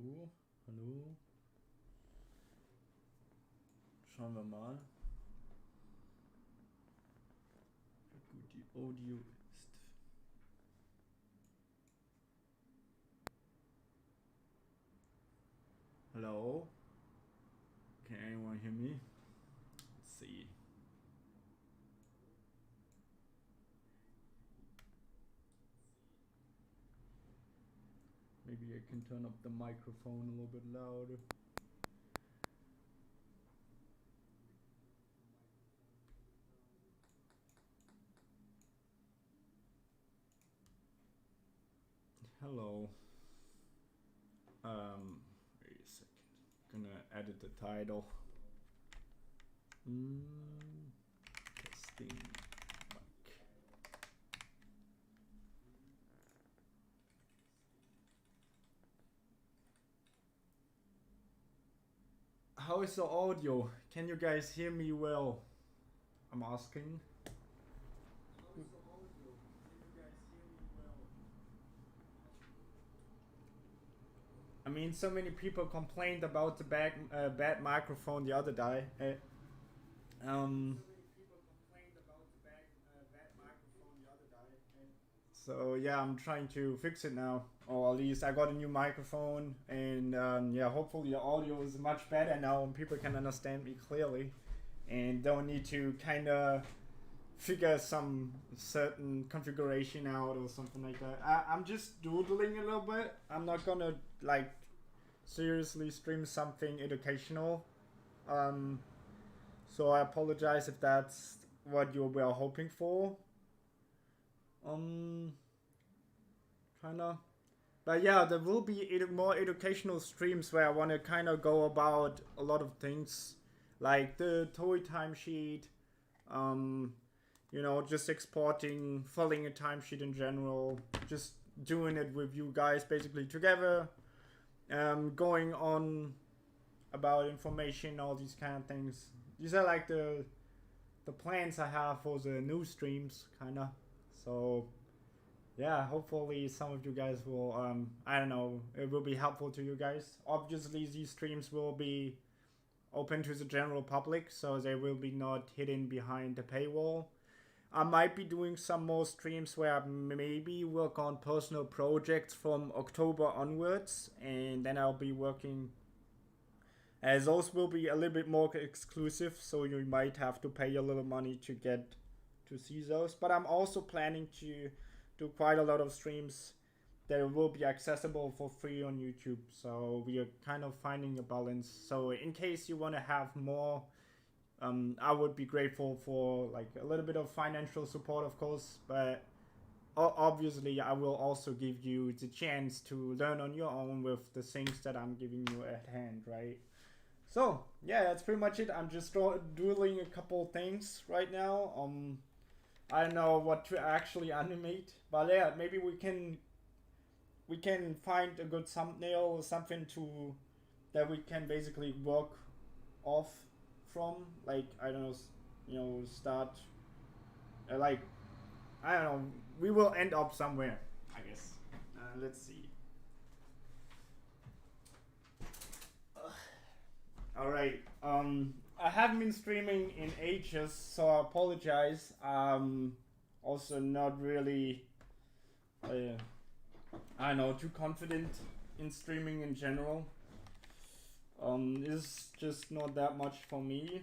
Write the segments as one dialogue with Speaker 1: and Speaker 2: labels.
Speaker 1: Hallo, hallo. Schauen wir mal, wie gut die Audio ist. Hello? Can anyone hear me? Let's see. Maybe I can turn up the microphone a little bit louder. Hello. Wait a second. Gonna edit the title. Testing mic. How is the audio? Can you guys hear me well? I'm asking. I mean, so many people complained about the bad microphone the other day. So yeah, I'm trying to fix it now, or at least I got a new microphone, and yeah, hopefully the audio is much better now, and people can understand me clearly, and don't need to kind of figure some certain configuration out or something like that. I'm just doodling a little bit. I'm not gonna like seriously stream something educational. So I apologize if that's what you were hoping for. Kinda. But yeah, there will be more educational streams where I want to kind of go about a lot of things, like the toy timesheet, you know, just exporting, filling a timesheet in general, just doing it with you guys basically together, going on about information, all these kind of things. These are like the plans I have for the new streams, kinda. So yeah, hopefully some of you guys will, I don't know, it will be helpful to you guys. Obviously these streams will be open to the general public, so they will be not hidden behind the paywall. I might be doing some more streams where I maybe work on personal projects from October onwards, and then I'll be working, as those will be a little bit more exclusive, so you might have to pay a little money to get to see those. But I'm also planning to do quite a lot of streams that will be accessible for free on YouTube. So we are kind of finding a balance. So in case you want to have more, I would be grateful for like a little bit of financial support, of course, but obviously I will also give you the chance to learn on your own with the things that I'm giving you at hand, right? So yeah, that's pretty much it. I'm just doodling a couple things right now. I don't know what to actually animate, but yeah, maybe we can find a good thumbnail or something to that we can basically work off from. Like, I don't know, you know, start like, I don't know, we will end up somewhere, I guess. Let's see. All right. I haven't been streaming in ages, so I apologize. Also not really, I don't know, too confident in streaming in general. It's just not that much for me.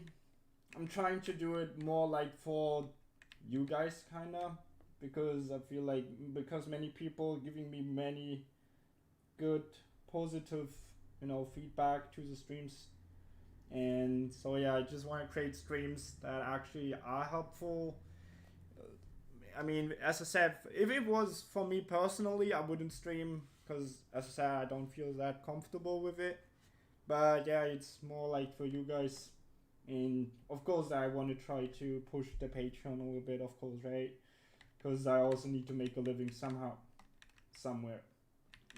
Speaker 1: I'm trying to do it more like for you guys, kinda, because I feel like because many people giving me many good, positive, you know, feedback to the streams. And so yeah, I just want to create streams that actually are helpful. I mean, as I said, if it was for me personally, I wouldn't stream because, as I said, I don't feel that comfortable with it. But yeah, it's more like for you guys. And of course, I want to try to push the Patreon a little bit, of course, right? Because I also need to make a living somehow, somewhere.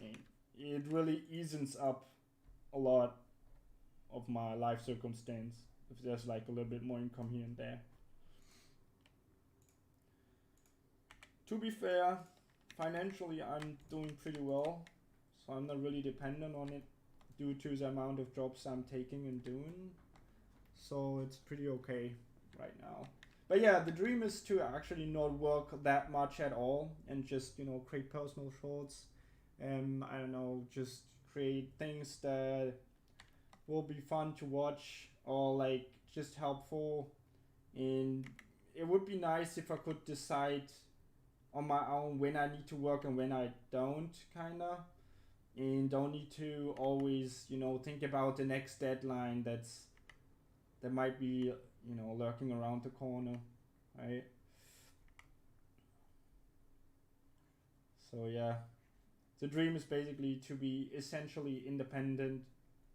Speaker 1: And it really eases up a lot of my life circumstance if there's like a little bit more income here and there. To be fair, financially I'm doing pretty well, so I'm not really dependent on it. due to the amount of jobs I'm taking and doing. So it's pretty okay right now. But yeah, the dream is to actually not work that much at all and just, you know, create personal shorts. I don't know, just create things that will be fun to watch or like just helpful. And it would be nice if I could decide on my own when I need to work and when I don't, kinda. And don't need to always, you know, think about the next deadline that might be, you know, lurking around the corner, right? So yeah, the dream is basically to be essentially independent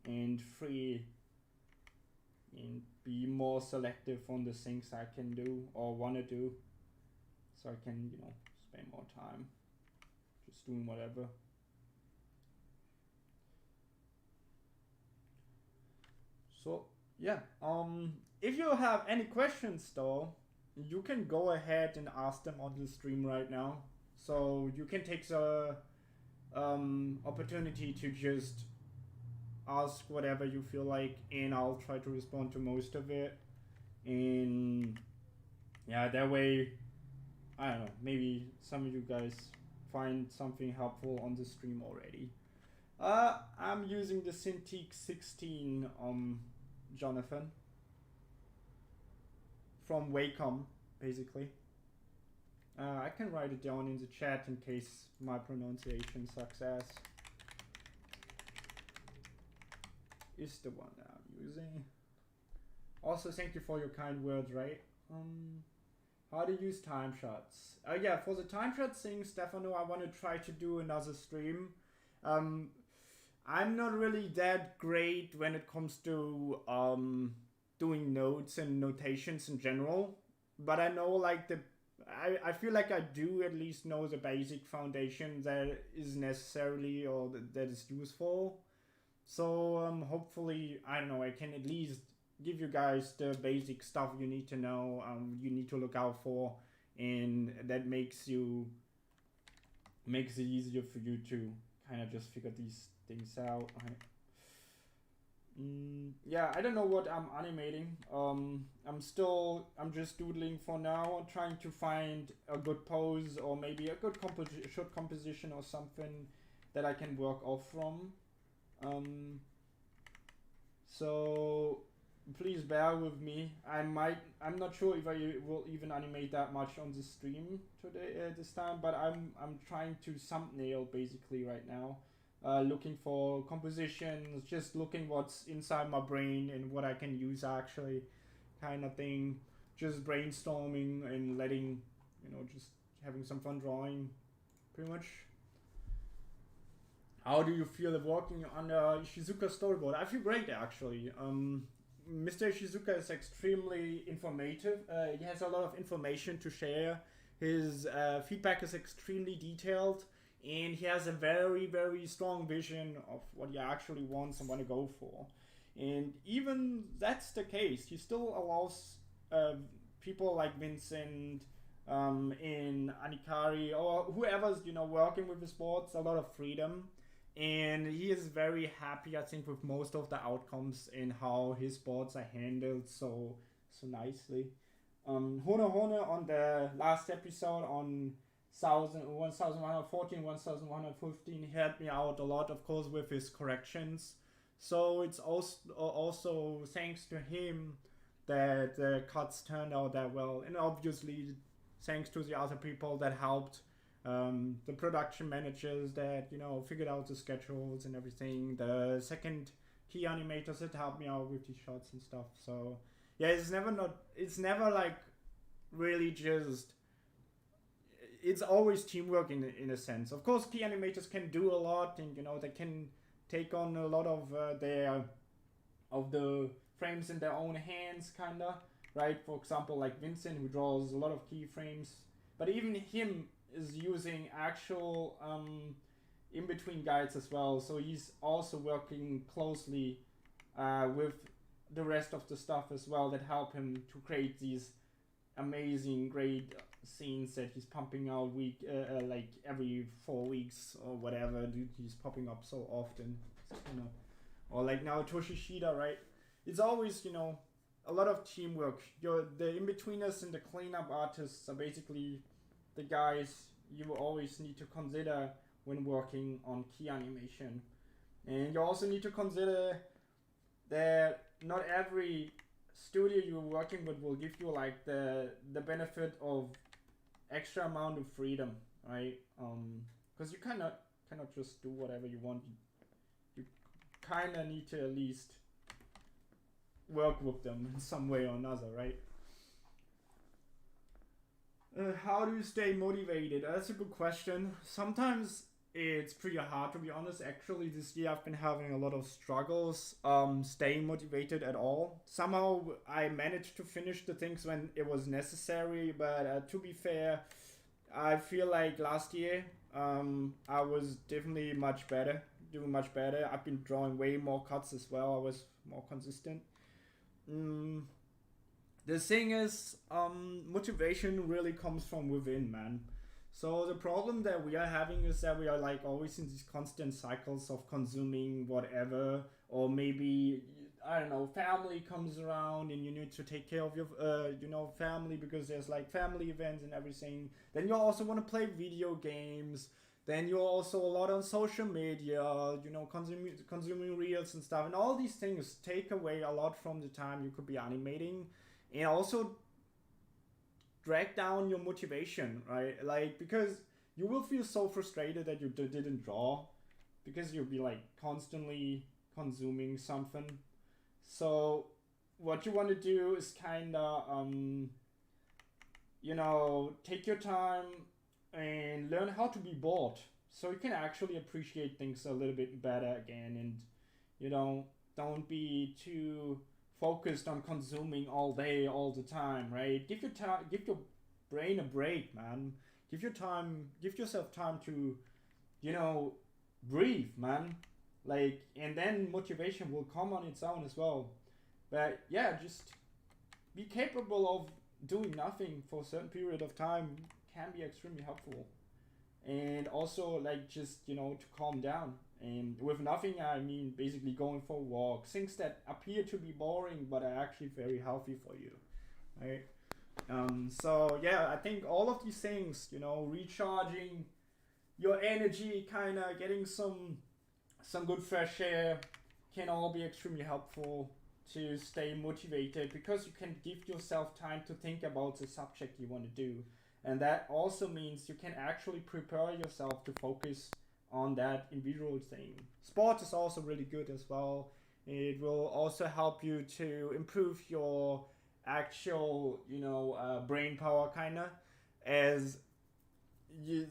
Speaker 1: and free and be more selective on the things I can do or want to do, so I can, you know, spend more time just doing whatever. So yeah, if you have any questions though, you can go ahead and ask them on the stream right now. So you can take the opportunity to just ask whatever you feel like, and I'll try to respond to most of it. And yeah, that way, I don't know, maybe some of you guys find something helpful on the stream already. I'm using the Cintiq 16, Jonathan, from Wacom, basically. I can write it down in the chat in case my pronunciation sucks ass. Is the one that I'm using. Also, thank you for your kind words, right? How to use time shots. Yeah, for the time shot thing, Stefano, I want to try to do another stream. I'm not really that great when it comes to doing notes and notations in general, but I know like I feel like I do at least know the basic foundation that is necessarily or that is useful. So hopefully, I don't know, I can at least give you guys the basic stuff you need to know, you need to look out for, and that makes it easier for you to kind of just figure these things out. Yeah, I don't know what I'm animating. I'm just doodling for now. I'm trying to find a good pose or maybe a good short composition or something that I can work off from. So please bear with me. I'm not sure if I will even animate that much on the stream today this time, but I'm trying to thumbnail basically right now. Looking for compositions, just looking what's inside my brain and what I can use actually, kind of thing. Just brainstorming and letting, you know, just having some fun drawing, pretty much. How do you feel working on Shizuka Storyboard? I feel great actually. Mr. Shizuka is extremely informative. He has a lot of information to share. His feedback is extremely detailed. And he has a very, very strong vision of what he actually wants and want to go for. And even that's the case, he still allows people like Vincent in Anikari or whoever's, you know, working with his boards a lot of freedom. And he is very happy, I think, with most of the outcomes and how his boards are handled so nicely. Hone on the last episode on 1114, 1115, he helped me out a lot, of course, with his corrections. So it's also thanks to him that the cuts turned out that well. And obviously, thanks to the other people that helped, the production managers that, you know, figured out the schedules and everything, the second key animators that helped me out with these shots and stuff. So yeah, it's never like really just, it's always teamwork in a sense. Of course, key animators can do a lot, and you know, they can take on a lot of the frames in their own hands, kinda, right? For example, like Vincent, who draws a lot of keyframes, but even him is using actual in-between guides as well. So he's also working closely with the rest of the stuff as well that help him to create these amazing, great scenes that he's pumping out like every 4 weeks or whatever. Dude, he's popping up so often. So, you know, or like now Toshishida, right? It's always, you know, a lot of teamwork. The in-betweeners and the cleanup artists are basically the guys you will always need to consider when working on key animation. And you also need to consider that not every studio you're working with will give you like the benefit of extra amount of freedom, right? Because you cannot just do whatever you want. You kind of need to at least work with them in some way or another, right? How do you stay motivated? That's a good question. Sometimes it's pretty hard, to be honest. Actually, this year I've been having a lot of struggles staying motivated at all. Somehow I managed to finish the things when it was necessary, but to be fair, I feel like last year I was definitely doing much better. I've been drawing way more cuts as well. I was more consistent. The thing is, motivation really comes from within, man. So the problem that we are having is that we are like always in these constant cycles of consuming whatever, or maybe, I don't know, family comes around and you need to take care of your family because there's like family events and everything. Then you also want to play video games. Then you're also a lot on social media, consuming reels and stuff, and all these things take away a lot from the time you could be animating, and also drag down your motivation, right? Like, because you will feel so frustrated that you didn't draw, because you'll be like constantly consuming something. So what you want to do is kind of take your time and learn how to be bored, so you can actually appreciate things a little bit better again, and don't be too focused on consuming all day, all the time, right? Give your brain a break, man. Give yourself time to, breathe, man. Like, and then motivation will come on its own as well. But yeah, just be capable of doing nothing for a certain period of time can be extremely helpful. And also, like, just, to calm down. And with nothing, I mean basically going for a walk. Things that appear to be boring, but are actually very healthy for you, right? So yeah, I think all of these things, recharging your energy, kind of getting some good fresh air, can all be extremely helpful to stay motivated, because you can give yourself time to think about the subject you want to do. And that also means you can actually prepare yourself to focus on that individual thing. Sport is also really good as well. It will also help you to improve your actual, brain power, kinda. As you,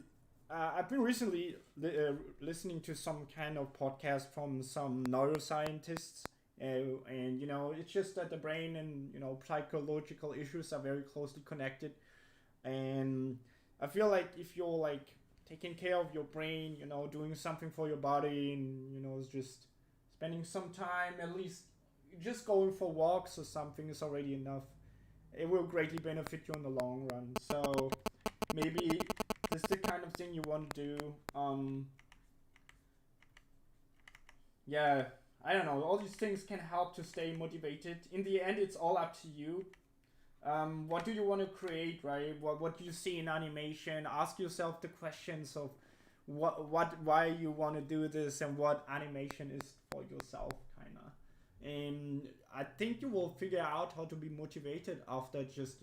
Speaker 1: I've been recently listening to some kind of podcast from some neuroscientists, and it's just that the brain and psychological issues are very closely connected. And I feel like if you're like taking care of your brain, doing something for your body, and just spending some time, at least just going for walks or something, is already enough. It will greatly benefit you in the long run. So maybe this is the kind of thing you want to do. Yeah, I don't know. All these things can help to stay motivated. In the end, it's all up to you. What do you want to create, right? What do you see in animation? Ask yourself the questions of why you want to do this, and what animation is for yourself, kind of. And I think you will figure out how to be motivated after just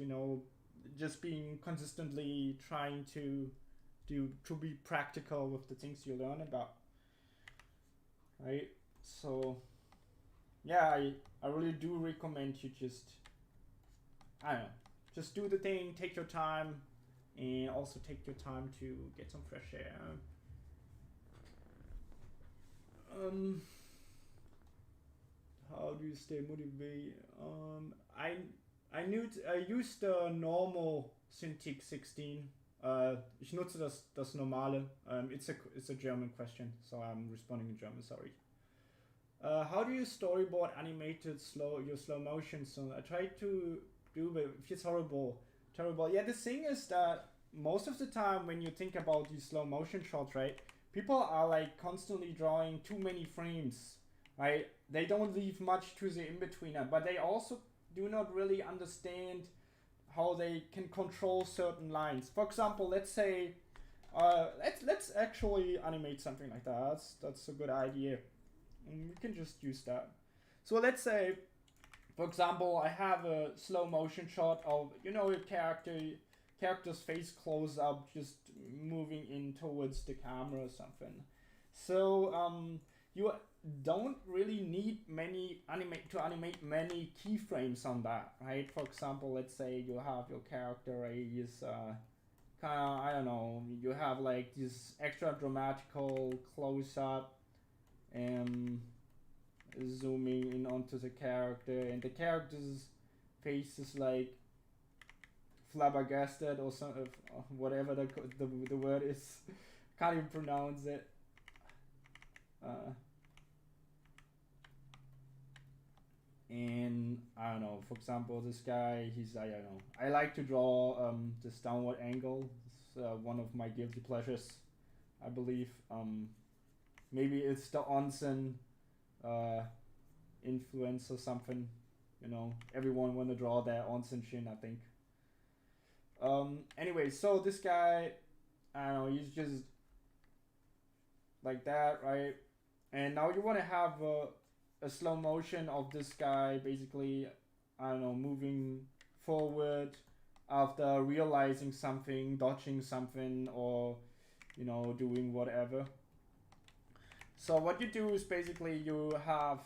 Speaker 1: being consistently trying to be practical with the things you learn about, right? So yeah, I really do recommend you just, I don't know, just do the thing, take your time, and also take your time to get some fresh air. How do you stay motivated? I used the normal Cintiq 16. Ich nutze das normale. It's a German question, so I'm responding in German. Sorry. How do you storyboard animated your slow motion? So I tried to do, but it's terrible. Yeah, the thing is that most of the time when you think about these slow motion shots, right, people are like constantly drawing too many frames, right? They don't leave much to the in-betweener, but they also do not really understand how they can control certain lines. For example, let's say, let's actually animate something like that. That's a good idea. And we can just use that. So let's say, for example, I have a slow motion shot of, you know, a character's face close up, just moving in towards the camera or something. So you don't really need to animate many keyframes on that, right? For example, let's say you have your character is kind of, I don't know, you have like this extra dramatical close up and zooming in onto the character, and the character's face is like flabbergasted or some whatever the word is. Can't even pronounce it. And I don't know, for example, this guy, he's, I don't know, I like to draw this downward angle. It's one of my guilty pleasures, I believe. Maybe it's the onsen influence or something, you know, everyone want to draw their onsen shin, I think. Anyway, so this guy, I don't know, he's just like that, right? And now you want to have a slow motion of this guy basically, I don't know, moving forward after realizing something, dodging something, or, you know, doing whatever. So what you do is basically you have,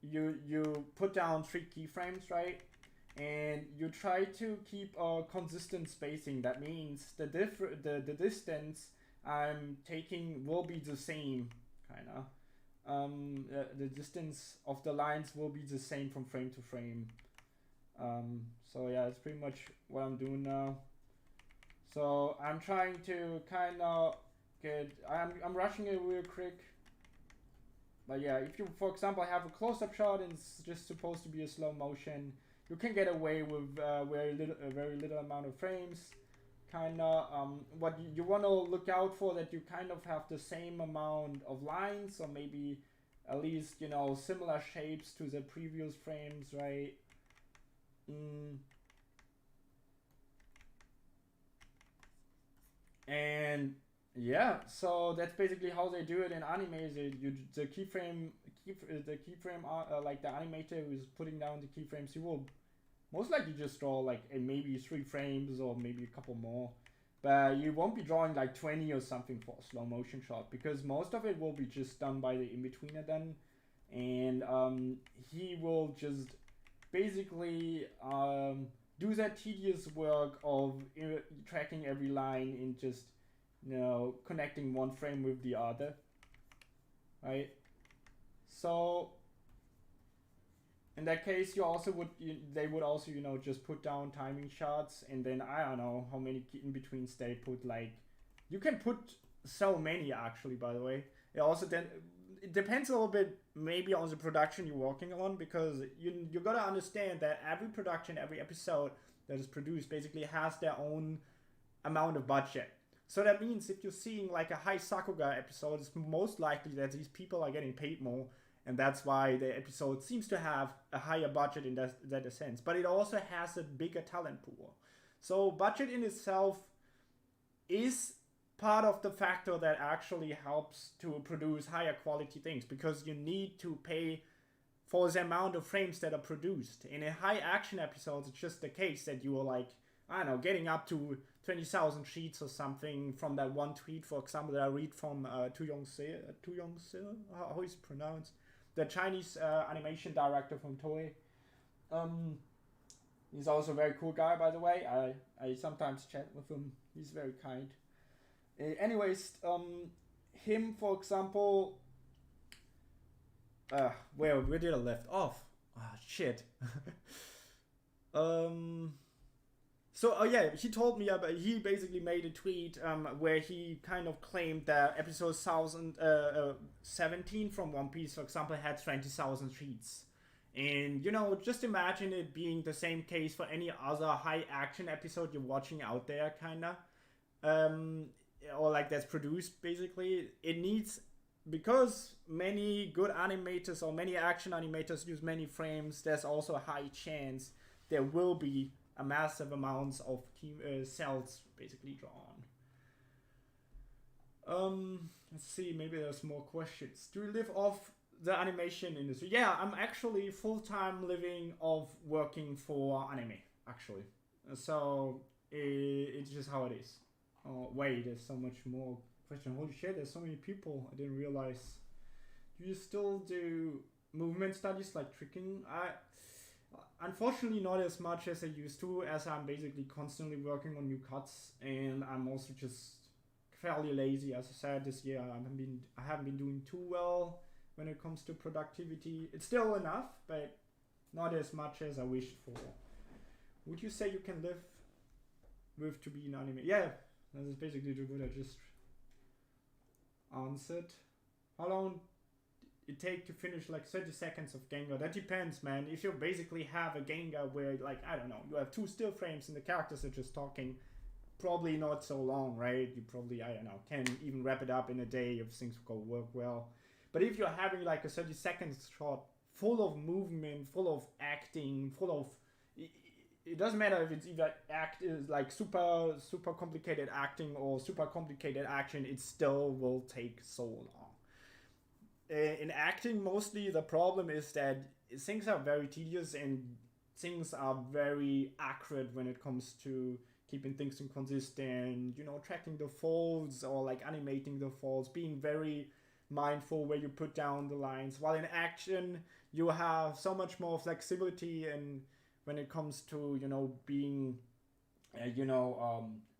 Speaker 1: you put down 3 keyframes, right? And you try to keep a consistent spacing. That means the distance I'm taking will be the same, kind of. The distance of the lines will be the same from frame to frame. So yeah, it's pretty much what I'm doing now. So I'm trying to kind of get, I'm rushing it real quick. But yeah, if you, for example, have a close-up shot and it's just supposed to be a slow motion, you can get away with very little amount of frames. Kinda, what you want to look out for, that you kind of have the same amount of lines, or maybe at least, you know, similar shapes to the previous frames, right? And yeah, so that's basically how they do it in anime. The keyframe, like the animator who's putting down the keyframes, he will most likely just draw like maybe 3 frames or maybe a couple more. But you won't be drawing like 20 or something for a slow motion shot, because most of it will be just done by the in-betweener then. And he will just basically do that tedious work of tracking every line and just, you know, connecting one frame with the other, right? So in that case, you also would, they would also, you know, just put down timing shots, and then I don't know how many in-betweens they put. Like, you can put so many actually, by the way. It also then, it depends a little bit maybe on the production you're working on, because you gotta understand that every production, every episode that is produced basically has their own amount of budget. So that means if you're seeing like a high Sakuga episode, it's most likely that these people are getting paid more, and that's why the episode seems to have a higher budget in that sense. But it also has a bigger talent pool. So budget in itself is part of the factor that actually helps to produce higher quality things, because you need to pay for the amount of frames that are produced. In a high action episodes, it's just the case that you are like, I don't know, getting up to 20,000 sheets or something from that one tweet, for example, that I read from Tu Yong-se, how is it pronounced? The Chinese animation director from Toei. He's also a very cool guy, by the way. I sometimes chat with him. He's very kind. Anyways, him, for example, where did I left off? Ah, shit. So, oh yeah, he told me about, he basically made a tweet where he kind of claimed that episode 17 from One Piece, for example, had 20,000 sheets. And, you know, just imagine it being the same case for any other high action episode you're watching out there, kinda. Or like that's produced, basically. It needs because many good animators or many action animators use many frames, there's also a high chance there will be a massive amounts of cells basically drawn. Let's see, maybe there's more questions. Do you live off the animation industry? Yeah, I'm actually full-time living off working for anime, actually. So it's just how it is. Oh wait, there's so much more question. Holy shit, there's so many people. I didn't realize. Do you still do movement studies like tricking? Unfortunately not as much as I used to, as I'm basically constantly working on new cuts, and I'm also just fairly lazy. As I said, this year I haven't been doing too well when it comes to productivity. It's still enough, but not as much as I wished for. Would you say you can live with to be an anime? Yeah, that is basically what I just answered. How long it take to finish like 30 seconds of Gengar? That depends, man. If you basically have a Gengar where, like, I don't know, you have 2 still frames and the characters are just talking, probably not so long, right? You probably, I don't know, can even wrap it up in a day if things go work well. But if you're having like a 30 seconds shot full of movement, full of acting, full of, it doesn't matter if it's either like super complicated acting or super complicated action, it still will take so long. In acting, mostly the problem is that things are very tedious and things are very accurate when it comes to keeping things inconsistent, you know, tracking the folds or like animating the folds, being very mindful where you put down the lines. While in action, you have so much more flexibility, and when it comes to, you know, being,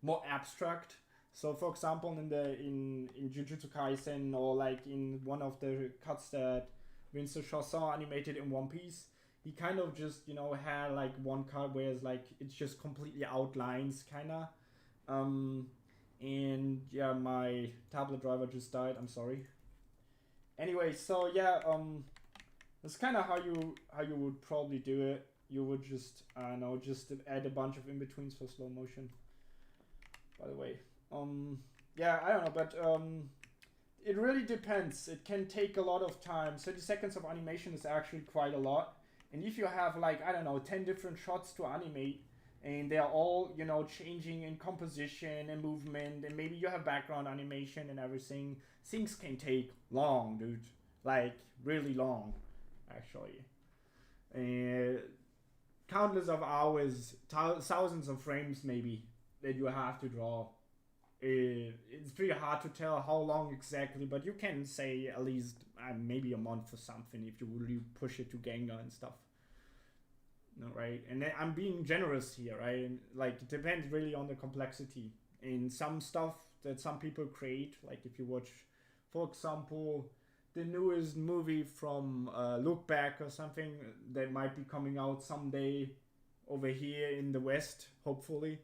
Speaker 1: more abstract. So, for example, in Jujutsu Kaisen, or like in one of the cuts that Vincent Chasson animated in One Piece, he kind of just, you know, had like one cut where it's like it's just completely outlines, kinda. And yeah, my tablet driver just died. I'm sorry. Anyway, so yeah, that's kind of how you would probably do it. You would just just add a bunch of in-betweens for slow motion. By the way, yeah, I don't know, but it really depends. It can take a lot of time. 30 seconds of animation is actually quite a lot. And if you have like, I don't know, 10 different shots to animate, and they're all, you know, changing in composition and movement, and maybe you have background animation and everything, things can take long, dude. Like, really long, actually. Countless of hours, thousands of frames maybe, that you have to draw. It's pretty hard to tell how long exactly, but you can say at least maybe a month or something if you really push it to Gengar and stuff. No, right? And then I'm being generous here, right? And like, it depends really on the complexity. In some stuff that some people create, like if you watch, for example, the newest movie from Look Back or something that might be coming out someday over here in the West, hopefully.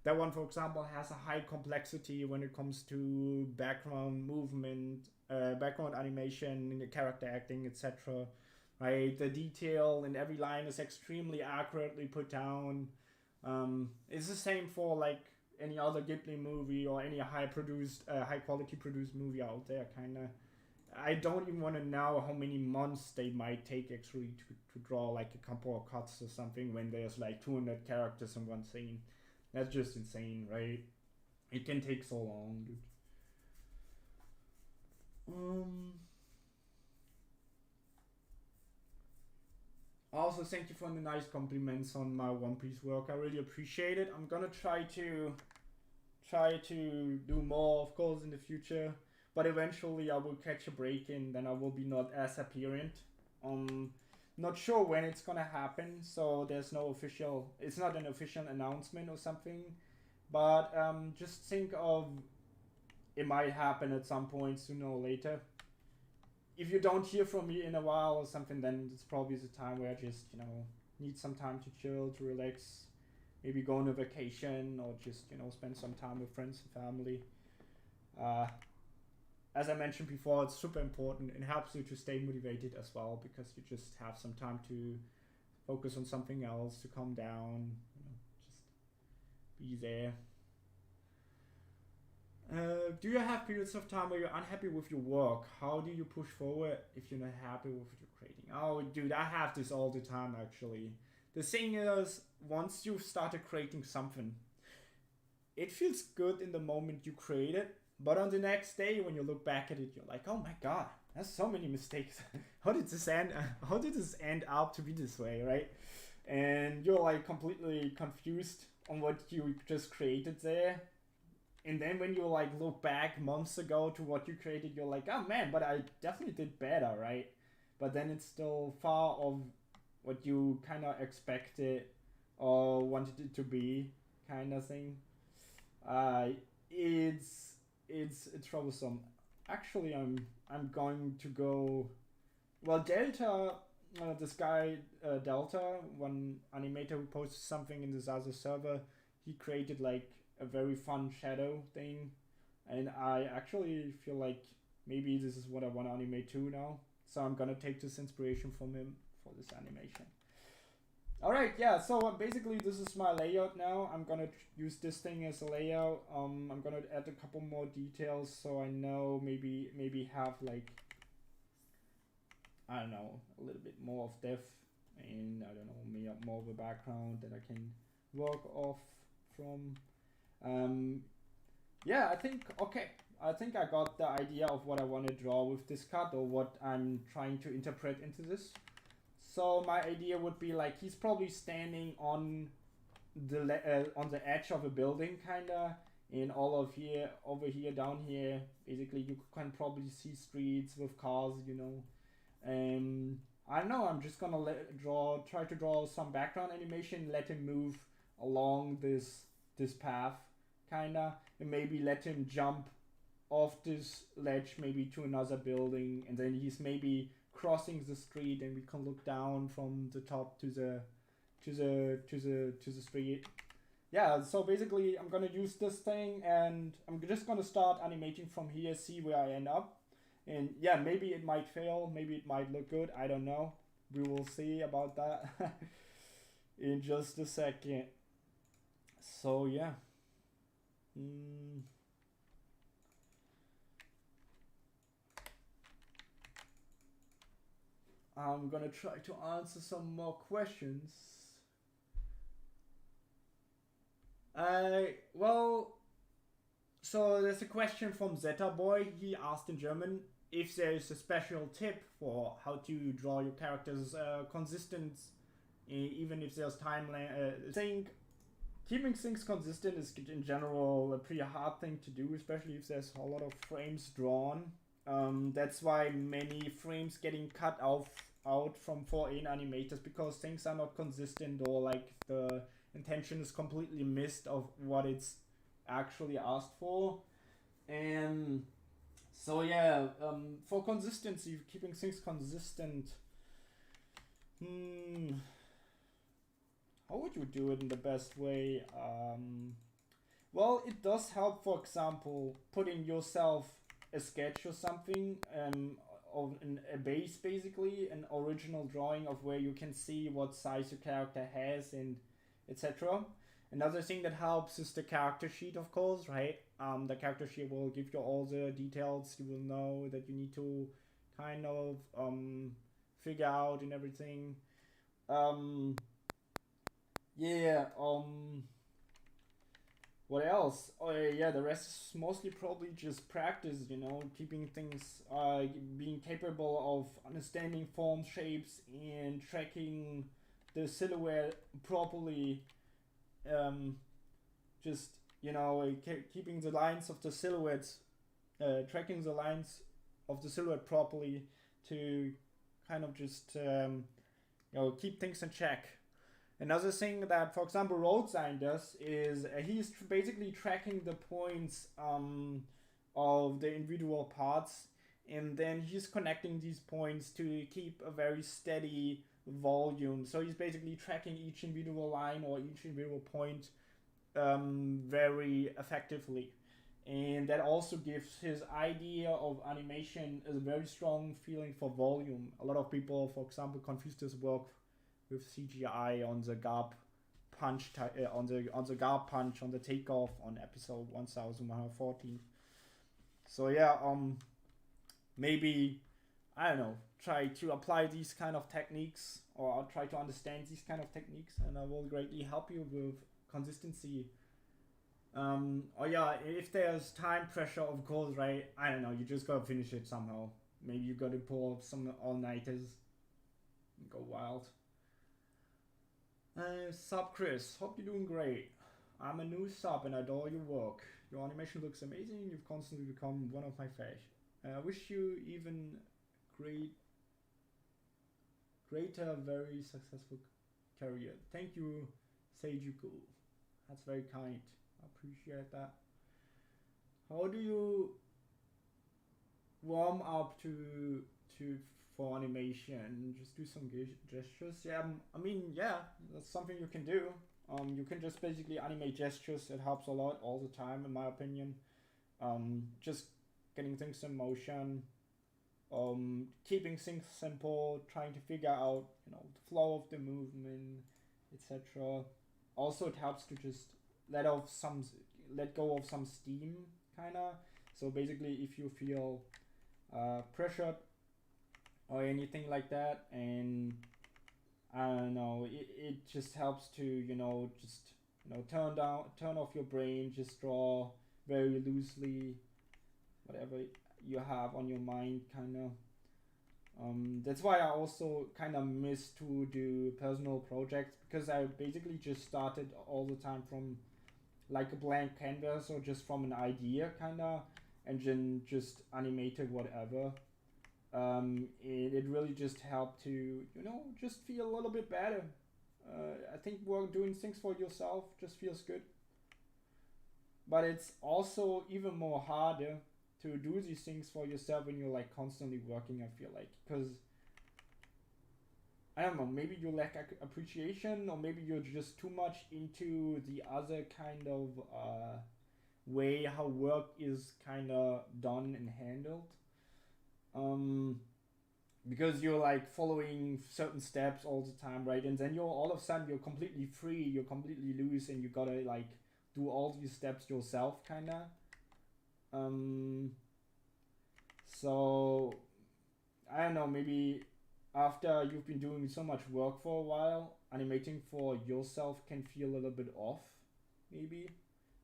Speaker 1: That one, for example, has a high complexity when it comes to background movement, background animation, character acting, etc. Right, the detail in every line is extremely accurately put down. It's the same for like any other Ghibli movie or any high quality produced movie out there. Kind of, I don't even want to know how many months they might take actually to draw like a couple of cuts or something when there's like 200 characters in one scene. That's just insane, right? It can take so long, dude. Also, thank you for the nice compliments on my One Piece work. I really appreciate it. I'm gonna try to do more, of course, in the future. But eventually, I will catch a break, and then I will be not as apparent. Not sure when it's gonna happen, so there's no official. It's not an official announcement or something, but just think of it might happen at some point sooner or later. If you don't hear from me in a while or something, then it's probably the time where I just, you know, need some time to chill, to relax, maybe go on a vacation, or just, you know, spend some time with friends and family. As I mentioned before, it's super important. It helps you to stay motivated as well, because you just have some time to focus on something else, to calm down, you know, just be there. Do you have periods of time where you're unhappy with your work? How do you push forward if you're not happy with what you're creating? Oh, dude, I have this all the time actually. The thing is, once you've started creating something, it feels good in the moment you create it, but on the next day when you look back at it, you're like, oh my god, there's so many mistakes. How did this end? How did this end up to be this way, right? And you're like completely confused on what you just created there. And then when you like look back months ago to what you created, you're like, oh man, but I definitely did better, right? But then it's still far of what you kind of expected or wanted it to be, kind of thing. Uh, it's troublesome. Actually, I'm going to go. Well, Delta, this guy Delta, one animator who posted something in this other server, he created like a very fun shadow thing, and I actually feel like maybe this is what I want to animate too now. So I'm gonna take this inspiration from him for this animation. Alright, yeah, so basically this is my layout now. I'm gonna use this thing as a layout. I'm gonna add a couple more details so I know maybe have like, I don't know, a little bit more of depth and I don't know, maybe more of a background that I can work off from. Yeah, I think I got the idea of what I want to draw with this cut or what I'm trying to interpret into this. So my idea would be like he's probably standing on the edge of a building, kinda, in all of here, over here, down here. Basically, you can probably see streets with cars, you know. I don't know. I'm just gonna try to draw some background animation, let him move along this path, kinda, and maybe let him jump off this ledge, maybe to another building, and then he's maybe crossing the street and we can look down from the top to the street. Yeah, so basically I'm gonna use this thing and I'm just gonna start animating from here, see where I end up. And yeah, maybe it might fail, maybe it might look good, I don't know. We will see about that in just a second. So yeah. I'm gonna try to answer some more questions. Well, so there's a question from Zeta Boy. He asked in German if there is a special tip for how to draw your characters consistent, even if there's time. I think keeping things consistent is in general a pretty hard thing to do, especially if there's a lot of frames drawn. That's why many frames getting cut out from 4A animators, because things are not consistent or like the intention is completely missed of what it's actually asked for. And so yeah, for consistency, keeping things consistent, how would you do it in the best way? Well, it does help, for example, putting yourself a sketch or something, of a base, basically an original drawing of where you can see what size your character has and etc. Another thing that helps is the character sheet, of course, right? The character sheet will give you all the details you will know that you need to kind of figure out and everything. Yeah. What else? Oh yeah, the rest is mostly probably just practice, you know, keeping things, being capable of understanding forms, shapes, and tracking the silhouette properly. Just, you know, keeping the lines of the silhouettes, tracking the lines of the silhouette properly to kind of just, you know, keep things in check. Another thing that, for example, Roadsign does is he's basically tracking the points of the individual parts, and then he's connecting these points to keep a very steady volume. So he's basically tracking each individual line or each individual point very effectively. And that also gives his idea of animation a very strong feeling for volume. A lot of people, for example, confuse this work with CGI on the Garb punch on the Garb punch on the takeoff on episode 1114. So yeah, maybe, I don't know, try to apply these kind of techniques, or I'll try to understand these kind of techniques, and I will greatly help you with consistency. Or yeah, if there's time pressure, of course, right? I don't know, you just gotta finish it somehow. Maybe you gotta pull up some all-nighters and go wild. Sup Chris, hope you're doing great. I'm a new sub and I adore your work. Your animation looks amazing. You've constantly become one of my faves. I wish you even greater, very successful career. Thank you, Seijuku. That's very kind. I appreciate that. How do you warm up to for animation? Just do some gestures. Yeah, I mean, yeah, that's something you can do. You can just basically animate gestures. It helps a lot all the time, in my opinion. Just getting things in motion, keeping things simple, trying to figure out, the flow of the movement, etc. Also, it helps to just let go of some steam, kinda. So basically, if you feel pressured or anything like that, and I don't know, it just helps to turn off your brain, just draw very loosely whatever you have on your mind, kind of. That's why I also kind of miss to do personal projects, because I basically just started all the time from like a blank canvas or just from an idea, kind of, and then just animated whatever. It really just helped to just feel a little bit better. I think doing things for yourself just feels good, but it's also even more harder to do these things for yourself when you're like constantly working, I feel like, because I don't know, maybe you lack appreciation, or maybe you're just too much into the other kind of way how work is kind of done and handled. Because you're like following certain steps all the time, right? And then you're all of a sudden you're completely free, you're completely loose, and you gotta like do all these steps yourself, kind of. So I don't know, maybe after you've been doing so much work for a while, animating for yourself can feel a little bit off, maybe.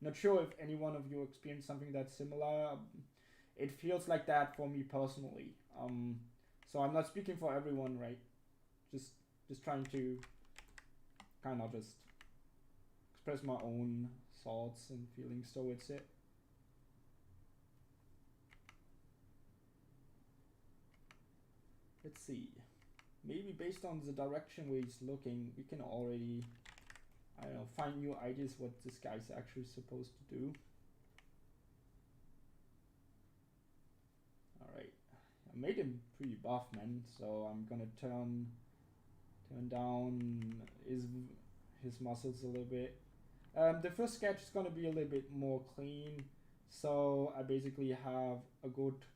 Speaker 1: Not sure if any one of you experienced something that's similar. It feels like that for me personally. So I'm not speaking for everyone, right? Just trying to kind of just express my own thoughts and feelings towards it. Let's see. Maybe based on the direction where he's looking, we can already, I don't know, find new ideas what this guy's actually supposed to do. Alright. I made him pretty buff, man, so I'm gonna turn down his muscles a little bit. The first sketch is gonna be a little bit more clean, so I basically have a good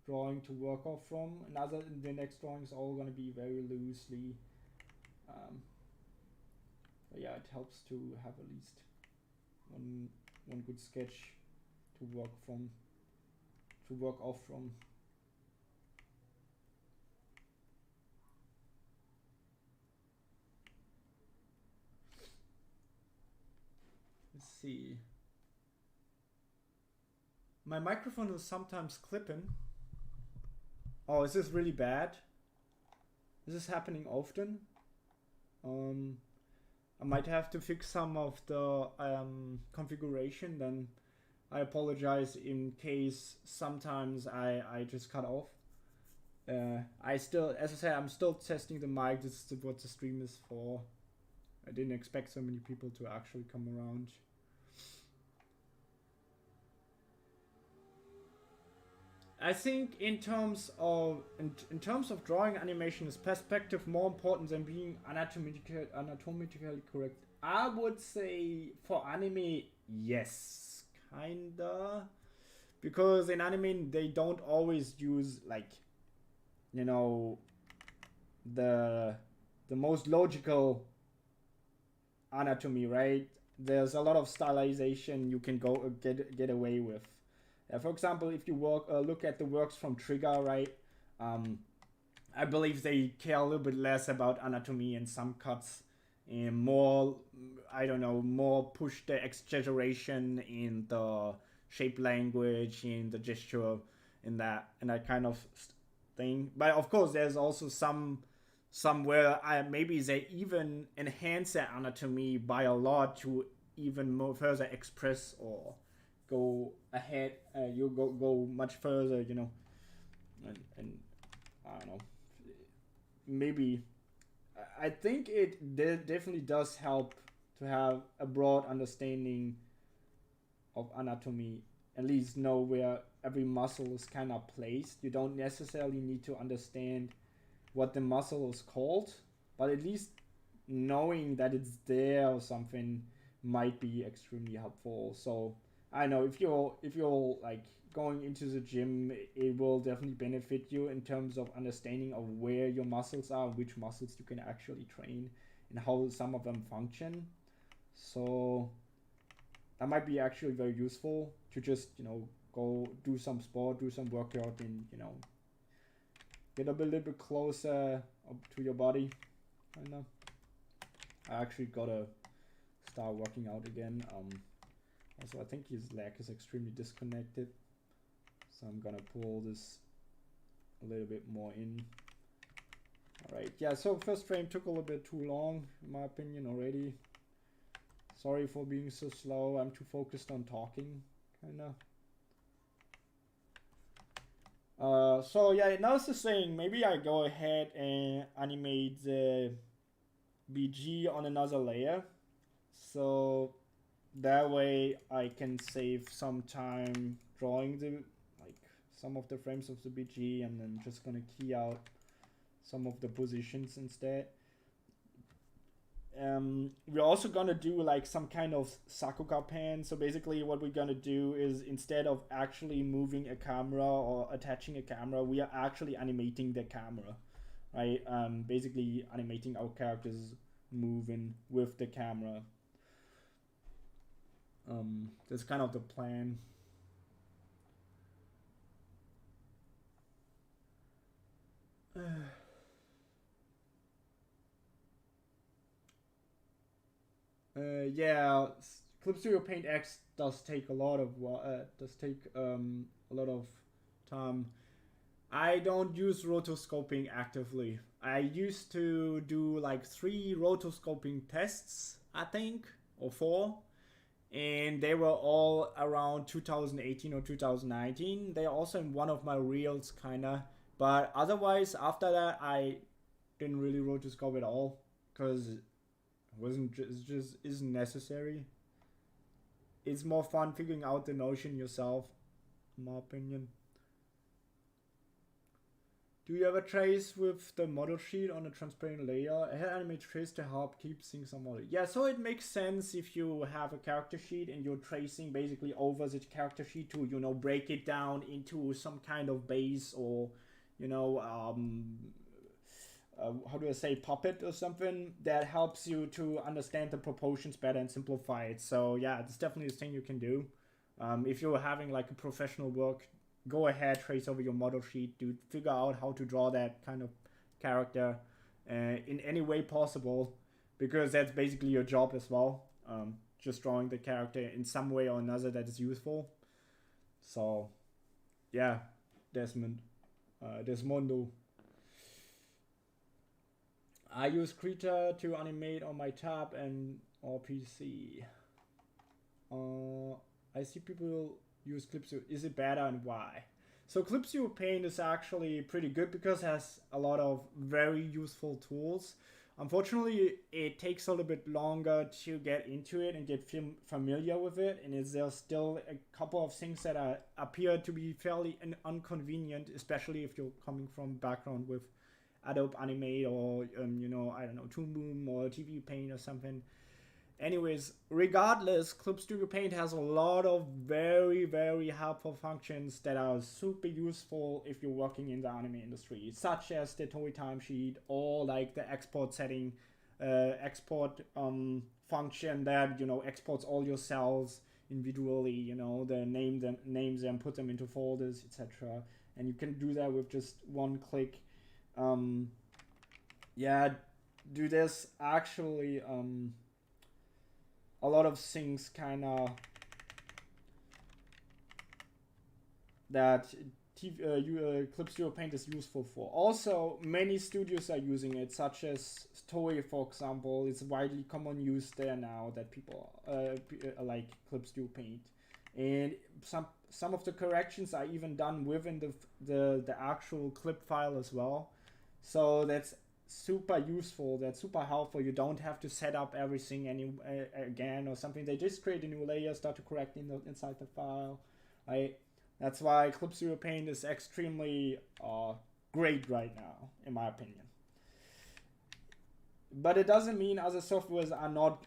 Speaker 1: drawing to work off from. The next drawing is all gonna be very loosely. But yeah, it helps to have at least one good sketch to work off from. Let's see. My microphone is sometimes clipping. Oh, is this really bad? Is this happening often? I might have to fix some of the configuration, then I apologize in case sometimes I just cut off. I still, as I said, I'm still testing the mic. This is what the stream is for. I didn't expect so many people to actually come around. I think in terms of drawing animation, is perspective more important than being anatomically correct? I would say for anime, yes, kinda, because in anime they don't always use like, the most logical anatomy, right? There's a lot of stylization you can get away with. For example, if you look at the works from Trigger, right? I believe they care a little bit less about anatomy in some cuts, and more, I don't know, more push the exaggeration in the shape language, in the gesture, in that kind of thing. But of course, there's also somewhere maybe they even enhance their anatomy by a lot to even more further express or go ahead. You go much further, you know, and I don't know. Maybe I think it definitely does help to have a broad understanding of anatomy, at least know where every muscle is kind of placed. You don't necessarily need to understand what the muscle is called, but at least knowing that it's there or something might be extremely helpful. So I know if you're like going into the gym, it will definitely benefit you in terms of understanding of where your muscles are, which muscles you can actually train, and how some of them function. So that might be actually very useful to just, you know, go do some sport, do some workout, and, you know, get a little bit closer to your body. I know. I actually gotta start working out again. Also, I think his leg is extremely disconnected, so I'm gonna pull this a little bit more in. Alright, yeah, so first frame took a little bit too long, in my opinion, already. Sorry for being so slow, I'm too focused on talking, kinda. So yeah, now it's the thing, maybe I go ahead and animate the BG on another layer. So that way I can save some time drawing the some of the frames of the BG, and then just gonna key out some of the positions instead. We're also gonna do like some kind of Sakuga pan. So basically what we're gonna do is, instead of actually moving a camera or attaching a camera, we are actually animating the camera, right? Basically animating our characters moving with the camera. That's kind of the plan. Yeah, Clip Studio Paint X does take a lot of a lot of time. I don't use rotoscoping actively. I used to do like 3 rotoscoping tests, I think, or 4, and they were all around 2018 or 2019. They are also in one of my reels, kinda. But otherwise, after that, I didn't really rotoscope at all, because it just isn't necessary. It's more fun figuring out the motion yourself, in my opinion. Do you ever trace with the model sheet on a transparent layer? I had animate trace to help keep things on model. Yeah, so it makes sense if you have a character sheet and you're tracing basically over the character sheet to, you know, break it down into some kind of base, or, you know, how do I say, puppet or something that helps you to understand the proportions better and simplify it. So yeah, it's definitely a thing you can do. If you're having like a professional work, go ahead, trace over your model sheet, dude. Figure out how to draw that kind of character in any way possible, because that's basically your job as well. Just drawing the character in some way or another that is useful. So yeah, Desmondo. I use Krita to animate on my tab and or PC. I see people use Clipstudio. Is it better, and why? So Clipstudio Paint is actually pretty good because it has a lot of very useful tools. Unfortunately, it takes a little bit longer to get into it and get familiar with it, and there's still a couple of things that appear to be fairly inconvenient, especially if you're coming from background with Adobe Animate or you know, I don't know, Toon Boom or TV Paint or something. Anyways, regardless, Clip Studio Paint has a lot of very, very helpful functions that are super useful if you're working in the anime industry, such as the toy timesheet, or like the export function that, you know, exports all your cells individually, you know, names them, put them into folders, etc. And you can do that with just one click. Yeah, do this actually a lot of things kind of that Clip Studio Paint is useful for. Also, many studios are using it, such as Toei, for example. It's widely common use there now that people like Clip Studio Paint, and some of the corrections are even done within the actual clip file as well. So that's super useful. That's super helpful. You don't have to set up everything again or something. They just create a new layer, start to correct inside the file, right? That's why Clip Studio Paint is extremely great right now, in my opinion. But it doesn't mean other softwares are not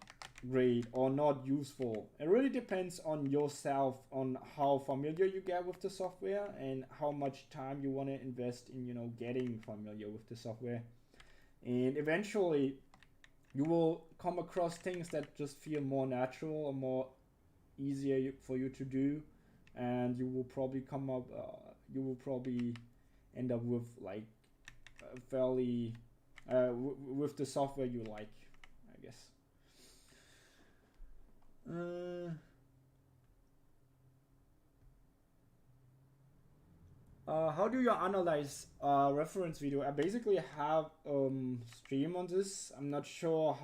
Speaker 1: great or not useful. It really depends on yourself, on how familiar you get with the software and how much time you want to invest in, you know, getting familiar with the software. And eventually, you will come across things that just feel more natural or more easier for you to do. And you will probably end up with like fairly with the software you like, I guess. How do you analyze reference video? I basically have stream on this. I'm not sure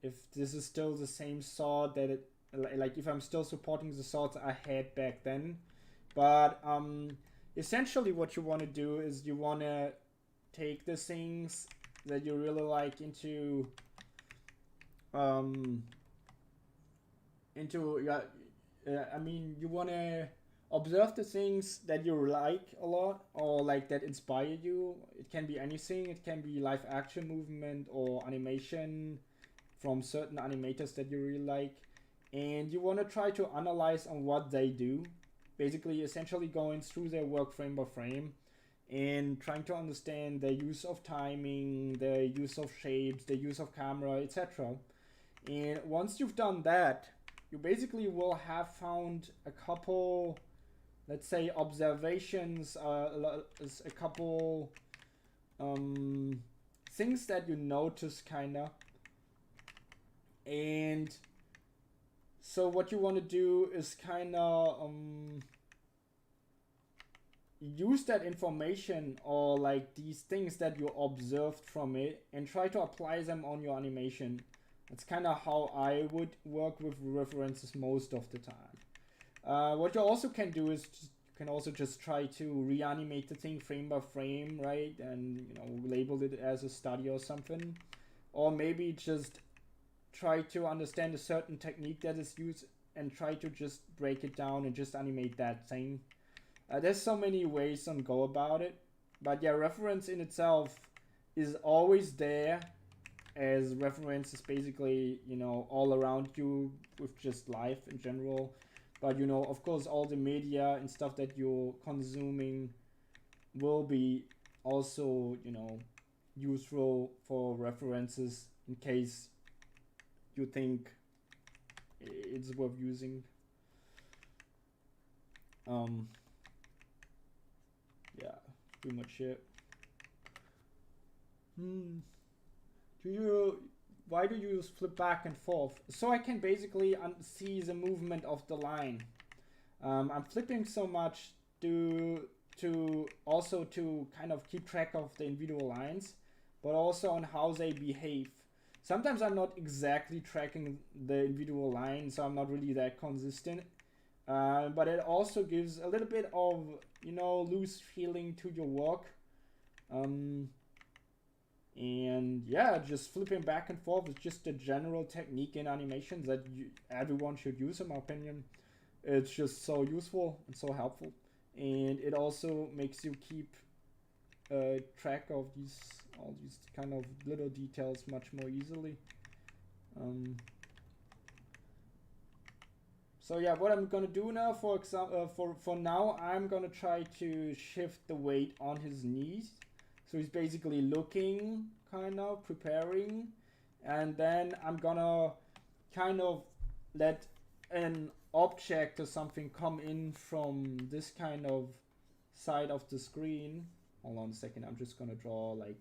Speaker 1: if this is still the same sort that it, like if I'm still supporting the sorts I had back then. But essentially what you want to do is you want to take the things that you really like into I mean, you want to observe the things that you like a lot or like that inspire you. It can be anything. It can be live action movement or animation from certain animators that you really like. And you want to try to analyze on what they do. Basically, essentially going through their work frame by frame and trying to understand their use of timing, their use of shapes, their use of camera, etc. And once you've done that, you basically will have found a couple, let's say, observations, a couple things that you notice, kind of. And so what you want to do is kind of use that information or like these things that you observed from it and try to apply them on your animation. That's kind of how I would work with references most of the time. What you also can do is you can also just try to reanimate the thing frame by frame, right? And, you know, label it as a study or something. Or maybe just try to understand a certain technique that is used and try to just break it down and just animate that thing. There's so many ways to go about it. But yeah, reference in itself is always there, as reference is basically, you know, all around you with just life in general. But, you know, of course, all the media and stuff that you're consuming will be also, you know, useful for references in case you think it's worth using. Yeah, pretty much it. Why do you flip back and forth? So I can basically see the movement of the line. I'm flipping so much to also to kind of keep track of the individual lines, but also on how they behave. Sometimes I'm not exactly tracking the individual lines, so I'm not really that consistent. But it also gives a little bit of, you know, loose feeling to your work. And yeah, just flipping back and forth is just a general technique in animation that everyone should use, in my opinion. It's just so useful and so helpful, and it also makes you keep track of all these kind of little details much more easily. So yeah, what I'm gonna do now, for example, for now, I'm gonna try to shift the weight on his knees. So he's basically looking, kind of preparing, and then I'm gonna kind of let an object or something come in from this kind of side of the screen. Hold on a second, I'm just gonna draw like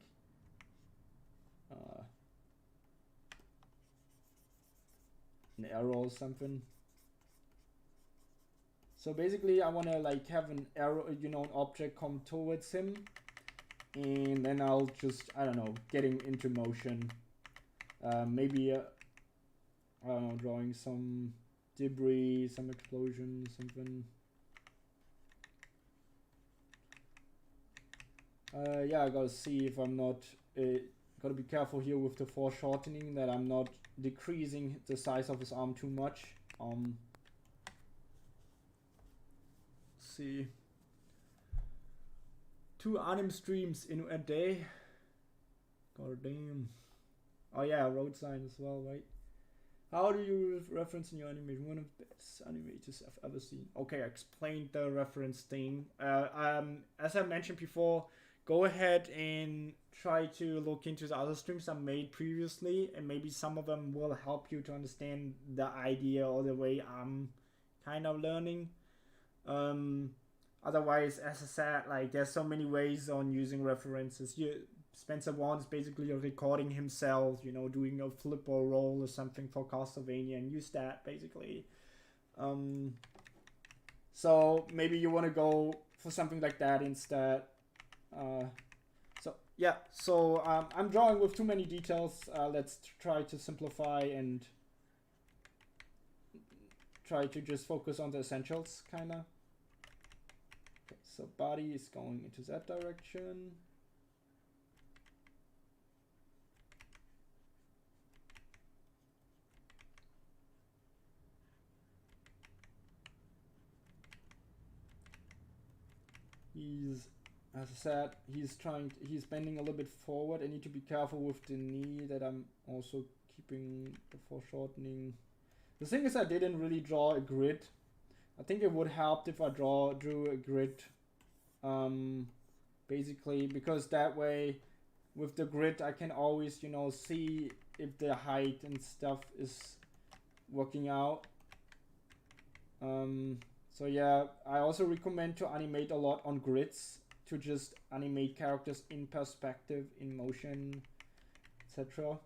Speaker 1: an arrow or something. So basically I want to like have an arrow, you know, an object come towards him, and then I'll just, I don't know, get him into motion. Maybe I don't know, drawing some debris, some explosion, something. Yeah, I gotta see if I'm not, gotta be careful here with the foreshortening, that I'm not decreasing the size of his arm too much. See. 2 anime streams in a day. God damn. Oh yeah, road sign as well, right? How do you reference in your animation? One of the best animators I've ever seen. Okay, I explained the reference thing. As I mentioned before, go ahead and try to look into the other streams I made previously, and maybe some of them will help you to understand the idea or the way I'm kind of learning. Otherwise, as I said, like there's so many ways on using references. Spencer Wan's basically recording himself, you know, doing a flip or roll or something for Castlevania, and use that basically. So maybe you want to go for something like that instead. So yeah, so I'm drawing with too many details. Let's try to simplify and try to just focus on the essentials, kind of. Okay, so body is going into that direction. He's, as I said, he's bending a little bit forward. I need to be careful with the knee, that I'm also keeping the foreshortening. The thing is, I didn't really draw a grid. I think it would help if I drew a grid, basically, because that way, with the grid, I can always, you know, see if the height and stuff is working out. So yeah, I also recommend to animate a lot on grids, to just animate characters in perspective, in motion, etc.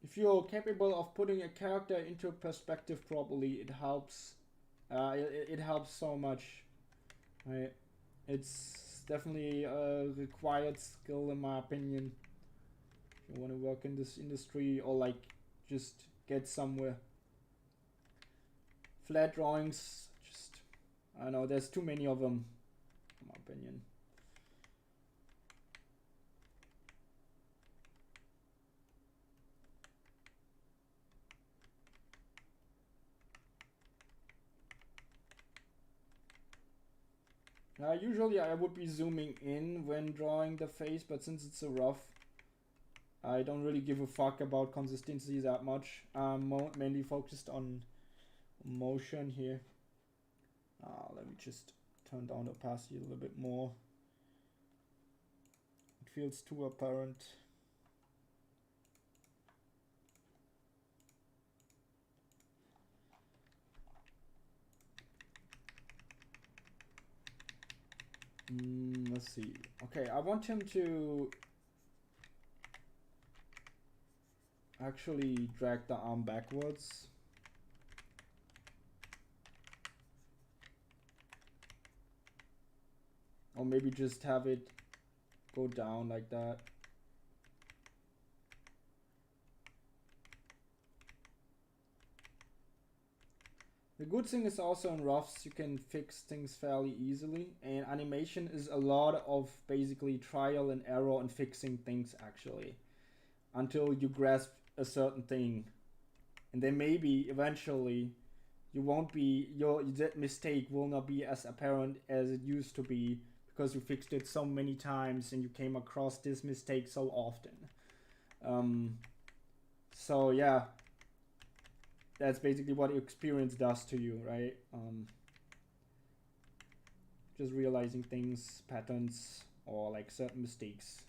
Speaker 1: If you're capable of putting a character into perspective properly, it helps. It helps so much. Right? It's definitely a required skill, in my opinion, if you want to work in this industry or like just get somewhere. Flat drawings, just, I don't know, there's too many of them, in my opinion. Usually I would be zooming in when drawing the face, but since it's so rough, I don't really give a fuck about consistency that much. I'm mainly focused on motion here. Let me just turn down the opacity a little bit more. It feels too apparent. Let's see. Okay, I want him to actually drag the arm backwards. Or maybe just have it go down like that. The good thing is also in roughs you can fix things fairly easily, and animation is a lot of basically trial and error and fixing things actually, until you grasp a certain thing, and then maybe eventually you won't be, that mistake will not be as apparent as it used to be, because you fixed it so many times and you came across this mistake so often. So yeah, that's basically what experience does to you, right? Just realizing things, patterns, or like certain mistakes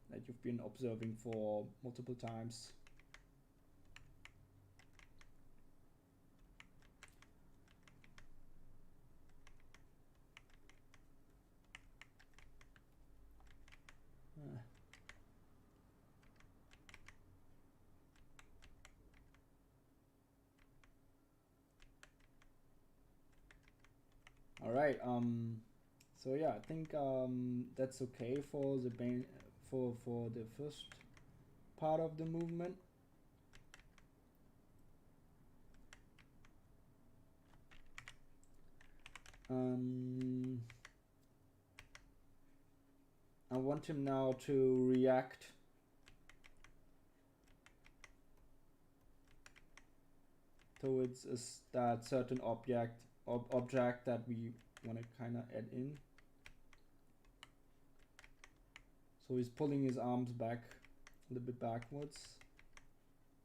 Speaker 1: that you've been observing for multiple times. All right. So yeah, I think that's okay for the for the first part of the movement. I want him now to react towards that certain object that we want to kind of add in. So he's pulling his arms back a little bit backwards,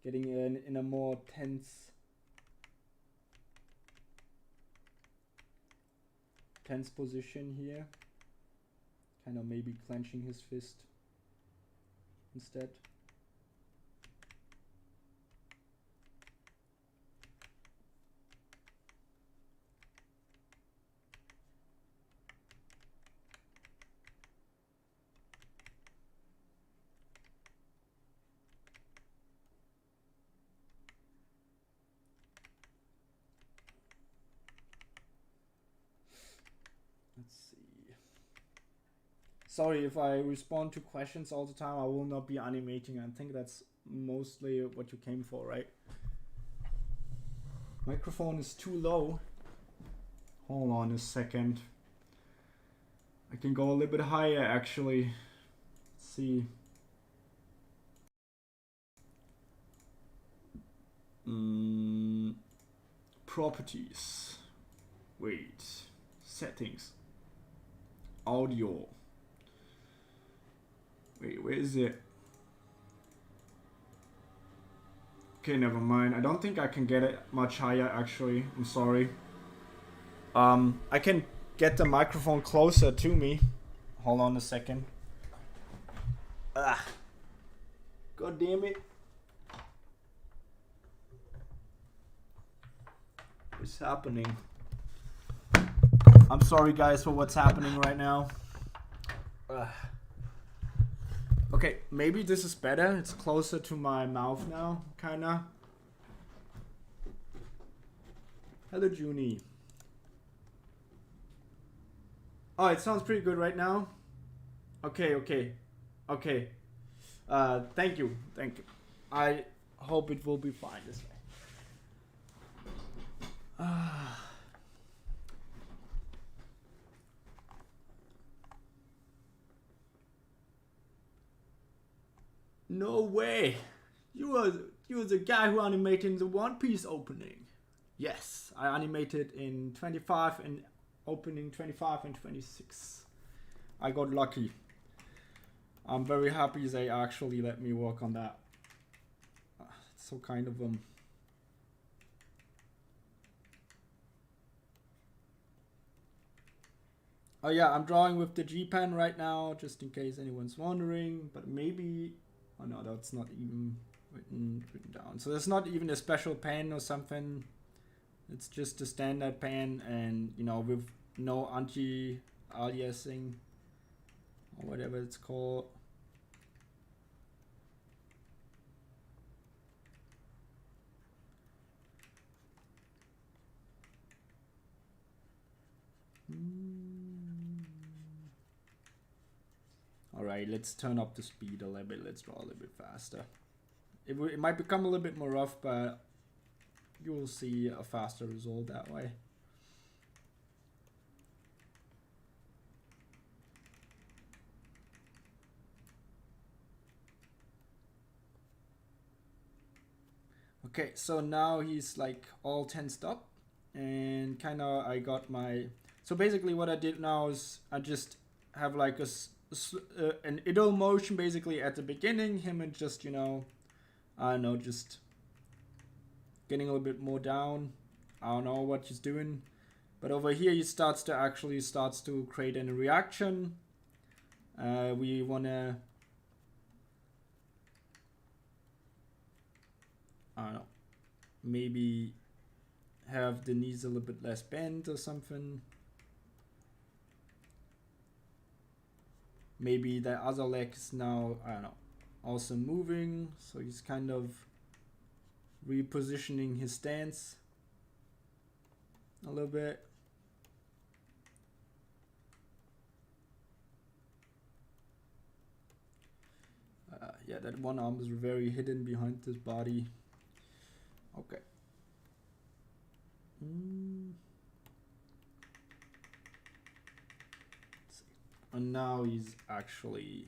Speaker 1: getting in a more tense position here, kind of maybe clenching his fist instead. Let's see. Sorry if I respond to questions all the time. I will not be animating. I think that's mostly what you came for, right? Microphone is too low. Hold on a second. I can go a little bit higher actually. Let's see. Properties. Wait. Settings. Audio. Wait, where is it? Okay, never mind. I don't think I can get it much higher actually. I'm sorry. I can get the microphone closer to me. Hold on a second. God damn it. What's happening? I'm sorry guys for what's happening right now. Okay, maybe this is better. It's closer to my mouth now, kinda. Hello, Junie. Oh, it sounds pretty good right now. Okay. Thank you. I hope it will be fine this way. No way! You were the guy who animated the One Piece opening. Yes, I animated in 25 and opening 25 and 26. I got lucky. I'm very happy they actually let me work on that. It's so kind of them. Oh yeah, I'm drawing with the G pen right now, just in case anyone's wondering. But maybe, oh no, that's not even written down. So there's not even a special pen or something. It's just a standard pen, and you know, with no anti-aliasing or whatever it's called. Alright, let's turn up the speed a little bit. Let's draw a little bit faster. It might become a little bit more rough, but you will see a faster result that way. Okay, so now he's like all tensed up, and kind of I got my... So basically what I did now is I just have like an idle motion basically at the beginning, him and just, you know, I don't know, just getting a little bit more down. I don't know what he's doing. But over here he starts to create a reaction. We wanna, I don't know, maybe have the knees a little bit less bent or something. Maybe the other leg is now, I don't know, also moving. So he's kind of repositioning his stance a little bit. Yeah, that one arm is very hidden behind this body. Okay. And now he's actually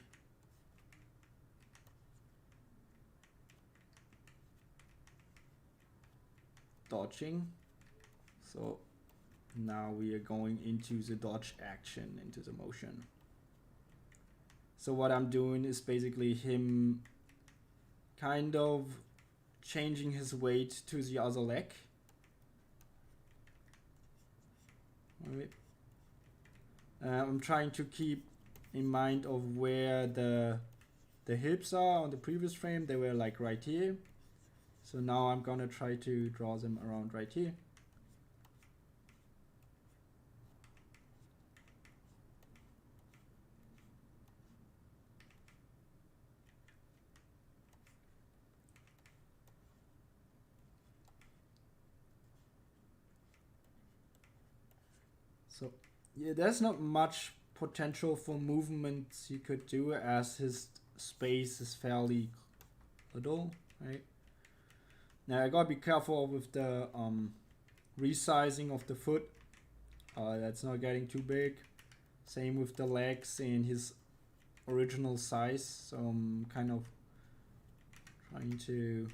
Speaker 1: dodging. So now we are going into the dodge action, into the motion. So what I'm doing is basically him kind of changing his weight to the other leg. Alright. I'm trying to keep in mind of where the hips are on the previous frame. They were like right here. So now I'm gonna try to draw them around right here. So yeah, there's not much potential for movements you could do as his space is fairly little, right? Now I gotta be careful with the resizing of the foot. That's not getting too big. Same with the legs in his original size. So I'm kind of trying to...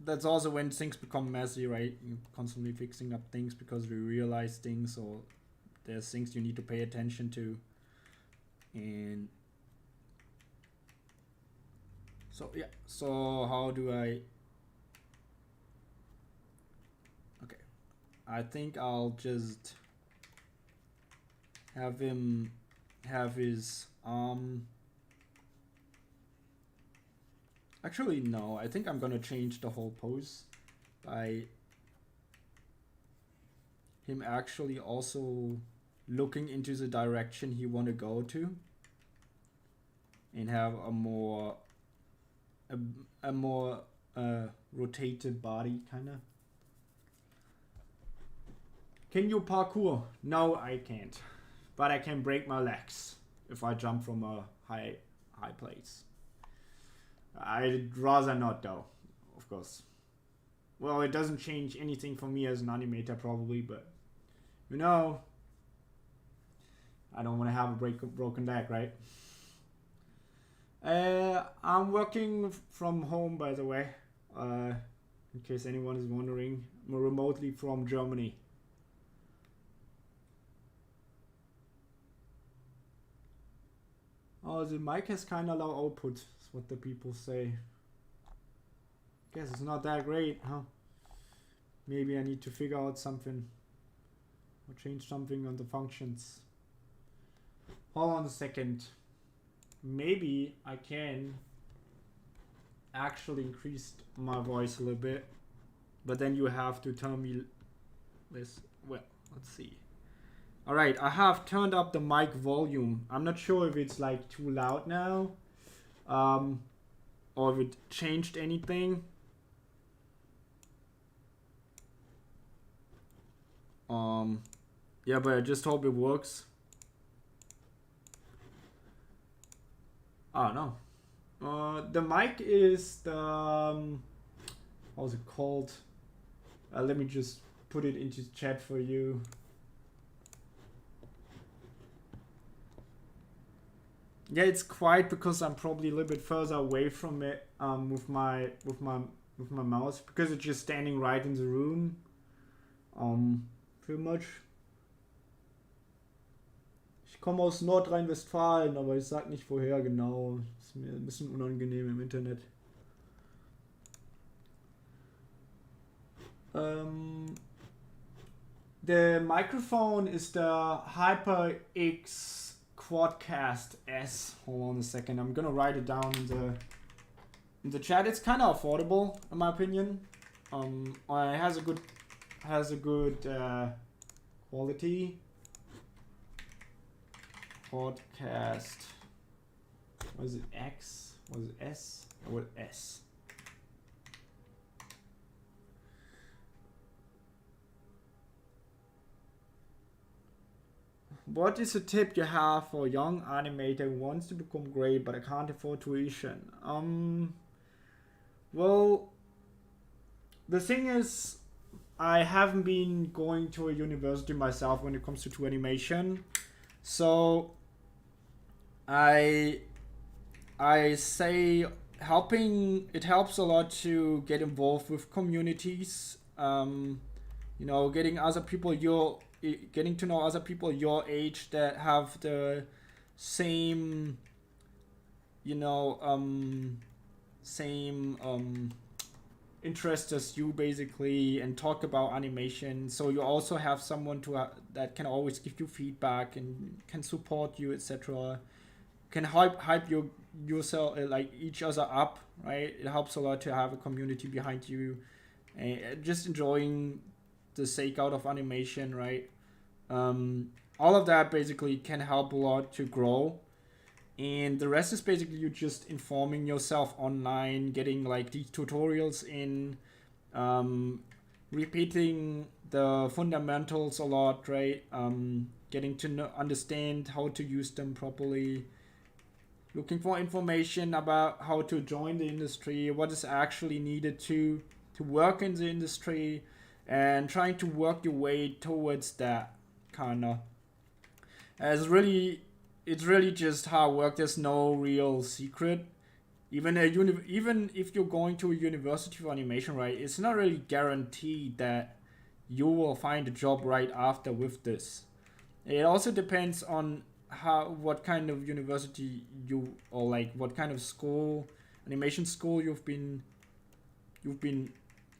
Speaker 1: That's also when things become messy, right? You're constantly fixing up things because you realize things, or there's things you need to pay attention to. And so yeah, so how do I... Okay, I think I'll just have him have his arm... Actually, no, I think I'm gonna change the whole pose by him actually also looking into the direction he wanna go to, and have a more rotated body, kinda. Can you parkour? No, I can't, but I can break my legs if I jump from a high place. I'd rather not, though, of course. Well, it doesn't change anything for me as an animator, probably, but you know, I don't want to have a broken leg, right? I'm working from home, by the way, in case anyone is wondering. I'm remotely from Germany. Oh, the mic has kind of low output, is what the people say. Guess it's not that great, huh? Maybe I need to figure out something. Or change something on the functions. Hold on a second. Maybe I can actually increase my voice a little bit. But then you have to tell me this. Well, let's see. Alright, I have turned up the mic volume. I'm not sure if it's like too loud now. Or if it changed anything. Yeah, but I just hope it works. Oh no. The mic is the how's it called? Let me just put it into chat for you. Yeah, it's quiet because I'm probably a little bit further away from it with my mouse, because it's just standing right in the room. Pretty much. Ich komme aus Nordrhein-Westfalen, aber ich sag nicht woher genau. Ist mir ein bisschen unangenehm im Internet. The microphone is the HyperX Quadcast S. Hold on a second. I'm gonna write it down in the chat. It's kind of affordable in my opinion. It has a good quality. Podcast. Was it X? Was it S? Or was it S? What is a tip you have for a young animator who wants to become great but I can't afford tuition? Well, the thing is, I haven't been going to a university myself when it comes to animation, so I say it helps a lot to get involved with communities. You know, getting to know other people your age that have the same, you know, same interest as you basically, and talk about animation. So you also have someone that can always give you feedback and can support you, etc. Can hype yourself, like each other up, right? It helps a lot to have a community behind you, and just enjoying the sake out of animation, right? All of that basically can help a lot to grow, and the rest is basically you just informing yourself online, getting like these tutorials in, repeating the fundamentals a lot, right? Getting to understand how to use them properly, looking for information about how to join the industry, what is actually needed to work in the industry, and trying to work your way towards that kinda. It's really just hard work. There's no real secret. Even if you're going to a university for animation, right, it's not really guaranteed that you will find a job right after with this. It also depends on what kind of university or like what kind of school, animation school you've been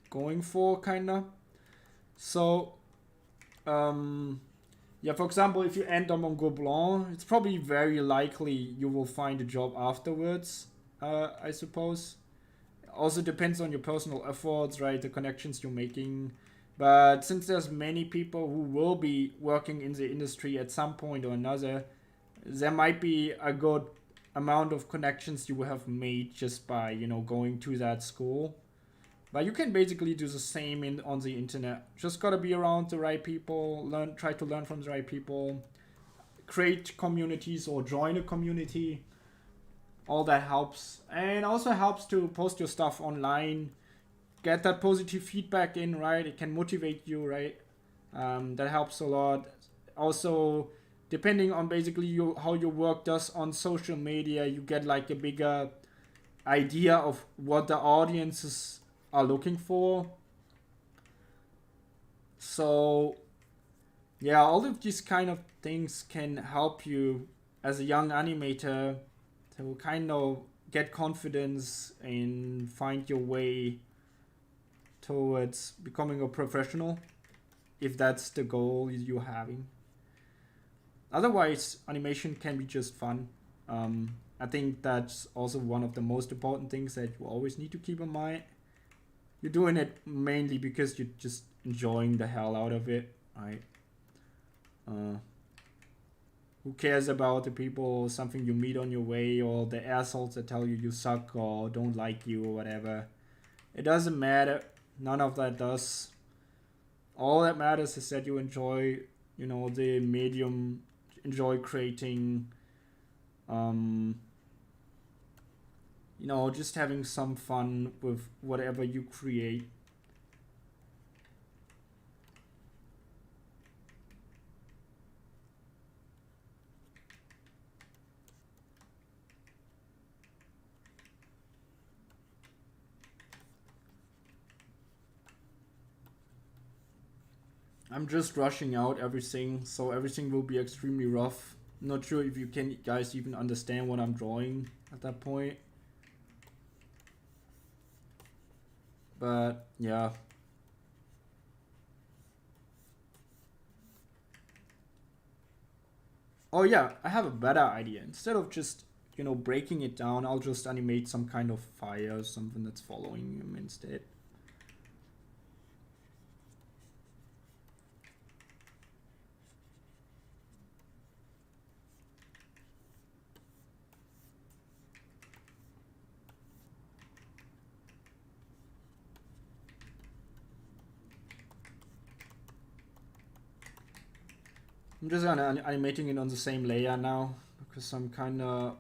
Speaker 1: going for, kinda. So yeah, for example, if you enter Mont Blanc, it's probably very likely you will find a job afterwards, I suppose. Also depends on your personal efforts, right, the connections you're making. But since there's many people who will be working in the industry at some point or another, there might be a good amount of connections you have made just by, you know, going to that school. But you can basically do the same on the internet. Just gotta be around the right people, try to learn from the right people, create communities or join a community. All that helps. And also helps to post your stuff online, get that positive feedback in, right? It can motivate you, right? That helps a lot. Also, depending on basically how your work does on social media, you get like a bigger idea of what the audiences are looking for. So yeah, all of these kind of things can help you as a young animator to kind of get confidence and find your way towards becoming a professional, if that's the goal you're having. Otherwise, animation can be just fun. I think that's also one of the most important things that you always need to keep in mind. You're doing it mainly because you're just enjoying the hell out of it, right? Who cares about the people, something you meet on your way, or the assholes that tell you suck or don't like you or whatever? It doesn't matter. None of that does. All that matters is that you enjoy, you know, the medium, enjoy creating, you know, just having some fun with whatever you create. I'm just rushing out everything, so everything will be extremely rough. Not sure if you can guys even understand what I'm drawing at that point. But yeah. Oh yeah, I have a better idea. Instead of just, you know, breaking it down, I'll just animate some kind of fire, something that's following him instead. I'm just animating it on the same layer now, because I'm kind of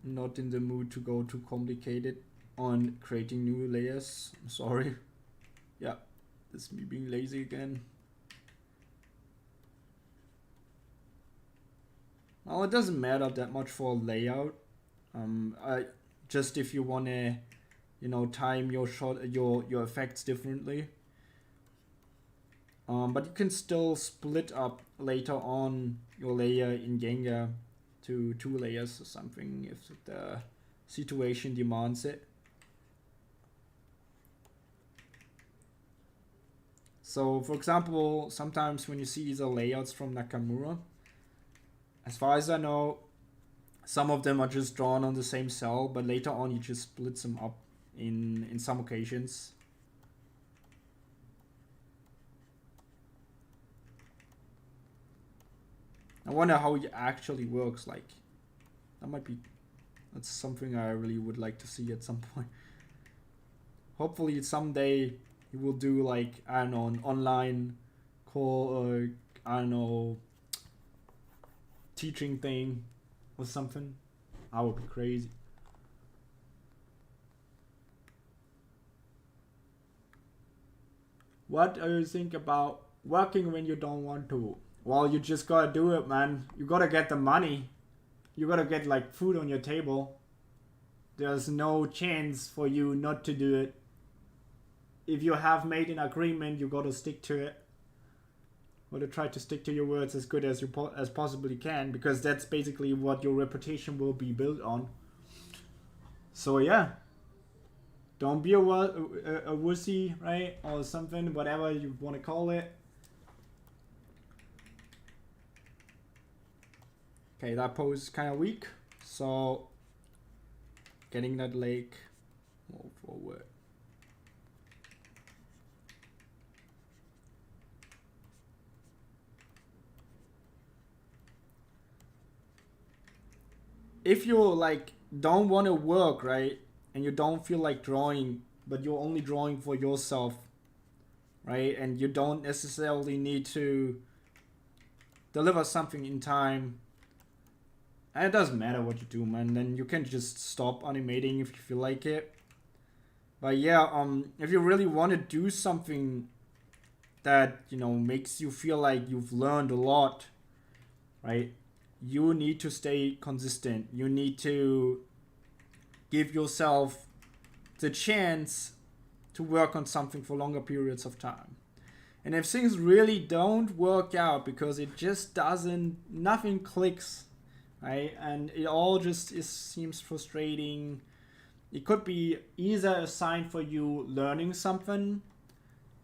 Speaker 1: not in the mood to go too complicated on creating new layers. I'm sorry. Yeah, this is me being lazy again. Well, it doesn't matter that much for layout. Just if you want to, you know, time your your effects differently. But you can still split up later on your layer in Genga to 2 layers or something if the situation demands it. So for example, sometimes when you see the layouts from Nakamura, as far as I know, some of them are just drawn on the same cell, but later on you just split them up in some occasions. I wonder how it actually works. Like, that's something I really would like to see at some point. Hopefully someday he will do, like, I don't know, an online call or, I don't know, teaching thing or something. That would be crazy. What do you think about working when you don't want to? Well, you just gotta do it, man. You gotta get the money. You gotta get, like, food on your table. There's no chance for you not to do it. If you have made an agreement, you gotta stick to it. Gotta try to stick to your words as good as you as possibly can, because that's basically what your reputation will be built on. So yeah, don't be a wussy, right, or something, whatever you want to call it. Okay, that pose is kind of weak, so getting that leg more forward. If you, like, don't want to work, right, and you don't feel like drawing, but you're only drawing for yourself, right, and you don't necessarily need to deliver something in time, and it doesn't matter what you do, man, then you can just stop animating if you feel like it. But yeah, if you really want to do something that, you know, makes you feel like you've learned a lot, right, you need to stay consistent. You need to give yourself the chance to work on something for longer periods of time. And if things really don't work out because it just doesn't, nothing clicks, right, and it all just seems frustrating, it could be either a sign for you learning something,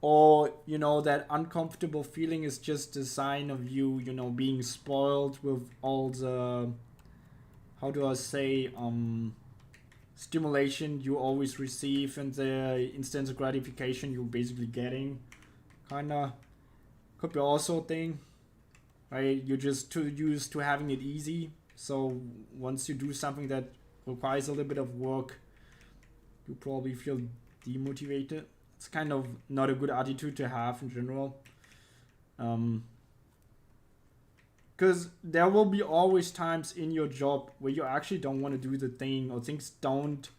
Speaker 1: or, you know, that uncomfortable feeling is just a sign of you, you know, being spoiled with all the, how do I say, stimulation you always receive and the instant gratification you're basically getting. Kinda could be also a thing, right? You're just too used to having it easy, so once you do something that requires a little bit of work, you probably feel demotivated. It's kind of not a good attitude to have in general. Because there will be always times in your job where you actually don't want to do the thing, or things don't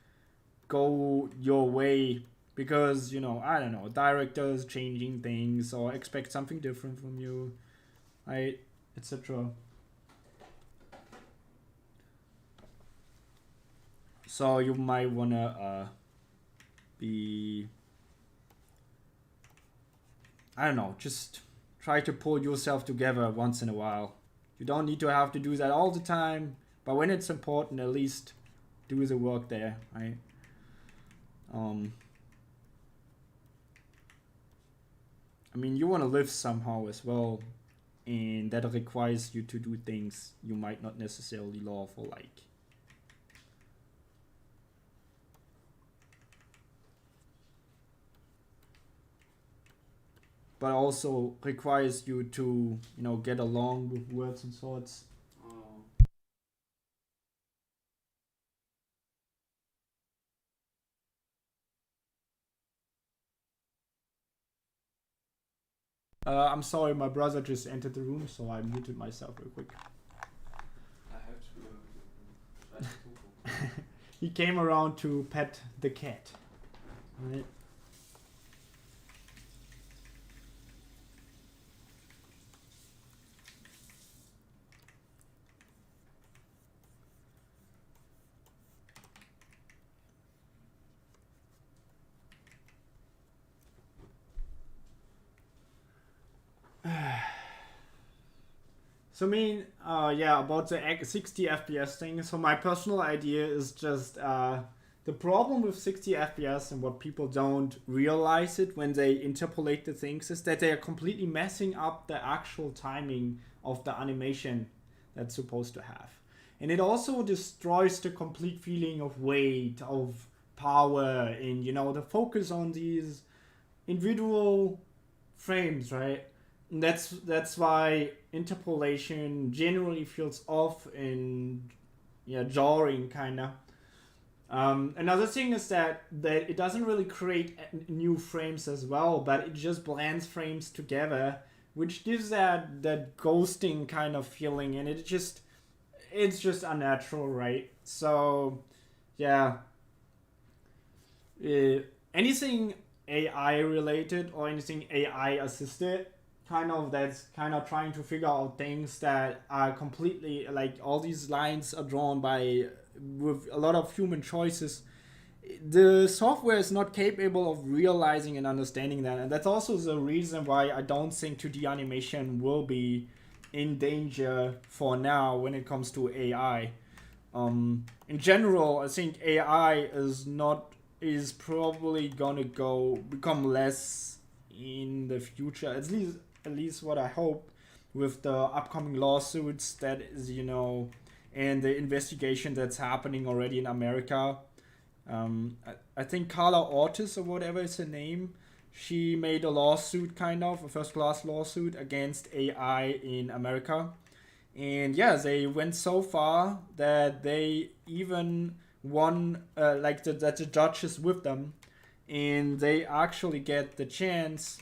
Speaker 1: go your way because, you know, I don't know, directors changing things or expect something different from you, right, etc. So you might want to be, I don't know, just try to pull yourself together once in a while. You don't need to have to do that all the time, but when it's important, at least do the work there, right? I mean, you want to live somehow as well, and that requires you to do things you might not necessarily love or like. But also requires you to, get along with words and sorts. I'm sorry, my brother just entered the room, so I muted myself real quick.
Speaker 2: I have to.
Speaker 1: He came around to pet the cat. Right? So I mean, about the 60 FPS thing. So my personal idea is just the problem with 60 FPS and what people don't realize it when they interpolate the things is that they are completely messing up the actual timing of the animation that's supposed to have. And it also destroys the complete feeling of weight, of power, and the focus on these individual frames, right? And that's why interpolation generally feels off and jarring kind of. Another thing is that it doesn't really create new frames as well, but it just blends frames together, which gives that ghosting kind of feeling, and it's just unnatural, right? So yeah, anything AI related or anything AI assisted, that's kind of trying to figure out things that are completely like all these lines are drawn by with a lot of human choices. The software is not capable of realizing and understanding that, and that's also the reason why I don't think 2D animation will be in danger for now when it comes to AI. In general, I think AI is probably gonna become less in the future. At least what I hope, with the upcoming lawsuits that is, and the investigation that's happening already in America. I think Carla Ortiz or whatever is her name, she made a lawsuit, a first class lawsuit against AI in America. And yeah, they went so far that they even won, that the judges with them, and they actually get the chance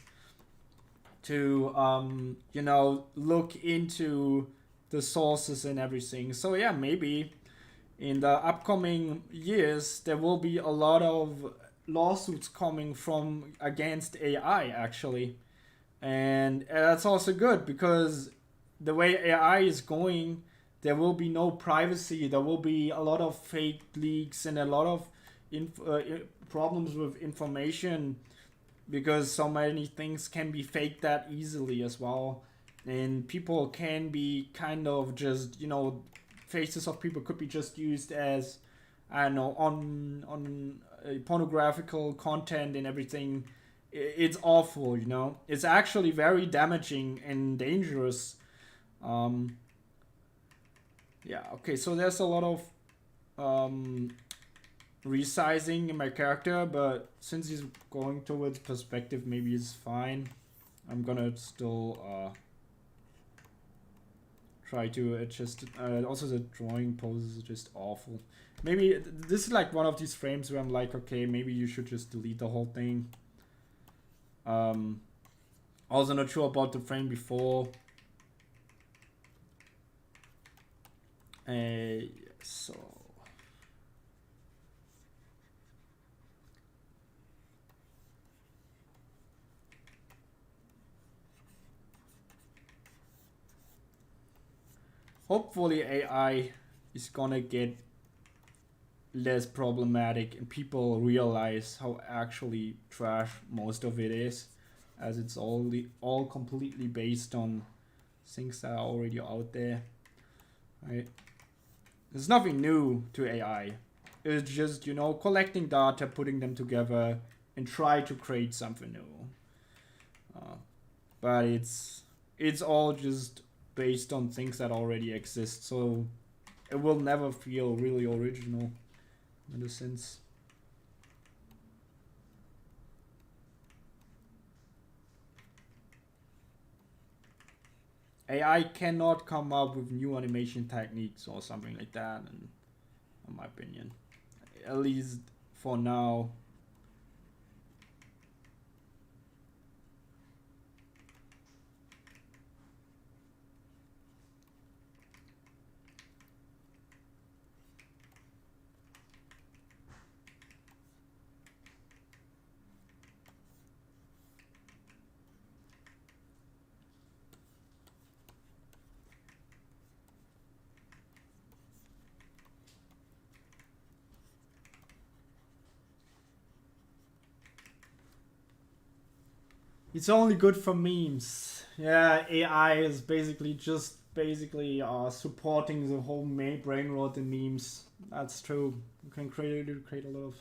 Speaker 1: to look into the sources and everything. So yeah, maybe in the upcoming years there will be a lot of lawsuits coming from against AI actually, and that's also good because the way AI is going, there will be no privacy. There will be a lot of fake leaks and a lot of problems with information, because so many things can be faked that easily as well, and people can be kind of just faces of people could be just used as, I don't know, on pornographical content and everything. It's awful, it's actually very damaging and dangerous. Yeah, okay, so there's a lot of resizing in my character, but since he's going towards perspective, maybe it's fine. I'm gonna still try to adjust it. Also, the drawing poses are just awful. Maybe this is like one of these frames where I'm like, okay, maybe you should just delete the whole thing. Also not sure about the frame before. So hopefully AI is gonna get less problematic and people realize how actually trash most of it is, as it's all completely based on things that are already out there, right? There's nothing new to AI. It's just, you know, collecting data, putting them together, and try to create something new. But it's all just based on things that already exist, so it will never feel really original in a sense. AI cannot come up with new animation techniques or something like that, in my opinion. At least for now. It's only good for memes. Yeah, AI is basically supporting the whole brain rot in memes. That's true. You can create a lot of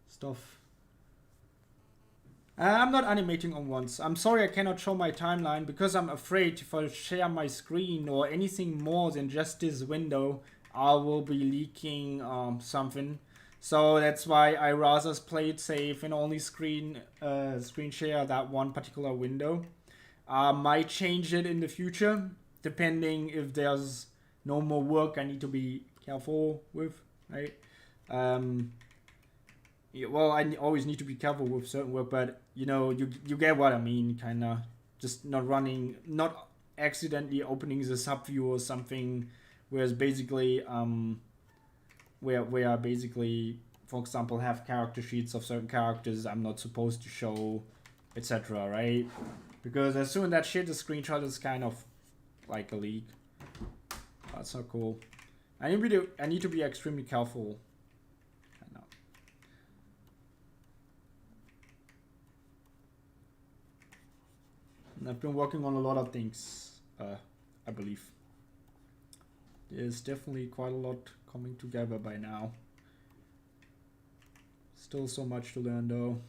Speaker 1: stuff. I'm not animating on once. I'm sorry I cannot show my timeline because I'm afraid if I share my screen or anything more than just this window, I will be leaking something. So that's why I rather play it safe and only screen share that one particular window. Might change it in the future, depending if there's no more work I need to be careful with, right? Yeah, well, I always need to be careful with certain work, but you know, you get what I mean, kinda. Just not accidentally opening the subview or something, whereas basically where I basically, for example, have character sheets of certain characters I'm not supposed to show, etc. Right? Because as soon as that shit is screenshot, it's kind of like a leak. That's not cool. I need to be extremely careful. I know. And I've been working on a lot of things, I believe. There's definitely quite a lot coming together by now. Still so much to learn though.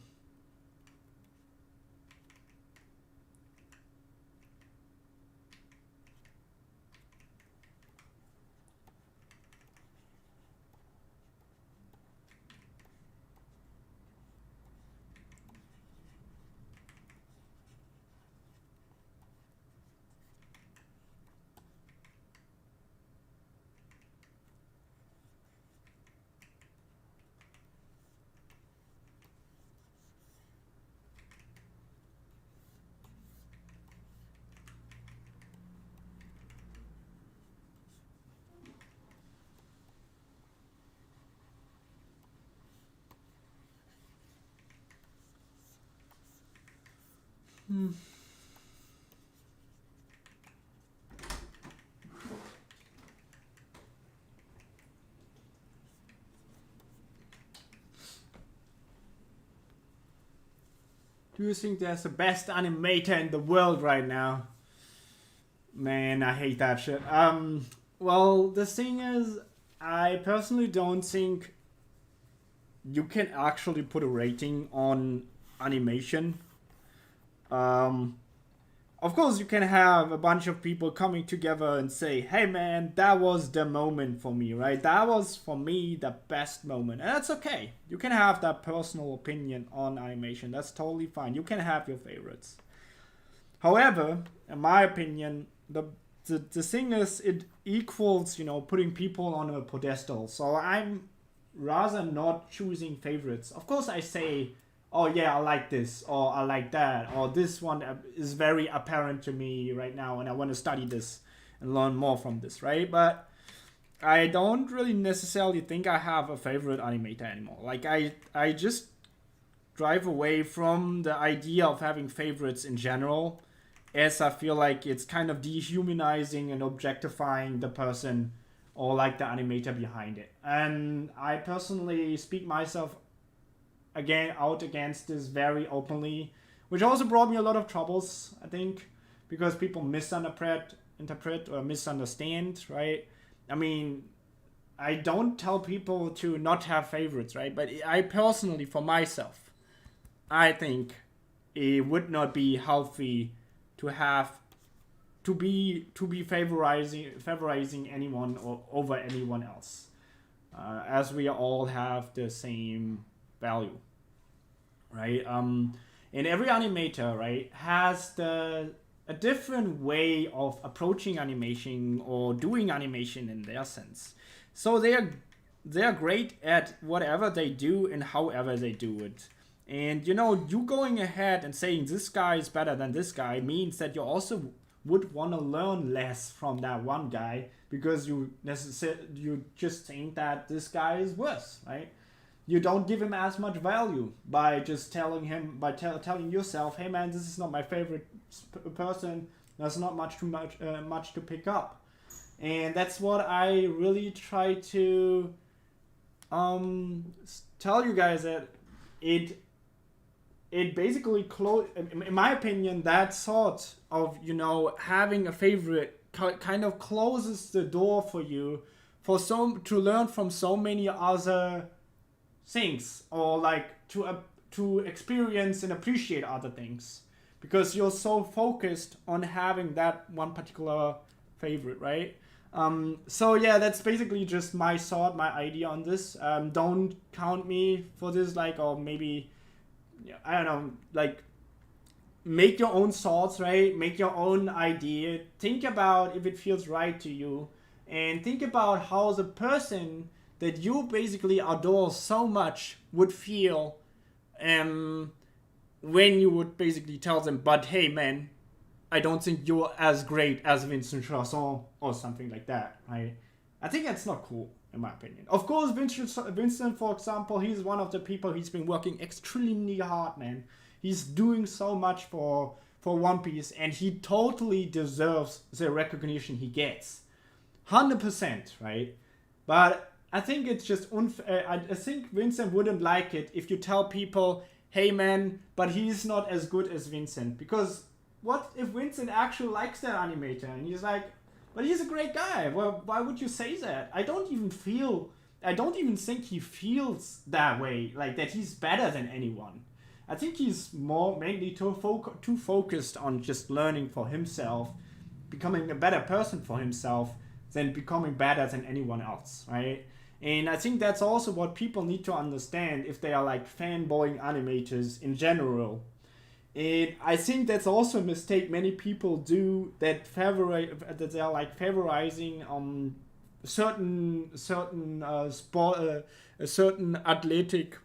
Speaker 1: Do you think there's the best animator in the world right now? Man, I hate that shit. Well, the thing is, I personally don't think you can actually put a rating on animation. Of course, you can have a bunch of people coming together and say, hey man, that was the moment for me, right? That was, for me, the best moment. And that's okay. You can have that personal opinion on animation. That's totally fine. You can have your favorites. However, in my opinion, the thing is, it equals, you know, putting people on a pedestal. So I'm rather not choosing favorites. Of course, I say, oh yeah, I like this, or I like that, or this one is very apparent to me right now and I want to study this and learn more from this, right? But I don't really necessarily think I have a favorite animator anymore. Like, I just drive away from the idea of having favorites in general, as I feel like it's kind of dehumanizing and objectifying the person or like the animator behind it. And I personally speak myself out against this very openly, which also brought me a lot of troubles, I think, because people interpret or misunderstand, right? I mean, I don't tell people to not have favorites, right? But I personally, for myself, I think it would not be healthy to be favorizing anyone or over anyone else, as we all have the same value, right? And every animator, right, has a different way of approaching animation or doing animation in their sense. So they are great at whatever they do and however they do it. And you going ahead and saying this guy is better than this guy means that you also would want to learn less from that one guy, because you just think that this guy is worse, right? You don't give him as much value by just telling yourself, hey man, this is not my favorite person. There's not much to pick up. And that's what I really try to tell you guys, that it basically in my opinion, that sort of having a favorite kind of closes the door for you to learn from so many other things, or like to experience and appreciate other things, because you're so focused on having that one particular favorite, right? So yeah, that's basically just my thought, my idea on this. Don't count me for this, like, or maybe, I don't know, like, make your own thoughts, right? Make your own idea. Think about if it feels right to you, and think about how the person that you basically adore so much would feel when you would basically tell them, but hey man, I don't think you're as great as Vincent Chasson, or something like that, right? I think that's not cool, in my opinion. Of course, Vincent, for example, he's one of the people, he's been working extremely hard, man. He's doing so much for One Piece, and he totally deserves the recognition he gets. 100%, right? But I think it's just unfair. I think Vincent wouldn't like it if you tell people, hey man, but he's not as good as Vincent. Because what if Vincent actually likes that animator and he's like, but he's a great guy. Well, why would you say that? I don't even think he feels that way, like that he's better than anyone. I think he's mainly too focused on just learning for himself, becoming a better person for himself, than becoming better than anyone else, right? And I think that's also what people need to understand if they are like fanboying animators in general. And I think that's also a mistake many people do, that they are like favorizing certain certain athletic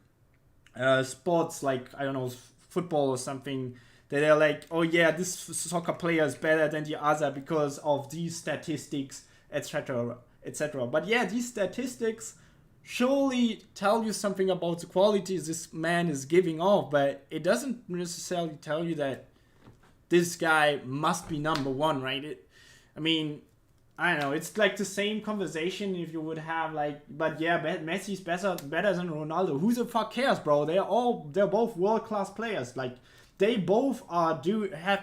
Speaker 1: sports, like, I don't know, football or something, that they're like, oh yeah, this soccer player is better than the other because of these statistics, etc., etc. But yeah, these statistics surely tell you something about the quality this man is giving off, but it doesn't necessarily tell you that this guy must be number one, right? I mean, I don't know, it's like the same conversation if you would have like, but yeah, Messi's better than Ronaldo. Who the fuck cares, bro? They're both world-class players. Like, they both have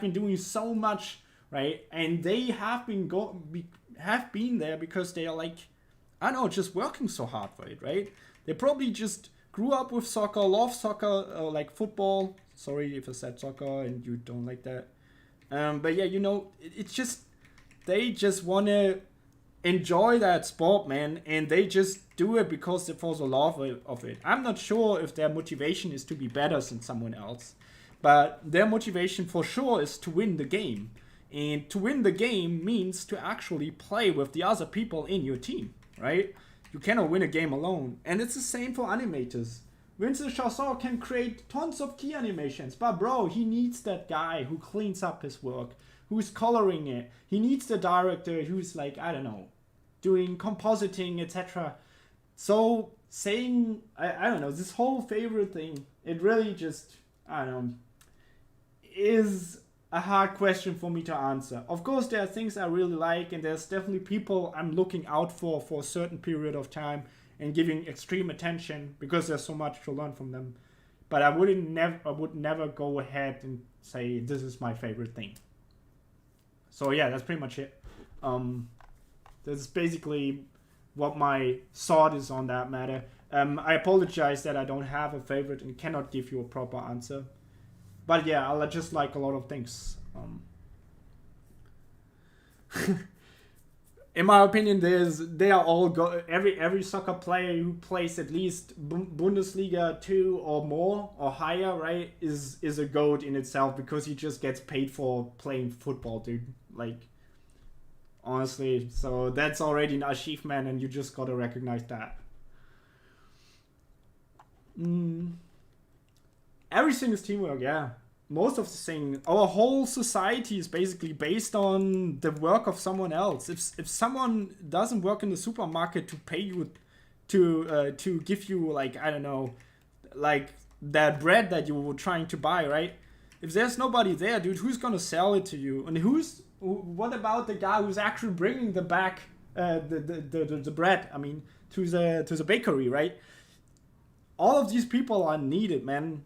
Speaker 1: been doing so much, right? And they have been there because they are like, I don't know, just working so hard for it, right? They probably just grew up with soccer, love soccer, like football. Sorry if I said soccer and you don't like that. But yeah, it's just, they just want to enjoy that sport, man. And they just do it because they fall the love of it. I'm not sure if their motivation is to be better than someone else. But their motivation for sure is to win the game. And to win the game means to actually play with the other people in your team, right? You cannot win a game alone. And it's the same for animators. Vincent Chasson can create tons of key animations, but bro, he needs that guy who cleans up his work, who's coloring it. He needs the director who's like, I don't know, doing compositing, etc. So saying, I don't know, this whole favorite thing, it really just, I don't know, is a hard question for me to answer. Of course, there are things I really like, and there's definitely people I'm looking out for a certain period of time and giving extreme attention because there's so much to learn from them. But I would never go ahead and say this is my favorite thing. So yeah, that's pretty much it. That's basically what my thought is on that matter. I apologize that I don't have a favorite and cannot give you a proper answer. But yeah, I just like a lot of things. In my opinion, they are all every soccer player who plays at least Bundesliga 2 or more or higher, right, is a goat in itself, because he just gets paid for playing football, dude. Like, honestly, so that's already an achievement, and you just gotta recognize that. Everything is teamwork, yeah. Most of the thing, our whole society is basically based on the work of someone else. If someone doesn't work in the supermarket to pay you, to give you, like, I don't know, like that bread that you were trying to buy, right? If there's nobody there, dude, who's gonna sell it to you? And what about the guy who's actually bringing the bread? I mean, to the bakery, right? All of these people are needed, man.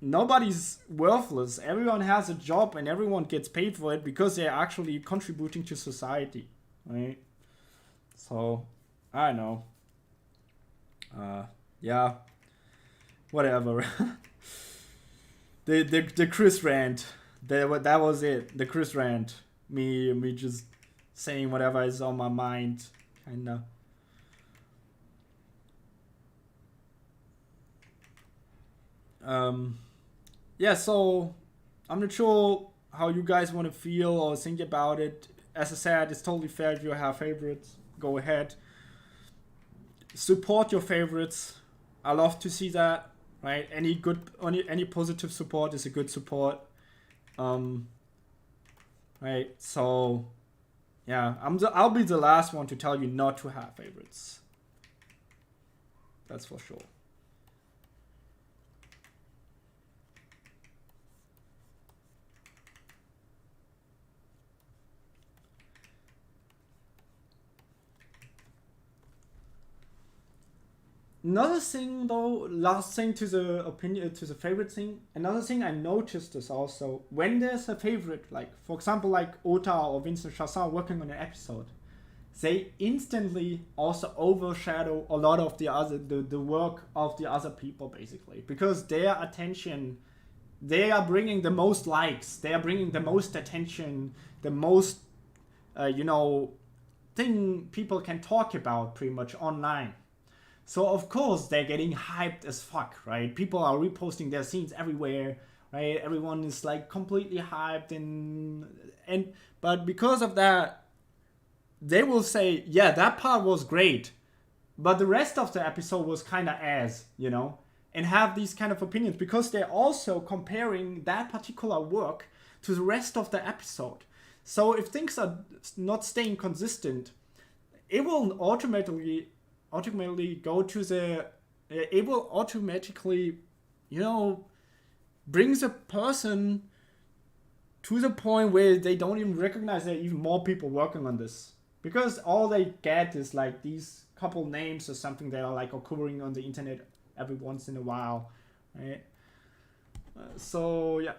Speaker 1: Nobody's worthless. Everyone has a job and everyone gets paid for it because they're actually contributing to society, right? So, I don't know. Yeah, whatever. the Chris rant. That was it. The Chris rant. Me just saying whatever is on my mind, kinda. Yeah, so I'm not sure how you guys want to feel or think about it. As I said, it's totally fair if you have favorites. Go ahead. Support your favorites. I love to see that, right? Any positive support is a good support. Right, so yeah, I'll be the last one to tell you not to have favorites. That's for sure. Another thing, though, last thing to the opinion, to the favorite thing. Another thing I noticed is also when there's a favorite, like for example, like Ota or Vincent Chassin working on an episode, they instantly also overshadow a lot of the work of the other people, basically, because their attention, they are bringing the most likes, they are bringing the most attention, the most, thing people can talk about pretty much online. So of course they're getting hyped as fuck, right? People are reposting their scenes everywhere, right? Everyone is like completely hyped but because of that, they will say, yeah, that part was great, but the rest of the episode was kind of ass, and have these kind of opinions because they're also comparing that particular work to the rest of the episode. So if things are not staying consistent, it will automatically go to it will automatically, brings a person to the point where they don't even recognize there are even more people working on this, because all they get is like these couple names or something that are like occurring on the internet every once in a while, right? So yeah,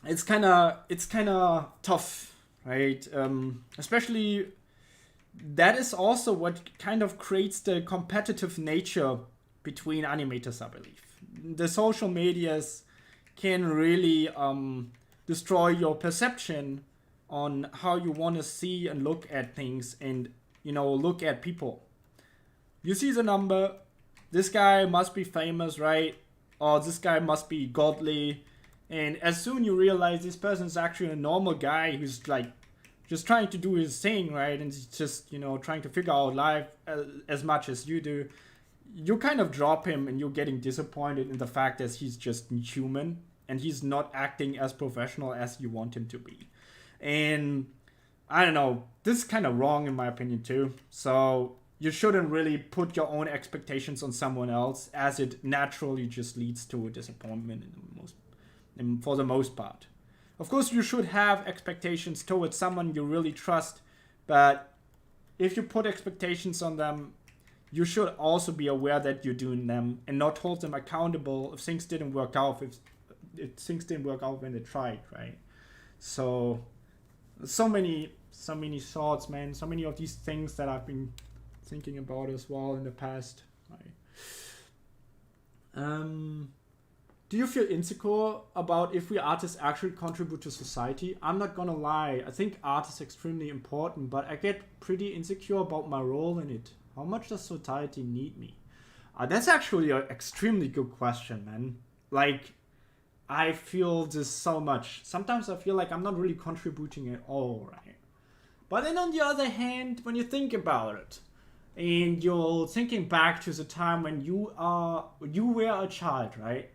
Speaker 1: it's kind of tough, right? Especially that is also what kind of creates the competitive nature between animators, I believe. The social medias can really destroy your perception on how you want to see and look at things and, look at people. You see the number, this guy must be famous, right? Or this guy must be godly. And as soon you realize this person is actually a normal guy who's like just trying to do his thing, right? And he's just, trying to figure out life as much as you do. You kind of drop him and you're getting disappointed in the fact that he's just human and he's not acting as professional as you want him to be. And I don't know, this is kind of wrong in my opinion too. So you shouldn't really put your own expectations on someone else, as it naturally just leads to a disappointment for the most part. Of course, you should have expectations towards someone you really trust, but if you put expectations on them, you should also be aware that you're doing them and not hold them accountable if things didn't work out, if things didn't work out when they tried, right? So so many thoughts, man. So many of these things that I've been thinking about as well in the past. Right. Do you feel insecure about if we artists actually contribute to society? I'm not gonna lie, I think art is extremely important, but I get pretty insecure about my role in it. How much does society need me? That's actually an extremely good question, man. Like, I feel this so much. Sometimes I feel like I'm not really contributing at all, right? But then on the other hand, when you think about it, and you're thinking back to the time when you were a child, right?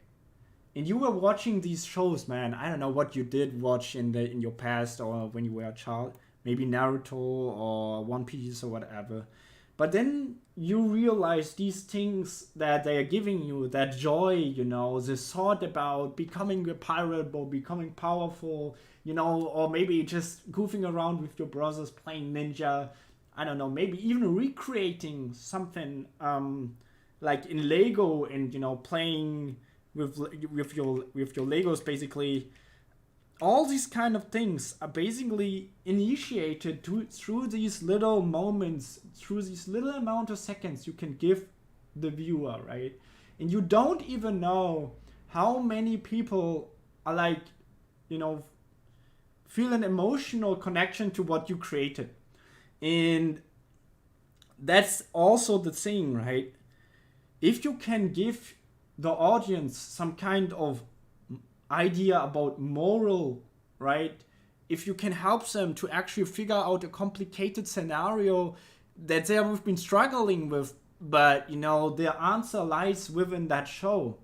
Speaker 1: And you were watching these shows, man. I don't know what you did watch in your past or when you were a child. Maybe Naruto or One Piece or whatever. But then you realize these things that they are giving you, that joy, you know, this thought about becoming a pirate or becoming powerful, you know, or maybe just goofing around with your brothers playing ninja. I don't know, maybe even recreating something like in Lego and, you know, playing with your Legos, basically. All these kind of things are basically initiated through these little moments, through these little amount of seconds you can give the viewer, right? And you don't even know how many people are like, you know, feel an emotional connection to what you created. And that's also the thing, right? If you can give the audience some kind of idea about moral, right? If you can help them to actually figure out a complicated scenario that they have been struggling with, but, you know, their answer lies within that show,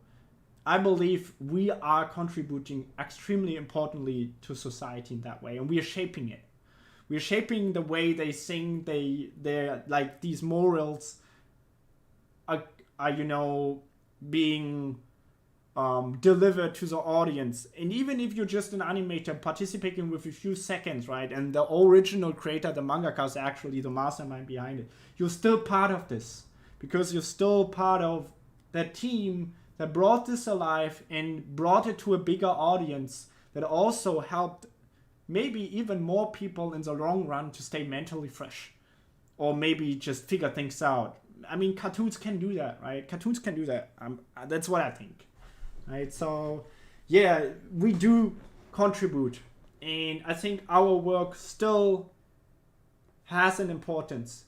Speaker 1: I believe we are contributing extremely importantly to society in that way, and we are shaping it. We're shaping the way they sing, they're like these morals are, you know, being delivered to the audience. And even if you're just an animator participating with a few seconds, right, and the original creator, the mangaka, is actually the mastermind behind it, you're still part of this, because you're still part of that team that brought this alive and brought it to a bigger audience, that also helped maybe even more people in the long run to stay mentally fresh, or maybe just figure things out. I mean, cartoons can do that, right? Cartoons can do that. That's what I think, right? So, yeah, we do contribute, and I think our work still has an importance.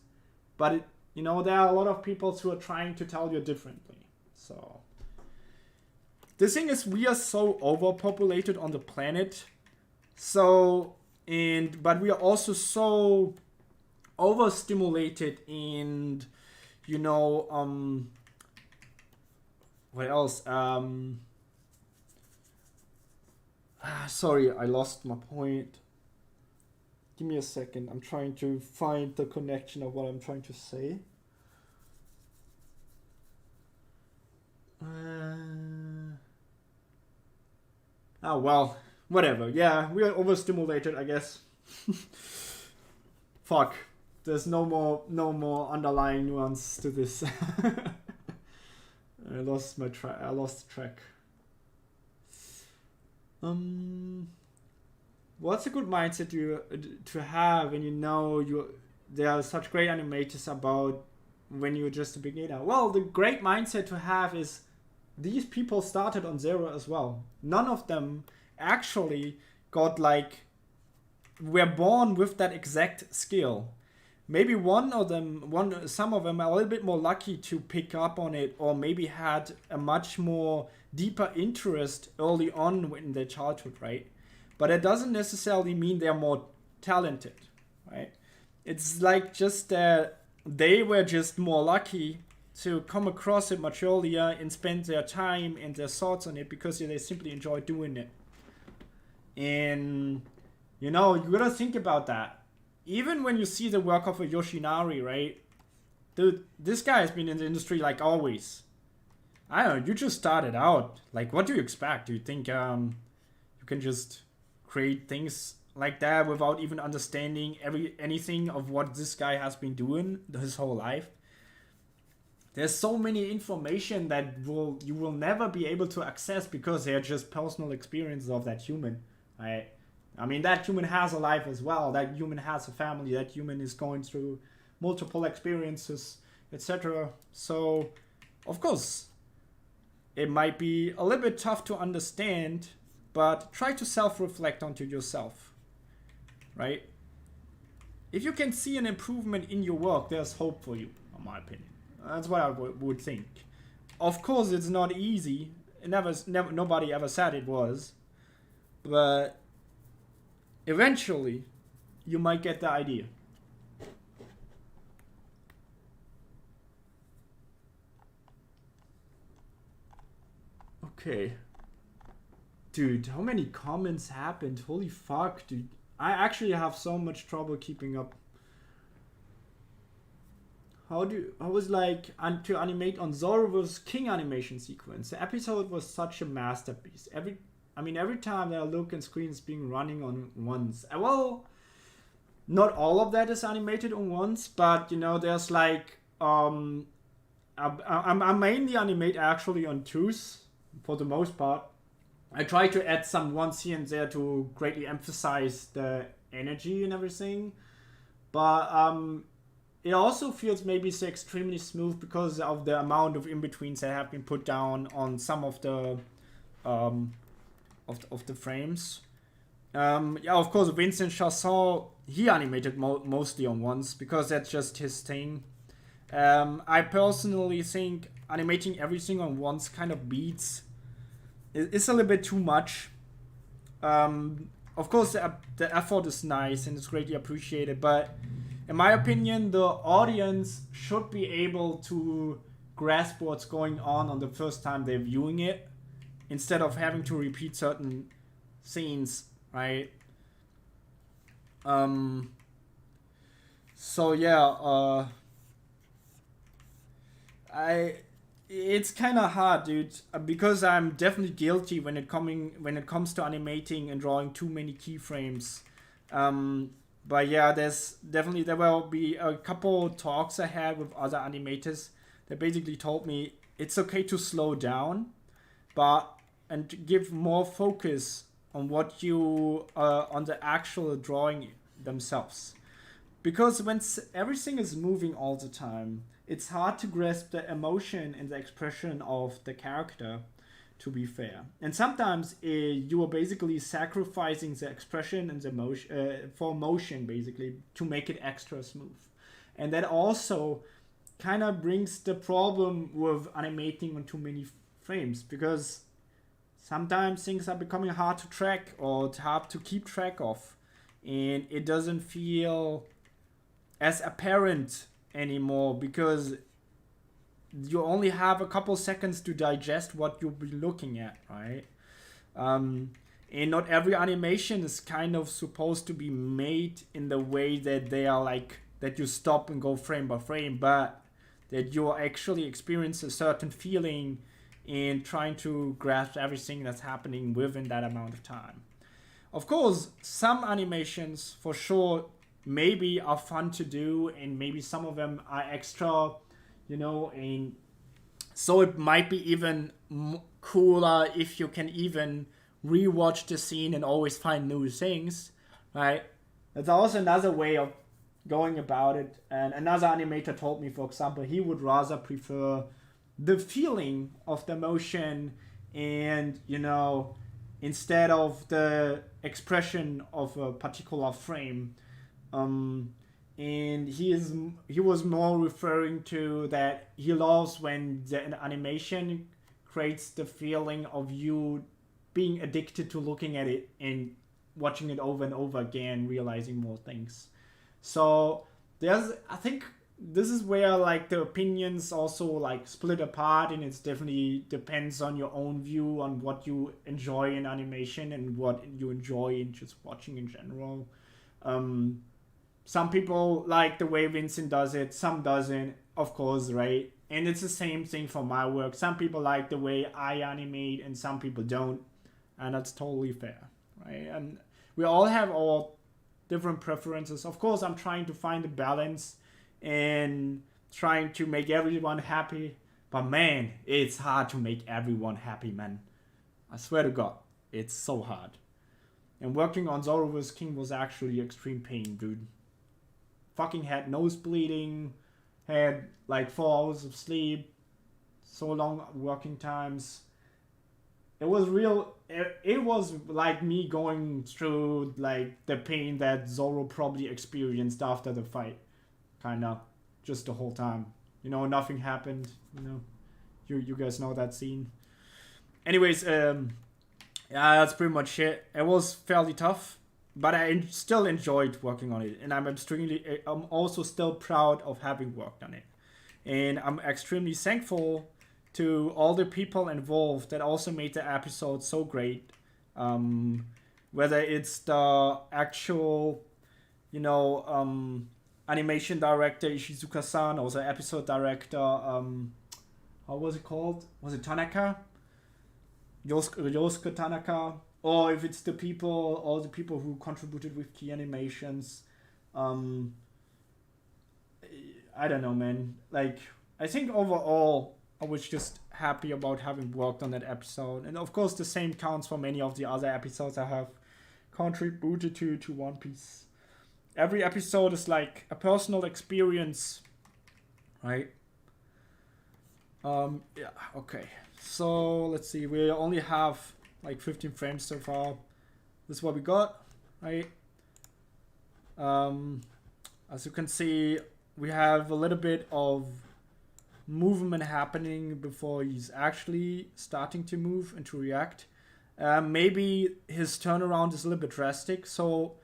Speaker 1: But you know, there are a lot of people who are trying to tell you differently. So, the thing is, we are so overpopulated on the planet. So, but we are also so overstimulated and, you know, what else? Sorry, I lost my point. Give me a second. I'm trying to find the connection of what I'm trying to say. Oh, well, whatever. Yeah, we are overstimulated, I guess. Fuck. There's no more underlying nuance to this. I lost track. What's a good mindset to have when you know there are such great animators about when you're just a beginner? Well, the great mindset to have is these people started on zero as well. None of them actually got were born with that exact skill. Maybe some of them are a little bit more lucky to pick up on it, or maybe had a much more deeper interest early on in their childhood, right? But it doesn't necessarily mean they're more talented, right? It's like just that they were just more lucky to come across it much earlier and spend their time and their thoughts on it because they simply enjoy doing it. And, you know, you gotta think about that. Even when you see the work of a Yoshinari, right? Dude, this guy has been in the industry like always. I don't know, you just started out. Like, what do you expect? Do you think you can just create things like that without even understanding anything of what this guy has been doing his whole life? There's so many information that you will never be able to access because they're just personal experiences of that human, right? I mean, that human has a life as well. That human has a family. That human is going through multiple experiences, etc. So, of course, it might be a little bit tough to understand, but try to self-reflect onto yourself, right? If you can see an improvement in your work, there's hope for you, in my opinion. That's what I would think. Of course, it's not easy. Nobody ever said it was. But eventually, you might get the idea. Okay. Dude, how many comments happened? Holy fuck, dude. I actually have so much trouble keeping up. I was like, to animate on Zoro's King animation sequence. The episode was such a masterpiece. Every time that I look and screen is being running on once. Well, not all of that is animated on once, but there's like I mainly animate actually on twos for the most part. I try to add some ones here and there to greatly emphasize the energy and everything, but it also feels maybe so extremely smooth because of the amount of in-betweens that have been put down on some of the of the frames. Yeah, of course, Vincent Chasson, he animated mostly on ones because that's just his thing. I personally think animating everything on ones kind of beats. It's a little bit too much. Of course, the effort is nice and it's greatly appreciated, but in my opinion, the audience should be able to grasp what's going on the first time they're viewing it, instead of having to repeat certain scenes, right? So yeah, it's kind of hard, dude, because I'm definitely guilty when it comes to animating and drawing too many keyframes. But yeah, there will be a couple talks I had with other animators that basically told me it's okay to slow down, and to give more focus on what you on the actual drawing themselves, because when everything is moving all the time, it's hard to grasp the emotion and the expression of the character, to be fair. And sometimes you are basically sacrificing the expression and the motion for motion, basically, to make it extra smooth. And that also kind of brings the problem with animating on too many frames, because sometimes things are becoming hard to track or hard to keep track of, and it doesn't feel as apparent anymore because you only have a couple seconds to digest what you'll be looking at, right? And not every animation is kind of supposed to be made in the way that they are like, that you stop and go frame by frame, but that you actually experience a certain feeling in trying to grasp everything that's happening within that amount of time. Of course, some animations for sure maybe are fun to do, and maybe some of them are extra, and so it might be even cooler if you can even rewatch the scene and always find new things, right? That's also another way of going about it. And another animator told me, for example, he would rather prefer the feeling of the motion and, instead of the expression of a particular frame. And he was more referring to that he loves when the animation creates the feeling of you being addicted to looking at it and watching it over and over again, realizing more things. So I think this is where like the opinions also like split apart, and it's definitely depends on your own view on what you enjoy in animation and what you enjoy in just watching in general. Some people like the way Vincent does it, some doesn't, of course, right? And it's the same thing for my work. Some people like the way I animate and some people don't, and that's totally fair, right? And we all have our different preferences. Of course, I'm trying to find a balance and trying to make everyone happy, but man, it's hard to make everyone happy, man. I swear to God, it's so hard. And working on Zoro vs. King was actually extreme pain, dude. Fucking had nose bleeding, had like 4 hours of sleep, so long working times. It was real. It was like me going through like the pain that Zoro probably experienced after the fight, kinda, just the whole time. You know, nothing happened. You know, you guys know that scene. Anyways, yeah, that's pretty much it. It was fairly tough, but I still enjoyed working on it, and I'm also still proud of having worked on it, and I'm extremely thankful to all the people involved that also made the episode so great. Whether it's the actual, you know, animation director Ishizuka-san, or the episode director, how was it called? Was it Tanaka? Yosuke Tanaka, or if it's all the people who contributed with key animations. I don't know, man. Like, I think overall, I was just happy about having worked on that episode. And of course, the same counts for many of the other episodes I have contributed to One Piece. Every episode is like a personal experience, right? Yeah, okay. So let's see, we only have like 15 frames so far. This is what we got, right? As you can see, we have a little bit of movement happening before he's actually starting to move and to react. Maybe his turnaround is a little bit drastic, so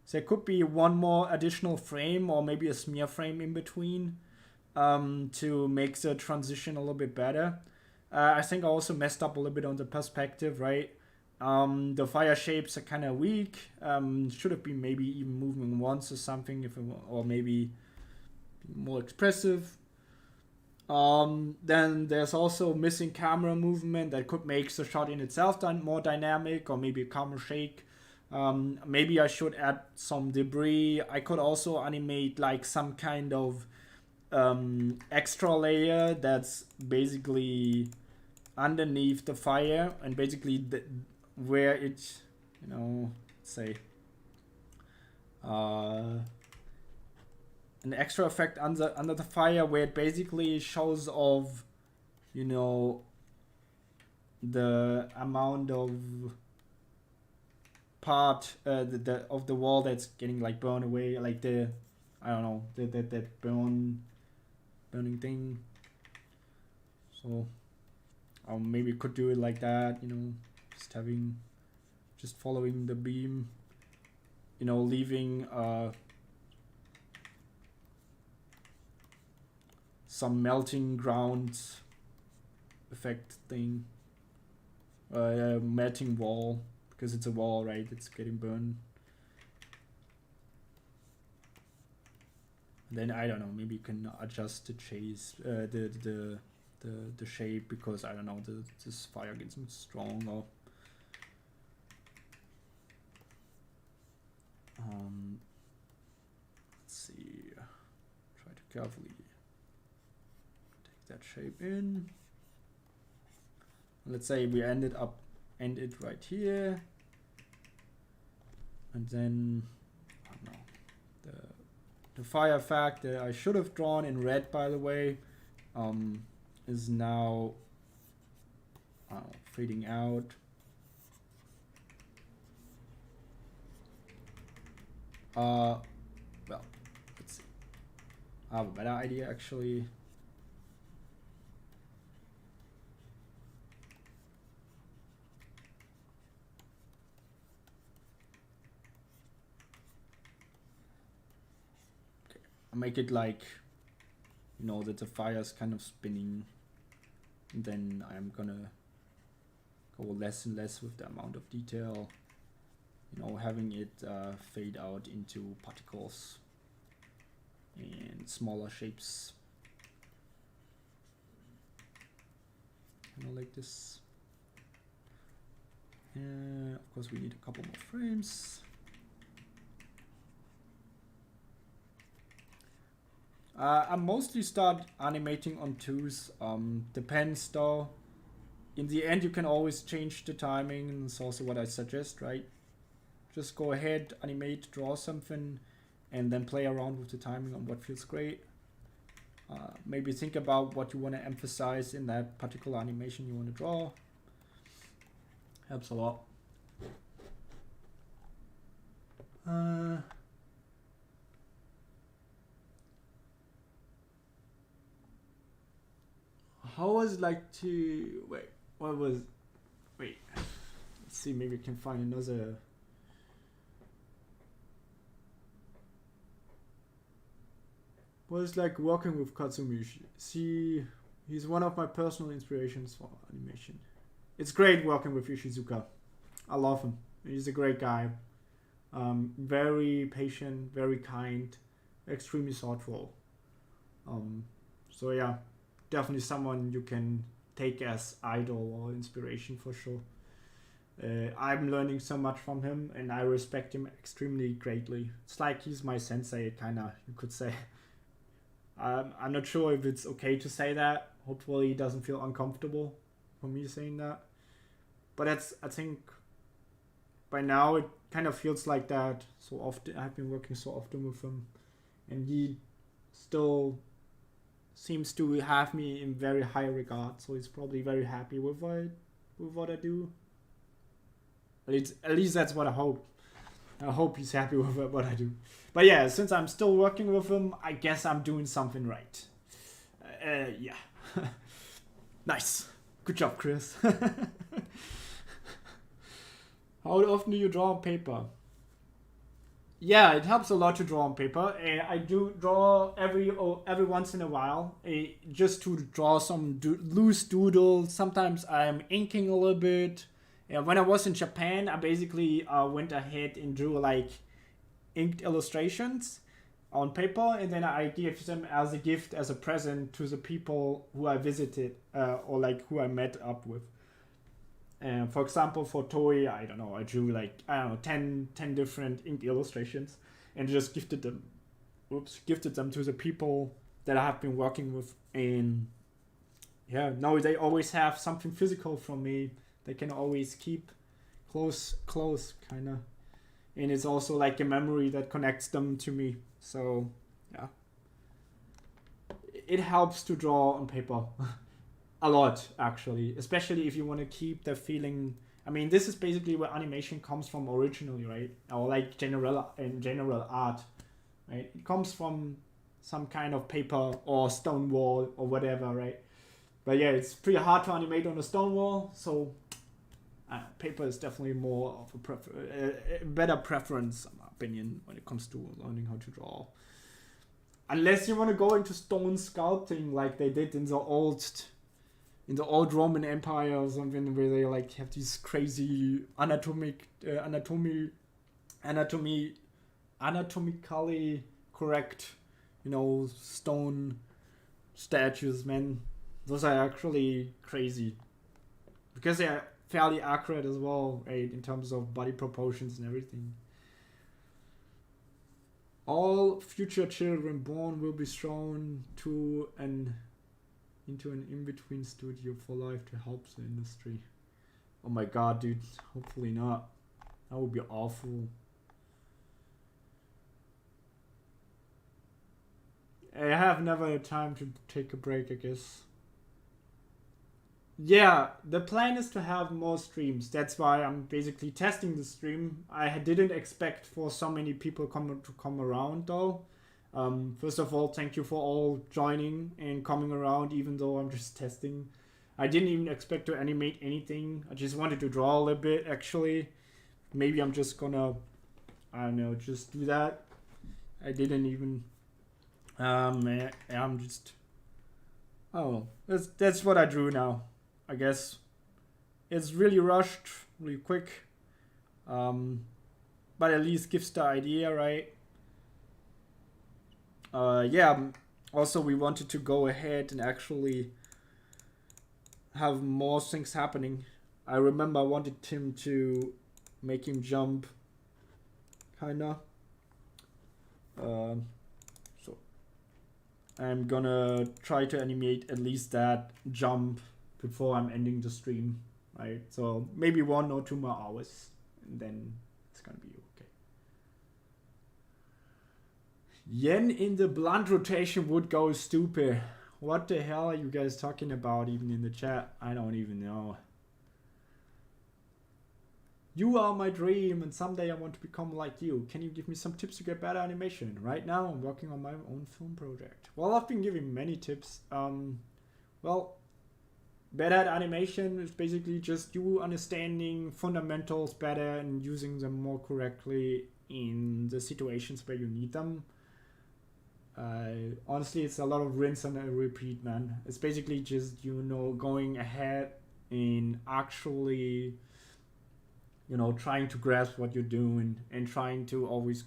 Speaker 1: there could be one more additional frame or maybe a smear frame in between to make the transition a little bit better. I think I also messed up a little bit on the perspective, right? The fire shapes are kind of weak. Should have been maybe even moving once or something, or maybe more expressive. Then there's also missing camera movement that could make the shot in itself more dynamic, or maybe a camera shake. Maybe I should add some debris. I could also animate like some kind of extra layer that's basically underneath the fire, and basically where it, you know, say an extra effect under the fire, where it basically shows of, you know, the amount of part of the wall that's getting like burned away, like the, I don't know, that burning thing. So maybe could do it like that, you know, just following the beam, you know, leaving some melting ground effect thing, melting wall, because it's a wall, right? It's getting burned. And then I don't know, maybe you can adjust the chase, the shape, because I don't know, this fire gets strong, or let's see, try to carefully take that shape in. Let's say we end it right here, and then I don't know, the fire effect that I should have drawn in red, by the way, is now fading out. Well, let's see. I have a better idea, actually. Okay, I'll make it like, you know, that the fire's kind of spinning. And then I'm gonna go less and less with the amount of detail, you know, having it fade out into particles and smaller shapes, you know, like this. Of course we need a couple more frames. I mostly start animating on 2s. Depends though. In the end, you can always change the timing, and it's also what I suggest, right? Just go ahead, animate, draw something, and then play around with the timing on what feels great. Maybe think about what you want to emphasize in that particular animation you want to draw. Helps a lot. How was it like to wait? Let's see, maybe I can find another. What is like working with Katsumi? He's one of my personal inspirations for animation. It's great working with Ishizuka. I love him. He's a great guy. Very patient, very kind, extremely thoughtful. So yeah, definitely someone you can take as idol or inspiration for sure. I'm learning so much from him, and I respect him extremely greatly. It's like he's my sensei, kinda, you could say. I'm not sure if it's okay to say that. Hopefully he doesn't feel uncomfortable for me saying that. But I think by now it kind of feels like that. So often I've been working so often with him, and he still seems to have me in very high regard. So he's probably very happy with what I do. At least that's what I hope. I hope he's happy with what I do. But yeah, since I'm still working with him, I guess I'm doing something right. Yeah. Nice. Good job, Chris. How often do you draw on paper? Yeah, it helps a lot to draw on paper. I do draw every once in a while, just to draw some loose doodles. Sometimes I'm inking a little bit. When I was in Japan, I basically went ahead and drew like inked illustrations on paper, and then I give them as a gift, as a present to the people who I visited or like who I met up with. For example, for Toei, I don't know, I drew like 10 different inked illustrations and just gifted them to the people that I have been working with. And yeah, now they always have something physical from me. They can always keep close kind of. And it's also like a memory that connects them to me. So yeah, it helps to draw on paper. A lot, actually, especially if you want to keep the feeling. I mean, this is basically where animation comes from originally, right? Or like general art, right? It comes from some kind of paper or stone wall or whatever, right? But yeah, it's pretty hard to animate on a stone wall, so paper is definitely more of a better preference, in my opinion, when it comes to learning how to draw. Unless you want to go into stone sculpting like they did in the old Roman Empire or something, where they like have these crazy anatomically correct, stone statues, man. Those are actually crazy because they are fairly accurate as well, right, in terms of body proportions and everything. All future children born will be thrown into an in-between studio for life to help the industry. Oh my god, dude. Hopefully not. That would be awful. I have never had time to take a break, I guess. Yeah, the plan is to have more streams. That's why I'm basically testing the stream. I didn't expect for so many people to come around though. First of all, thank you for all joining and coming around, even though I'm just testing. I didn't even expect to animate anything. I just wanted to draw a little bit, actually. Maybe I'm just gonna, I don't know, just do that. I didn't even, I'm just, oh, that's what I drew now, I guess. It's really rushed, really quick, but at least gives the idea, right? Yeah, also we wanted to go ahead and actually have more things happening. I remember I wanted him to make him jump, kinda. So I'm gonna try to animate at least that jump before I'm ending the stream, right? So maybe 1 or 2 more hours, and then it's gonna be Yen in the blunt rotation would go stupid. What the hell are you guys talking about even in the chat? I don't even know. You are my dream and someday I want to become like you. Can you give me some tips to get better animation? Right now I'm working on my own film project. Well, I've been giving many tips. Well, better at animation is basically just you understanding fundamentals better and using them more correctly in the situations where you need them. Honestly, it's a lot of rinse and repeat, man. It's basically just, you know, going ahead and actually, you know, trying to grasp what you're doing and trying to always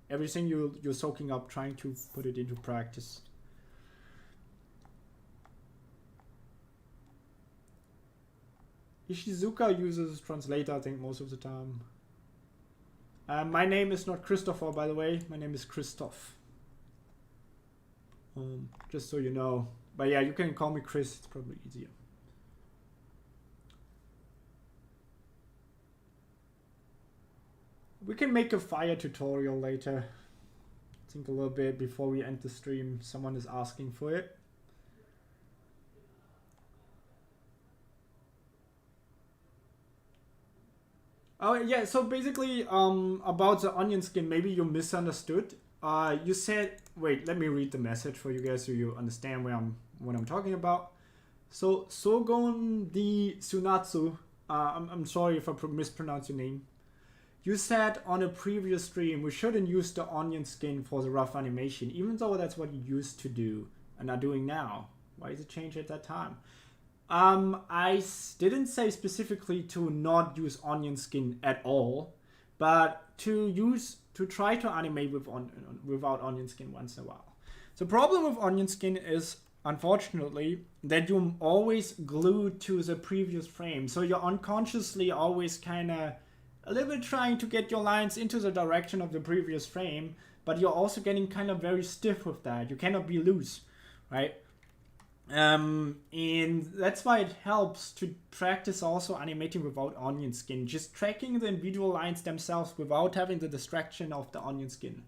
Speaker 1: everything you're soaking up, trying to put it into practice. Ishizuka uses translator, I think, most of the time. My name is not Christopher, by the way. My name is Christoph. Just so you know. But yeah, you can call me Chris. It's probably easier. We can make a fire tutorial later. I think a little bit before we end the stream. Someone is asking for it. Oh yeah, so basically about the onion skin, maybe you misunderstood. You said, wait, let me read the message for you guys so you understand what I'm talking about. So Sogon di Sunatsu, I'm sorry if I mispronounce your name. You said on a previous stream we shouldn't use the onion skin for the rough animation, even though that's what you used to do and are doing now. Why is it changed at that time? I didn't say specifically to not use onion skin at all, but to try to animate without onion skin once in a while. The problem with onion skin is, unfortunately, that you're always glued to the previous frame. So you're unconsciously always kind of a little bit trying to get your lines into the direction of the previous frame, but you're also getting kind of very stiff with that. You cannot be loose, right? And that's why it helps to practice also animating without onion skin, just tracking the individual lines themselves without having the distraction of the onion skin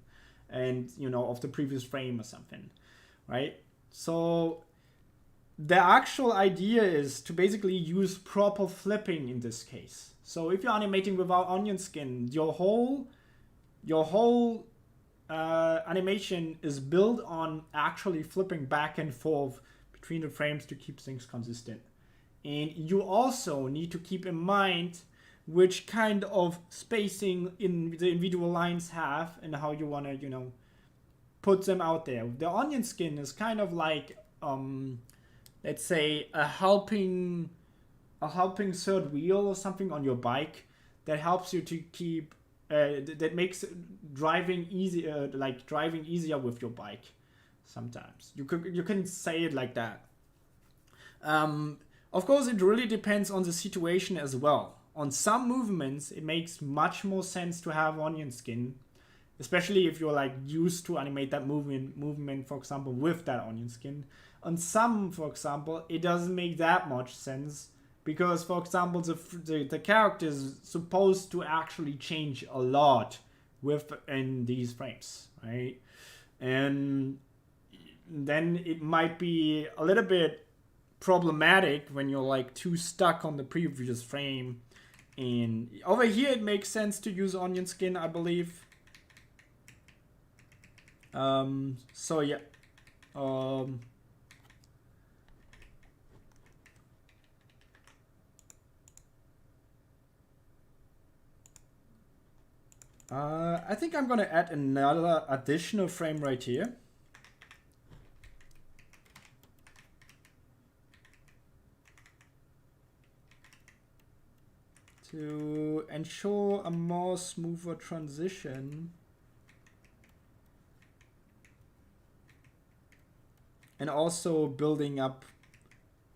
Speaker 1: and, you know, of the previous frame or something, right? So the actual idea is to basically use proper flipping in this case. So if you're animating without onion skin, your whole animation is built on actually flipping back and forth between the frames to keep things consistent. And you also need to keep in mind which kind of spacing in the individual lines have and how you want to, you know, put them out there. The onion skin is kind of like, let's say, a helping third wheel or something on your bike that helps you to keep, that makes driving easier, like driving easier with your bike. Sometimes you can say it like that. Of course, it really depends on the situation as well. On some movements, it makes much more sense to have onion skin, especially if you're like used to animate that movement, for example, with that onion skin. On some, for example, it doesn't make that much sense because, for example, the character is supposed to actually change a lot within these frames, right? And then it might be a little bit problematic when you're like too stuck on the previous frame. And over here it makes sense to use onion skin, I believe. So yeah. I think I'm gonna add another additional frame right here. To ensure a more smoother transition. And also building up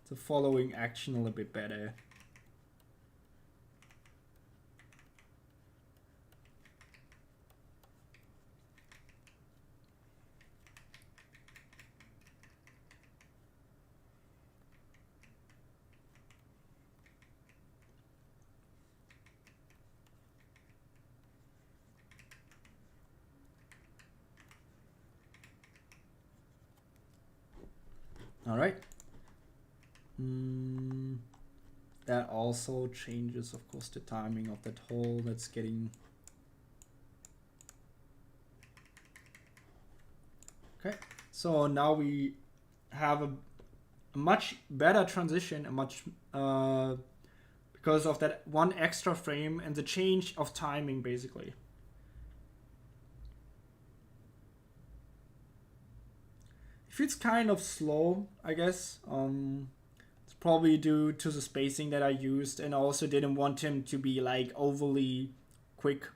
Speaker 1: the following action a little bit better. All right. That also changes, of course, the timing of that hole that's getting... Okay, so now we have a much better transition, a much because of that one extra frame and the change of timing, basically. It feels kind of slow, I guess. It's probably due to the spacing that I used, and I also didn't want him to be like overly quick.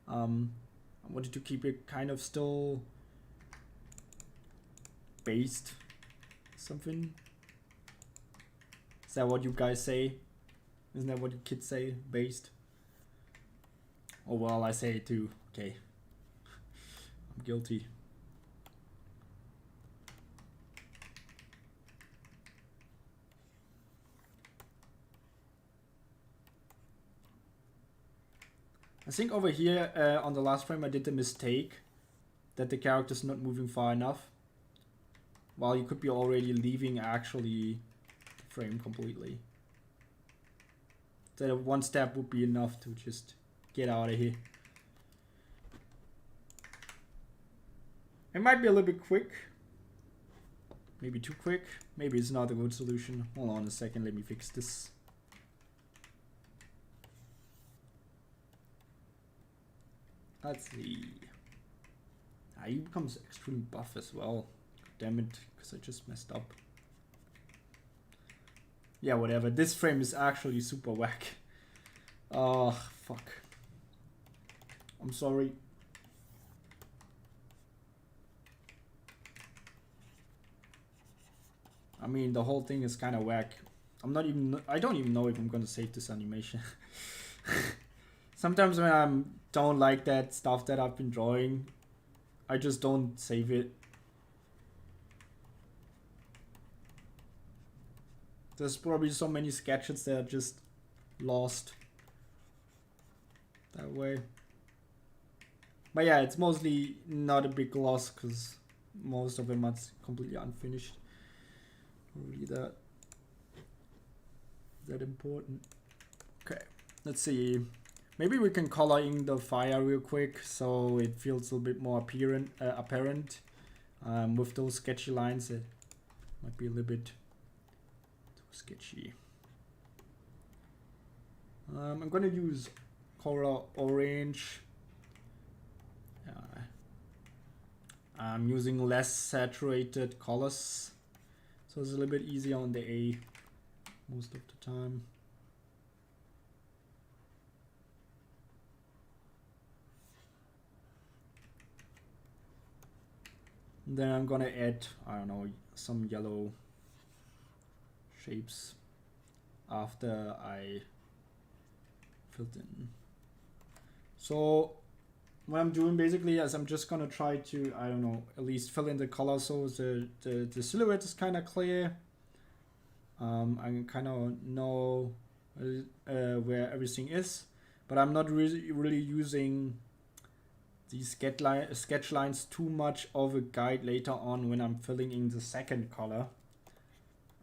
Speaker 1: I wanted to keep it kind of still based. Something. Is that what you guys say? Isn't that what you kids say? Based? Oh well, I say it too. Okay. I'm guilty. I think over here on the last frame I did the mistake that the character's not moving far enough. While you could be already leaving actually the frame completely. That one step would be enough to just get out of here. It might be a little bit quick. Maybe too quick. Maybe it's not a good solution. Hold on a second, let me fix this. Let's see. He becomes extremely buff as well. Damn it, because I just messed up. Yeah, whatever. This frame is actually super whack. Oh, fuck. I'm sorry. I mean, the whole thing is kind of whack. I don't even know if I'm gonna save this animation. Sometimes when I don't like that stuff that I've been drawing, I just don't save it. There's probably so many sketches that are just lost that way. But yeah, it's mostly not a big loss because most of them are completely unfinished. Really that important. Okay, let's see. Maybe we can color in the fire real quick so it feels a little bit more apparent. With those sketchy lines, it might be a little bit sketchy. I'm gonna use color orange. I'm using less saturated colors, so it's a little bit easier on the A most of the time. And then I'm gonna add, I don't know, some yellow shapes after I filled in. So what I'm doing basically is I'm just gonna try to, I don't know, at least fill in the color so the silhouette is kind of clear. I kind of know where everything is, but I'm not really using these sketch lines too much of a guide later on when I'm filling in the second color.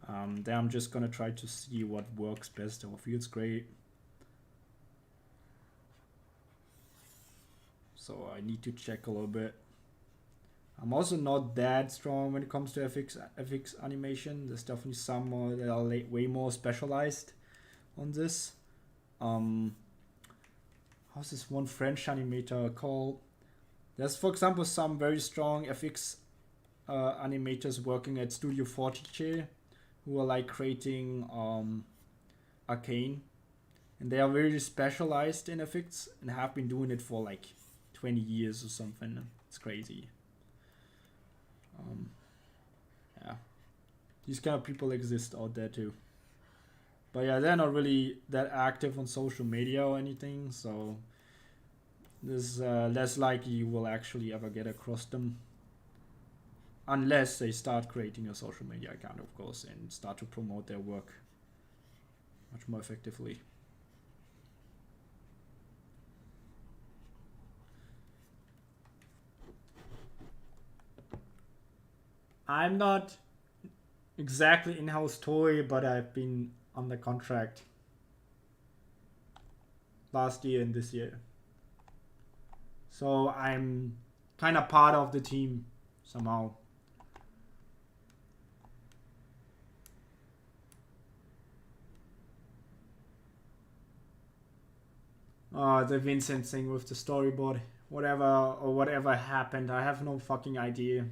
Speaker 1: Then I'm just gonna try to see what works best or feels great. So I need to check a little bit. I'm also not that strong when it comes to FX animation. There's definitely some more that are way more specialized on this. How's this one French animator called? There's, for example, some very strong FX animators working at Studio 40K who are like creating Arcane, and they are very specialized in FX and have been doing it for like 20 years or something. It's crazy. Yeah, these kind of people exist out there too. But yeah, they're not really that active on social media or anything, so there's less likely you will actually ever get across them. Unless they start creating a social media account, of course, and start to promote their work much more effectively. I'm not exactly in-house toy, but I've been under contract last year and this year. So I'm kind of part of the team somehow. The Vincent thing with the storyboard. Whatever happened, I have no fucking idea.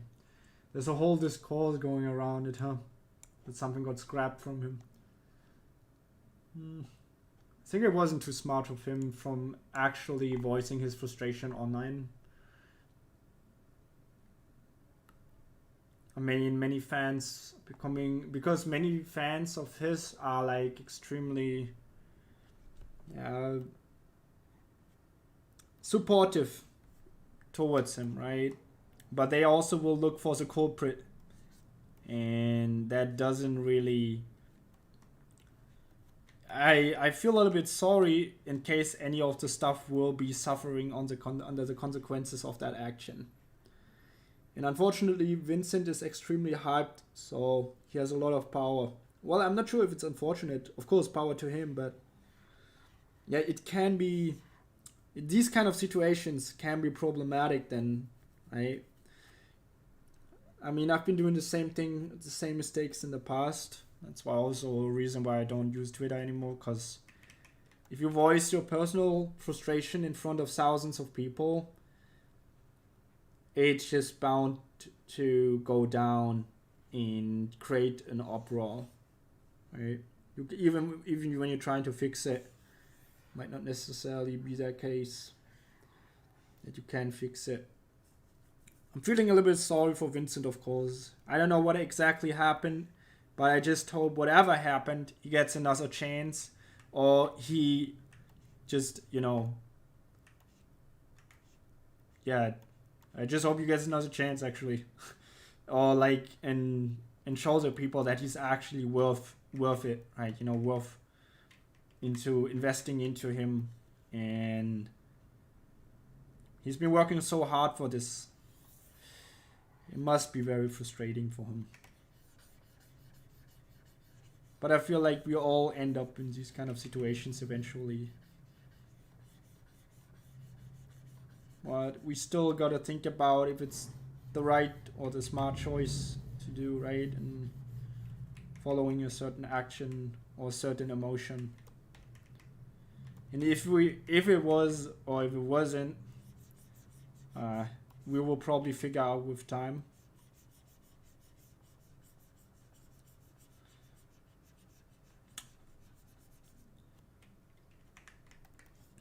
Speaker 1: There's a whole discourse going around it, huh? That something got scrapped from him. I think it wasn't too smart of him from actually voicing his frustration online. I mean, many fans because many fans of his are like extremely supportive towards him, right? But they also will look for the culprit, and that doesn't really. I feel a little bit sorry in case any of the stuff will be suffering on under the consequences of that action. And unfortunately, Vincent is extremely hyped, so he has a lot of power. Well, I'm not sure if it's unfortunate. Of course, power to him, but yeah, it can be. These kind of situations can be problematic then, right? I mean, I've been doing the same thing, the same mistakes in the past. That's why also a reason why I don't use Twitter anymore, because if you voice your personal frustration in front of thousands of people, it's just bound to go down and create an uproar, right? Even when you're trying to fix it, might not necessarily be that case that you can fix it. I'm feeling a little bit sorry for Vincent, of course. I don't know what exactly happened, but I just hope whatever happened, he gets another chance, or he just, yeah, I just hope he gets another chance, actually. Or like, and show the people that he's actually worth it, right? Worth into investing into him. And he's been working so hard for this. It must be very frustrating for him. But I feel like we all end up in these kind of situations eventually. But we still gotta think about if it's the right or the smart choice to do, right? And following a certain action or a certain emotion. And if it was or if it wasn't, we will probably figure out with time.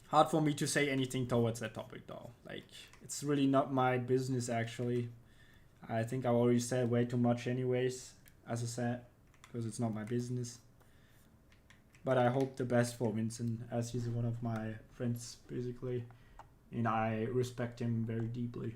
Speaker 1: Hard for me to say anything towards that topic though. Like, it's really not my business actually. I think I already said way too much anyways, as I said, because it's not my business. But I hope the best for Vincent, as he's one of my friends basically, and I respect him very deeply.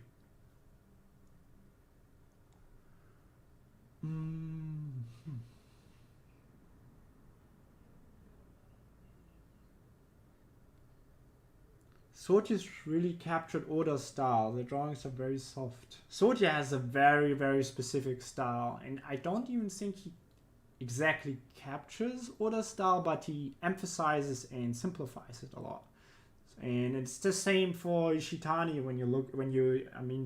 Speaker 1: Soti's really captured Oda's style. The drawings are very soft. Soti has a very, very specific style, and I don't even think he exactly captures Oda's style, but he emphasizes and simplifies it a lot. And it's the same for Ishitani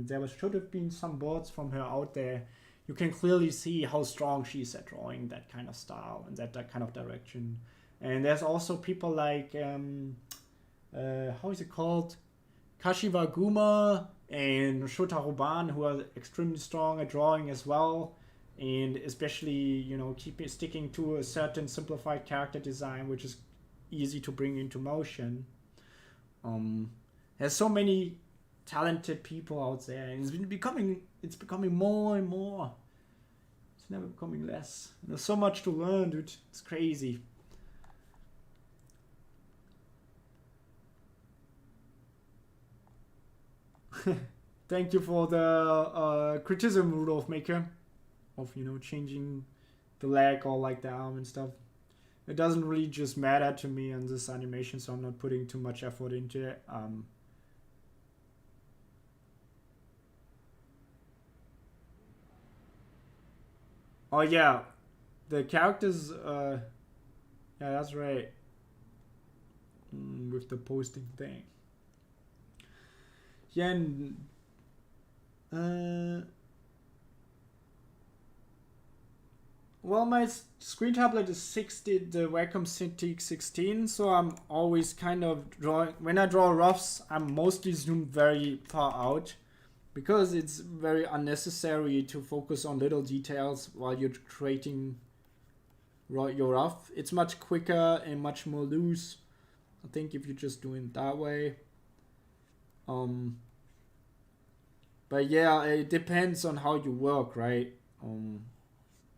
Speaker 1: there should have been some boards from her out there. You can clearly see how strong she is at drawing that kind of style and that kind of direction. And there's also people like, how is it called? Kashiwa Guma and Shotaro Ban, who are extremely strong at drawing as well. And especially, sticking to a certain simplified character design, which is easy to bring into motion. There's so many talented people out there, and it's becoming more and more. It's never becoming less. There's so much to learn, dude. It's crazy. Thank you for the criticism, Rudolph Maker, of changing the leg or like the arm and stuff. It doesn't really just matter to me on this animation, so I'm not putting too much effort into it. Oh yeah, the characters, yeah, that's right. With the posting thing. Yeah, and, well, my screen tablet is 60, the Wacom Cintiq 16, so I'm always kind of drawing. When I draw roughs, I'm mostly zoomed very far out because it's very unnecessary to focus on little details while you're creating your rough. It's much quicker and much more loose, I think, if you're just doing it that way. But yeah, it depends on how you work, right?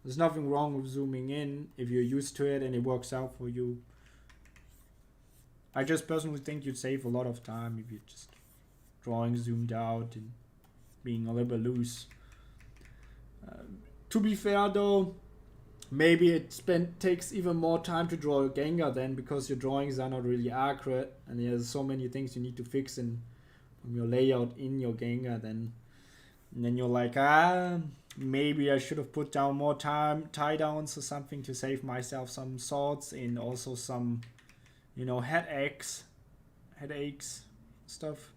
Speaker 1: There's nothing wrong with zooming in if you're used to it and it works out for you. I just personally think you'd save a lot of time if you're just drawing zoomed out and being a little bit loose. To be fair though, maybe it takes even more time to draw a Gengar then, because your drawings are not really accurate and there's so many things you need to fix from your layout in your Gengar then. And then you're like, maybe I should have put down more tie downs or something to save myself some thoughts and also some, headaches stuff.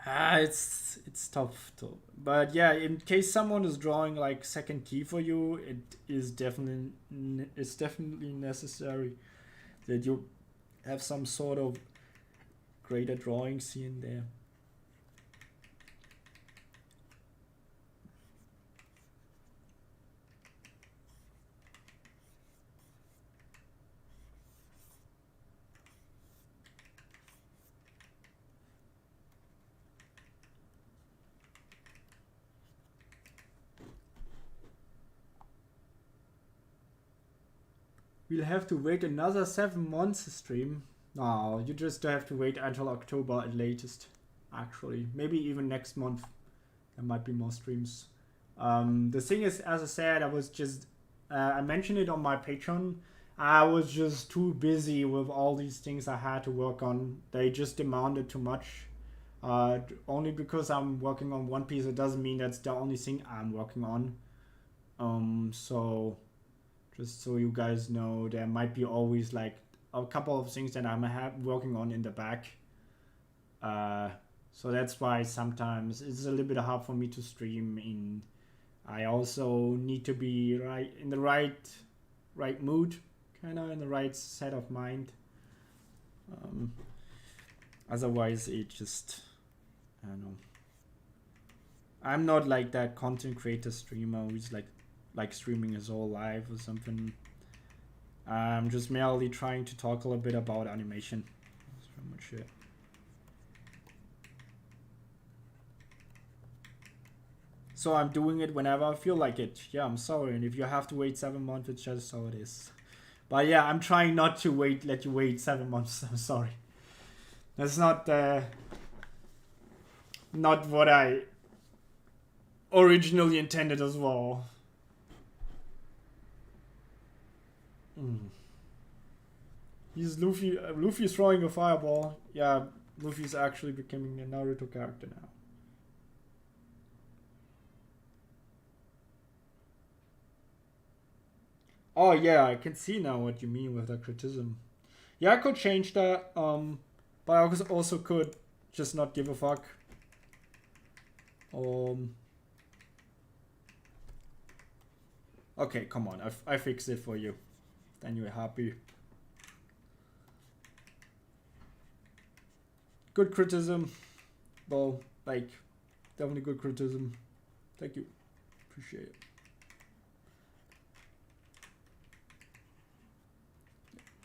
Speaker 1: It's tough to, but yeah, in case someone is drawing like second key for you, it's definitely necessary that you have some sort of greater drawings here and there. We'll have to wait another 7 months to stream. No, you just have to wait until October at latest. Actually, maybe even next month. There might be more streams. The thing is, as I said, I mentioned it on my Patreon. I was just too busy with all these things I had to work on. They just demanded too much. Only because I'm working on One Piece, it doesn't mean that's the only thing I'm working on. So just so you guys know, there might be always like a couple of things that I'm working on in the back. So that's why sometimes it's a little bit hard for me to stream. And I also need to be in the right mood, kind of in the right set of mind. Otherwise, it just, I don't know. I'm not like that content creator streamer who's like streaming his whole life or something. I'm just merely trying to talk a little bit about animation. That's pretty much it. So I'm doing it whenever I feel like it. Yeah, I'm sorry. And if you have to wait 7 months, it's just how it is. But yeah, I'm trying not to let you wait 7 months. I'm sorry. That's not what I originally intended as well. He's Luffy. Luffy's throwing a fireball. Yeah, Luffy's actually becoming a Naruto character now. Oh yeah, I can see now what you mean with the criticism. Yeah, I could change that. But I also could just not give a fuck. Okay, come on. I fixed it for you. Then you're happy. Good criticism. Well, like, definitely good criticism. Thank you. Appreciate it.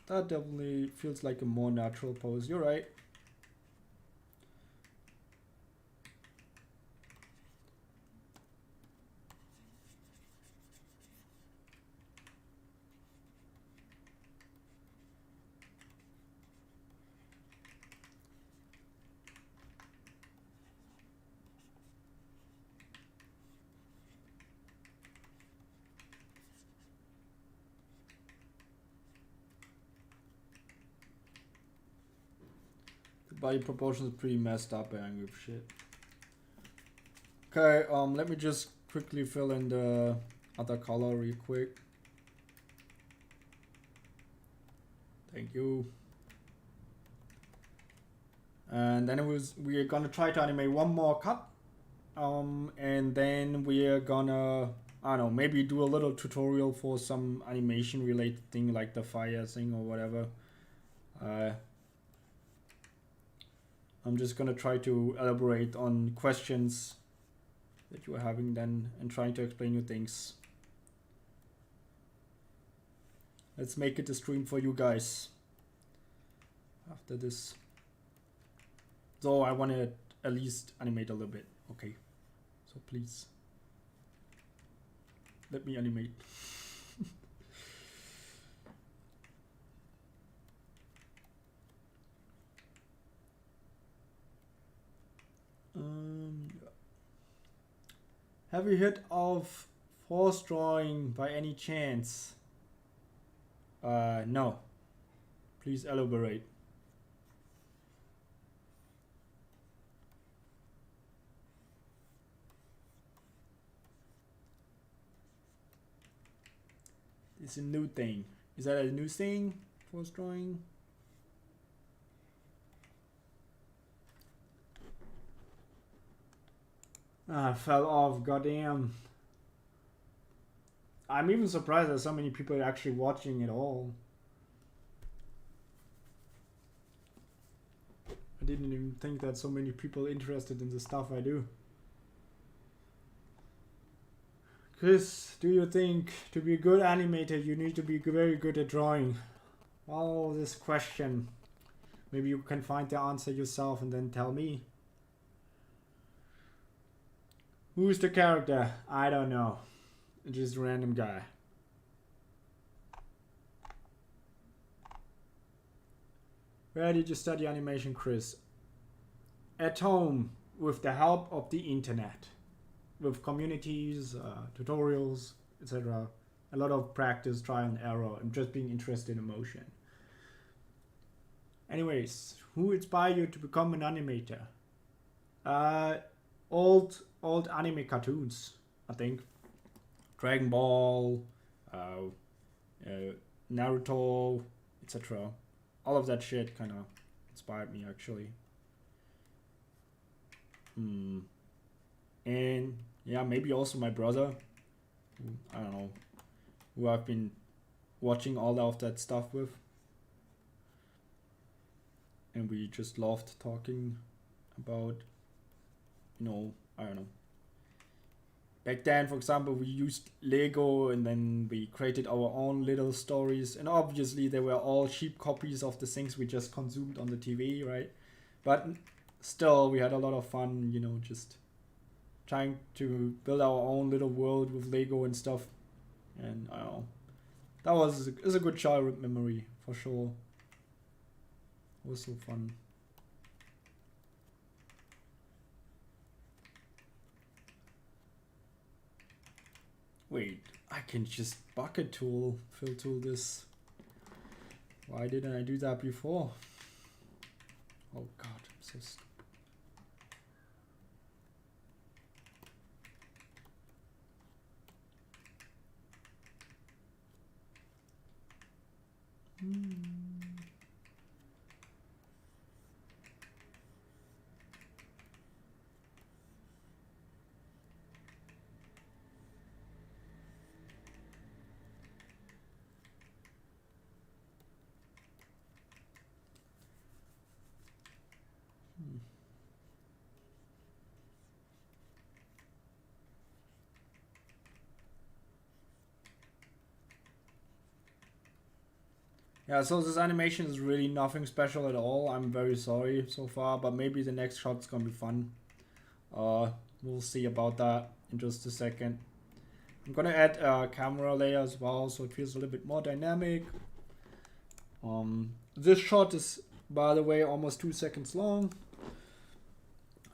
Speaker 1: That definitely feels like a more natural pose. You're right. Body proportions are pretty messed up and shit. Okay, let me just quickly fill in the other color real quick. Thank you. And then we're gonna try to animate one more cut. And then we're gonna, I don't know, maybe do a little tutorial for some animation related thing like the fire thing or whatever. I'm just gonna try to elaborate on questions that you are having then and trying to explain you things. Let's make it a stream for you guys after this. So I want to at least animate a little bit. Okay, so please let me animate. Have you heard of force drawing by any chance? No. Please elaborate. It's a new thing. Is that a new thing? Force drawing? Ah, fell off, goddamn. I'm even surprised that so many people are actually watching it all. I didn't even think that so many people are interested in the stuff I do. Chris, do you think to be a good animator you need to be very good at drawing? Well, this question. Maybe you can find the answer yourself and then tell me. Who's the character? I don't know. Just a random guy. Where did you study animation, Chris? At home, with the help of the internet. With communities, tutorials, etc. A lot of practice, trial and error, and just being interested in motion. Anyways, who inspired you to become an animator? Old anime cartoons, I think. Dragon Ball, Naruto, etc. All of that shit kind of inspired me, actually. And yeah, maybe also my brother, who, I don't know, who I've been watching all of that stuff with. And we just loved talking about, you know, I don't know. Back then, for example, we used Lego and then we created our own little stories. And obviously they were all cheap copies of the things we just consumed on the TV, right? But still, we had a lot of fun, you know, just trying to build our own little world with Lego and stuff. And I don't know. That was a good childhood memory, for sure. It was so fun. Wait, I can just bucket tool, fill tool this. Why didn't I do that before? Oh god, I'm so stupid. Yeah, so this animation is really nothing special at all. I'm very sorry so far, but maybe the next shot's gonna be fun. We'll see about that in just a second. I'm gonna add a camera layer as well, so it feels a little bit more dynamic. This shot is, by the way, almost 2 seconds long.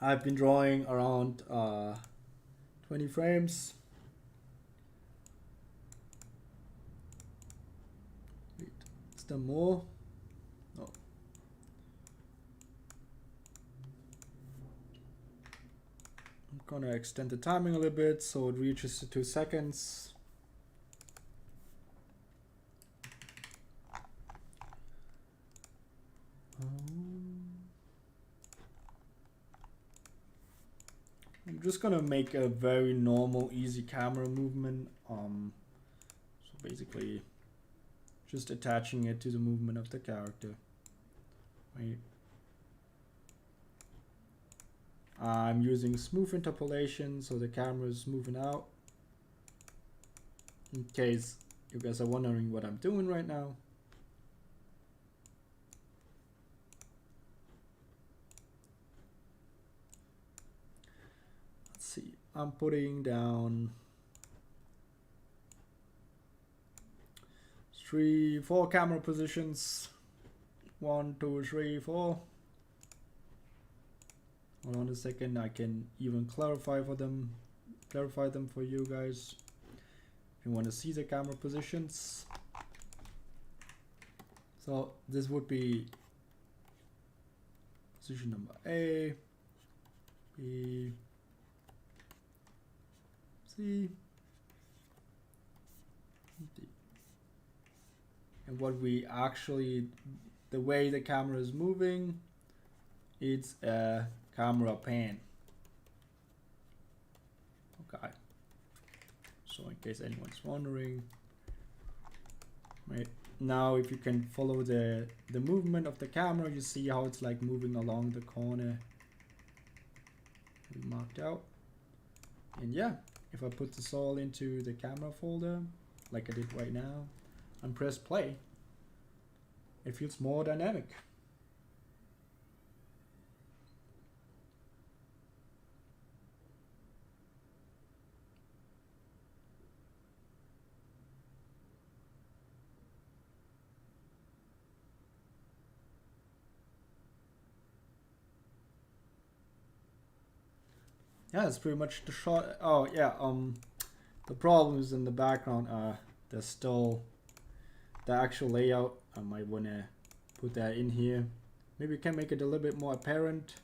Speaker 1: I've been drawing around 20 frames. Wait, is there more? No. I'm gonna extend the timing a little bit so it reaches the 2 seconds. just gonna make a very normal, easy camera movement. So basically, just attaching it to the movement of the character. Right. I'm using smooth interpolation, so the camera is moving out. In case you guys are wondering what I'm doing right now. Let's see, I'm putting down 3, 4 camera positions. 1, 2, 3, 4. Hold on a second, I can even clarify them for you guys. If you want to see the camera positions. So this would be position number A, B, C, D. And what we actually, the way the camera is moving, it's a camera pan. Okay. So in case anyone's wondering, right now, if you can follow the movement of the camera, you see how it's like moving along the corner we marked out. And yeah, if I put this all into the camera folder, like I did right now, and press play, it feels more dynamic. Yeah, that's pretty much the shot. Oh yeah, the problems in the background are there's still the actual layout. I might wanna put that in here. Maybe we can make it a little bit more apparent.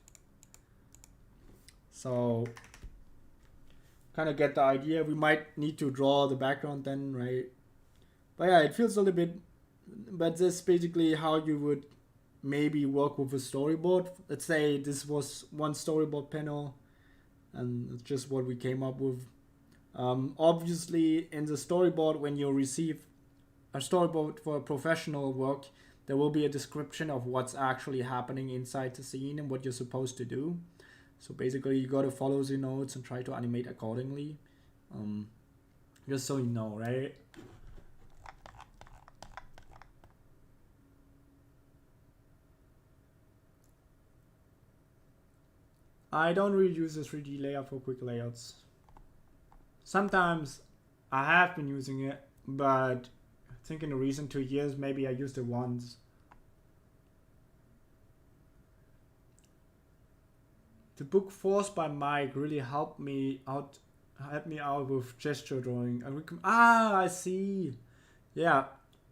Speaker 1: So kind of get the idea. We might need to draw the background then, right? But yeah, it feels a little bit, but this is basically how you would maybe work with a storyboard. Let's say this was one storyboard panel, and it's just what we came up with. Obviously, in the storyboard, when you receive a storyboard for professional work, there will be a description of what's actually happening inside the scene and what you're supposed to do. So basically, you got to follow the notes and try to animate accordingly. Just so you know, right? I don't really use the 3D layer for quick layouts. Sometimes I have been using it, but I think in the recent 2 years, maybe I used it once. The book Forced by Mike really helped me out with gesture drawing. I see. Yeah,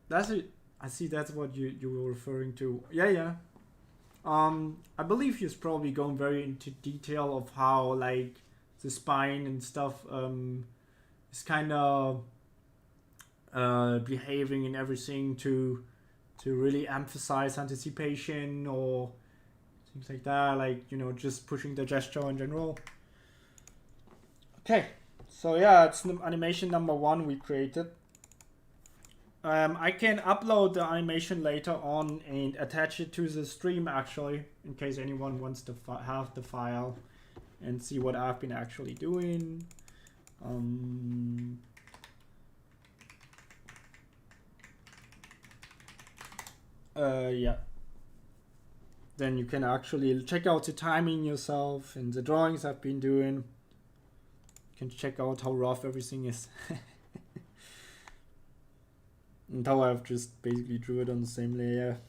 Speaker 1: that's it. I see. That's what you were referring to. Yeah. I believe he's probably going very into detail of how like the spine and stuff is kind of behaving and everything to really emphasize anticipation or things like that, like, you know, just pushing the gesture in general. Okay, so yeah, it's animation number 1 we created. I can upload the animation later on and attach it to the stream, actually, in case anyone wants to have the file and see what I've been actually doing. Yeah. Then you can actually check out the timing yourself and the drawings I've been doing. You can check out how rough everything is. And how I've just basically drew it on the same layer,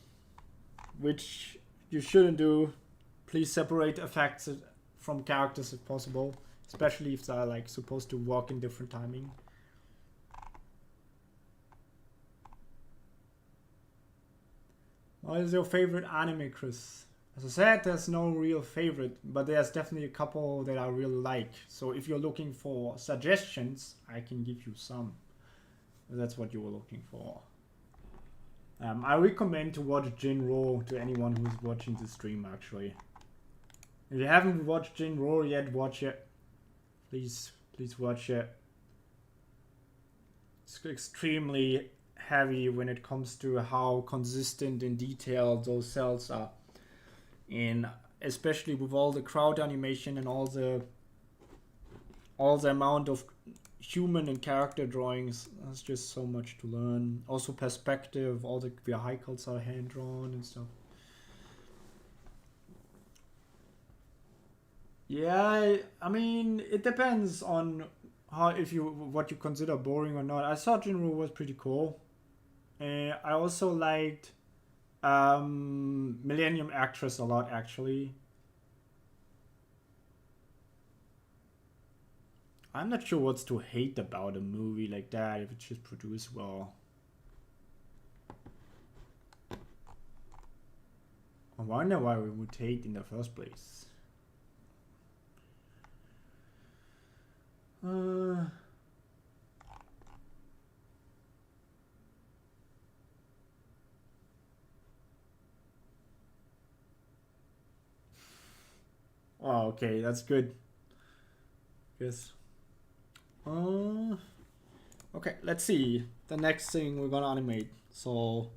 Speaker 1: which you shouldn't do. Please separate effects from characters if possible, especially if they're like supposed to work in different timing. What is your favorite anime, Chris? As I said, there's no real favorite, but there's definitely a couple that I really like. So if you're looking for suggestions, I can give you some. That's what you were looking for. I recommend to watch Jinro to anyone who's watching the stream, actually. If you haven't watched Jinro yet, watch it. Please watch it. It's extremely heavy when it comes to how consistent and detailed those cells are, and especially with all the crowd animation and all the amount of human and character drawings. There's just so much to learn. Also perspective, all the vehicles are hand drawn and stuff. Yeah, I mean, it depends on what you consider boring or not. I thought Jinro was pretty cool. I also liked Millennium Actress a lot, actually. I'm not sure what's to hate about a movie like that if it's just produced well. I wonder why we would hate in the first place. Oh, okay, that's good. Yes. Okay, let's see. The next thing we're gonna animate. So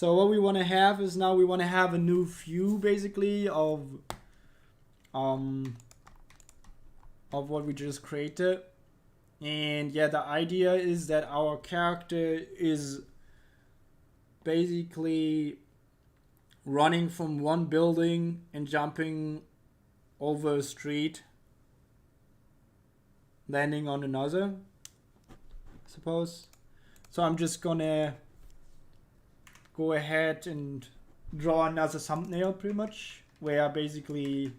Speaker 1: what we want to have is now we want to have a new view basically of what we just created. And yeah, the idea is that our character is basically running from one building and jumping over a street, landing on another, I suppose. So I'm just gonna go ahead and draw another thumbnail pretty much, where I basically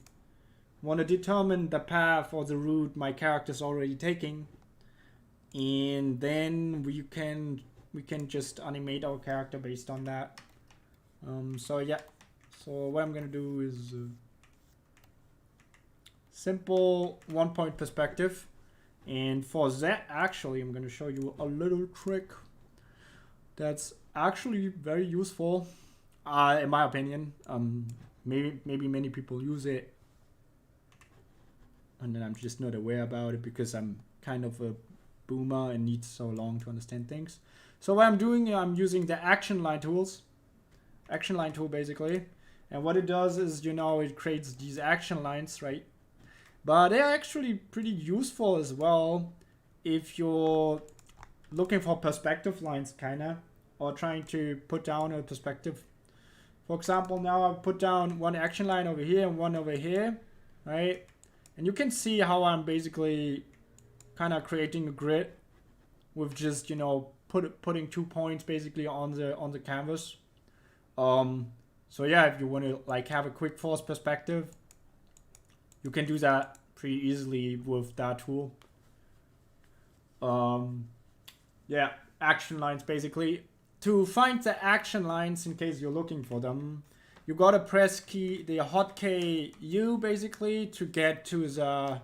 Speaker 1: want to determine the path or the route my character's already taking, and then we can just animate our character based on that. So yeah, so what I'm gonna do is simple 1-point perspective, and for that actually I'm gonna show you a little trick that's actually very useful, in my opinion. Maybe many people use it, and then I'm just not aware about it because I'm kind of a boomer and need so long to understand things. So what I'm doing, I'm using the action line tool basically, and what it does is, it creates these action lines, right? But they're actually pretty useful as well if you're looking for perspective lines, kinda, or trying to put down a perspective. For example, now I've put down one action line over here and one over here, right? And you can see how I'm basically kind of creating a grid with just, putting 2 points basically on the canvas. So yeah, if you want to have a quick force perspective, you can do that pretty easily with that tool. Yeah, action lines basically. To find the action lines, in case you're looking for them, you gotta press the hotkey U basically to get to the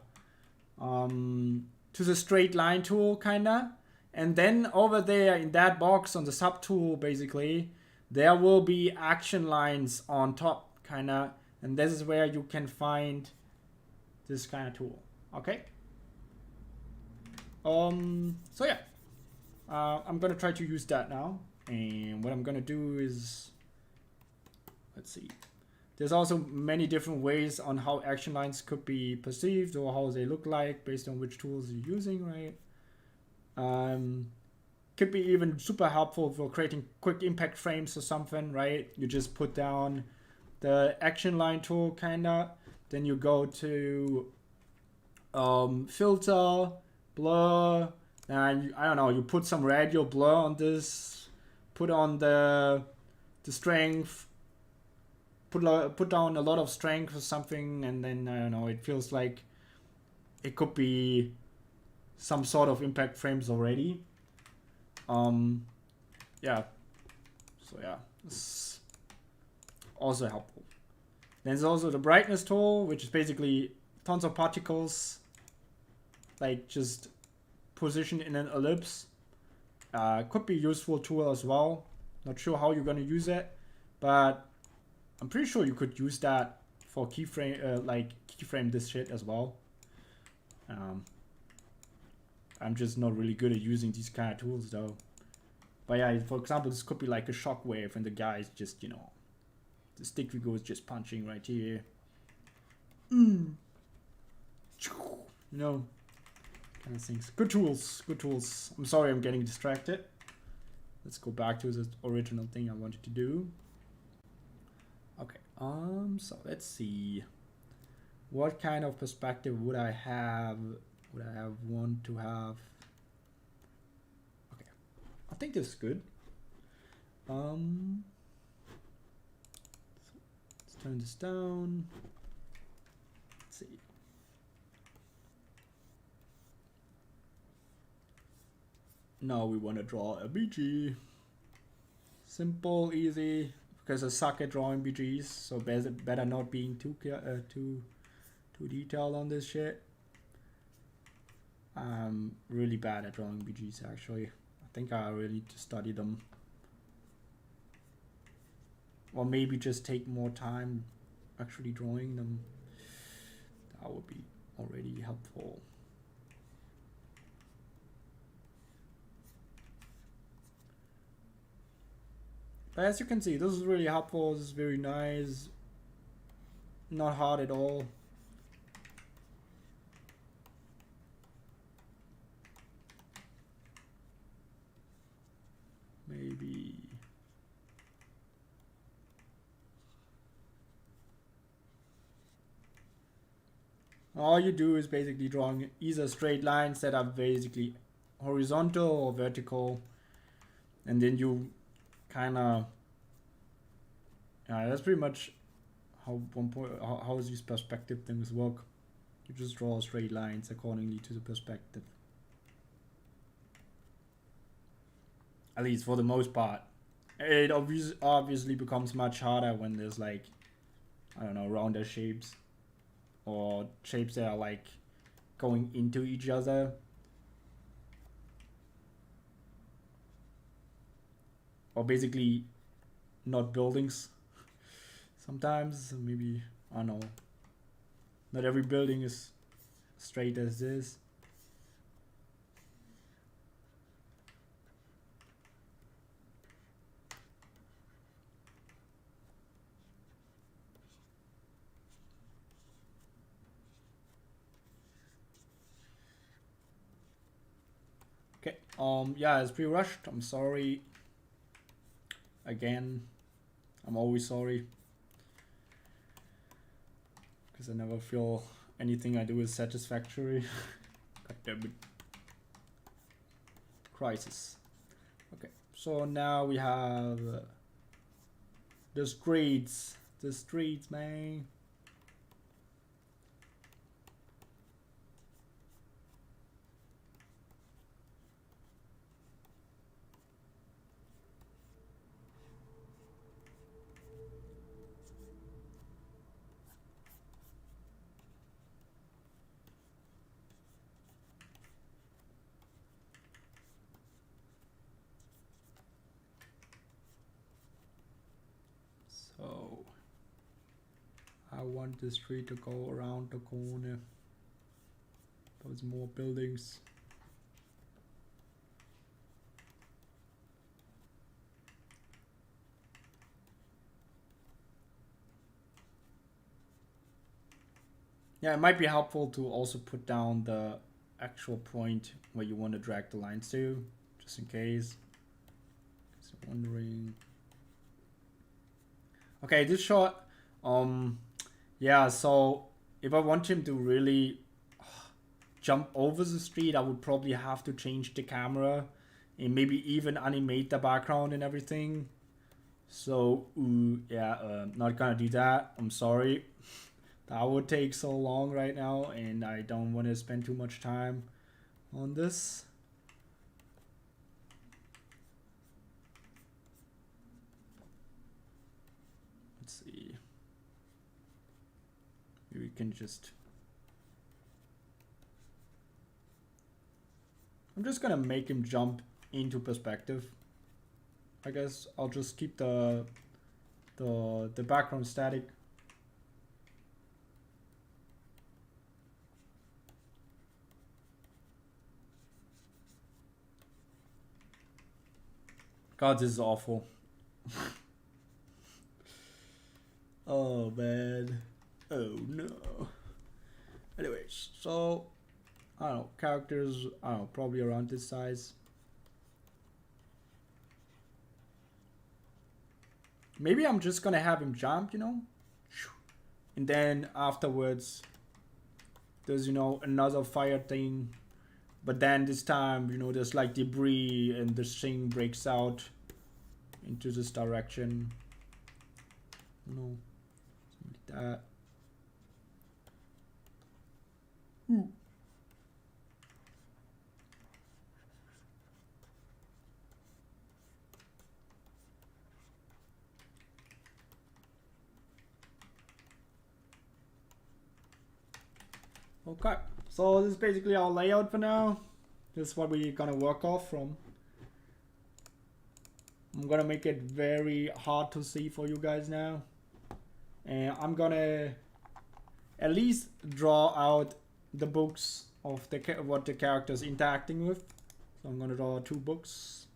Speaker 1: straight line tool, kinda. And then over there in that box on the sub tool basically, there will be action lines on top, kinda. And this is where you can find this kind of tool. Okay. So yeah, I'm gonna try to use that now, and what I'm gonna do is, let's see, there's also many different ways on how action lines could be perceived or how they look like based on which tools you're using, right? Could be even super helpful for creating quick impact frames or something, right? You just put down the action line tool, kinda, then you go to filter, blur, and I don't know, you put some radial blur on this, put on the strength, put down a lot of strength or something, and then I don't know, it feels like it could be some sort of impact frames already. Yeah, so yeah, it's also helpful. Then there's also the brightness tool, which is basically tons of particles just positioned in an ellipse. Could be a useful tool as well. Not sure how you're gonna use it, but I'm pretty sure you could use that for keyframe this shit as well. I'm just not really good at using these kind of tools though. But yeah, for example, this could be like a shockwave and the guy is just, you know, the stick figure is just punching right here. You know, kind of things. Good tools, good tools. I'm sorry I'm getting distracted. Let's go back to the original thing I wanted to do. Okay, so let's see. What kind of perspective would I have? Would I want to have? Okay, I think this is good. Let's turn this down. Let's see. Now we want to draw a BG. Simple, easy. Because I suck at drawing BGs, so better not being too detailed on this shit. I'm really bad at drawing BGs actually. I think I really need to study them. Or maybe just take more time actually drawing them. That would be already helpful. But as you can see, this is really helpful. This is very nice. Not hard at all. Maybe. All you do is basically drawing either straight lines that are basically horizontal or vertical, and then you kind of, yeah, that's pretty much how how these perspective things work. You just draw straight lines accordingly to the perspective. At least for the most part. It obviously becomes much harder when there's like, I don't know, rounder shapes or shapes that are like going into each other. Or basically not buildings. Sometimes, maybe, I don't know. Not every building is straight as this. Okay, yeah, it's pretty rushed. I'm sorry. Again, I'm always sorry. Because I never feel anything I do is satisfactory. God damn it. Crisis. Okay, so now we have the streets. The streets, man. So I want the street to go around the corner. There's more buildings. Yeah, it might be helpful to also put down the actual point where you want to drag the lines to, just in case. So wondering. Okay, this shot, yeah, so if I want him to really jump over the street, I would probably have to change the camera and maybe even animate the background and everything. So, yeah, not gonna do that. I'm sorry. That would take so long right now, and I don't want to spend too much time on this. Let's see. Maybe we can just... I'm just gonna make him jump into perspective. I guess I'll just keep the background static. God, this is awful. Oh man. Oh no. Anyways, so I don't know, characters, I don't know, probably around this size. Maybe I'm just gonna have him jump, you know? And then afterwards there's, you know, another fire thing. But then this time, you know, there's like debris and this thing breaks out into this direction. You know, something like that. Okay, so this is basically our layout for now. This is what we're gonna work off from. I'm gonna make it very hard to see for you guys now. And I'm gonna at least draw out the books of the what the characters interacting with. So I'm gonna draw 2 books.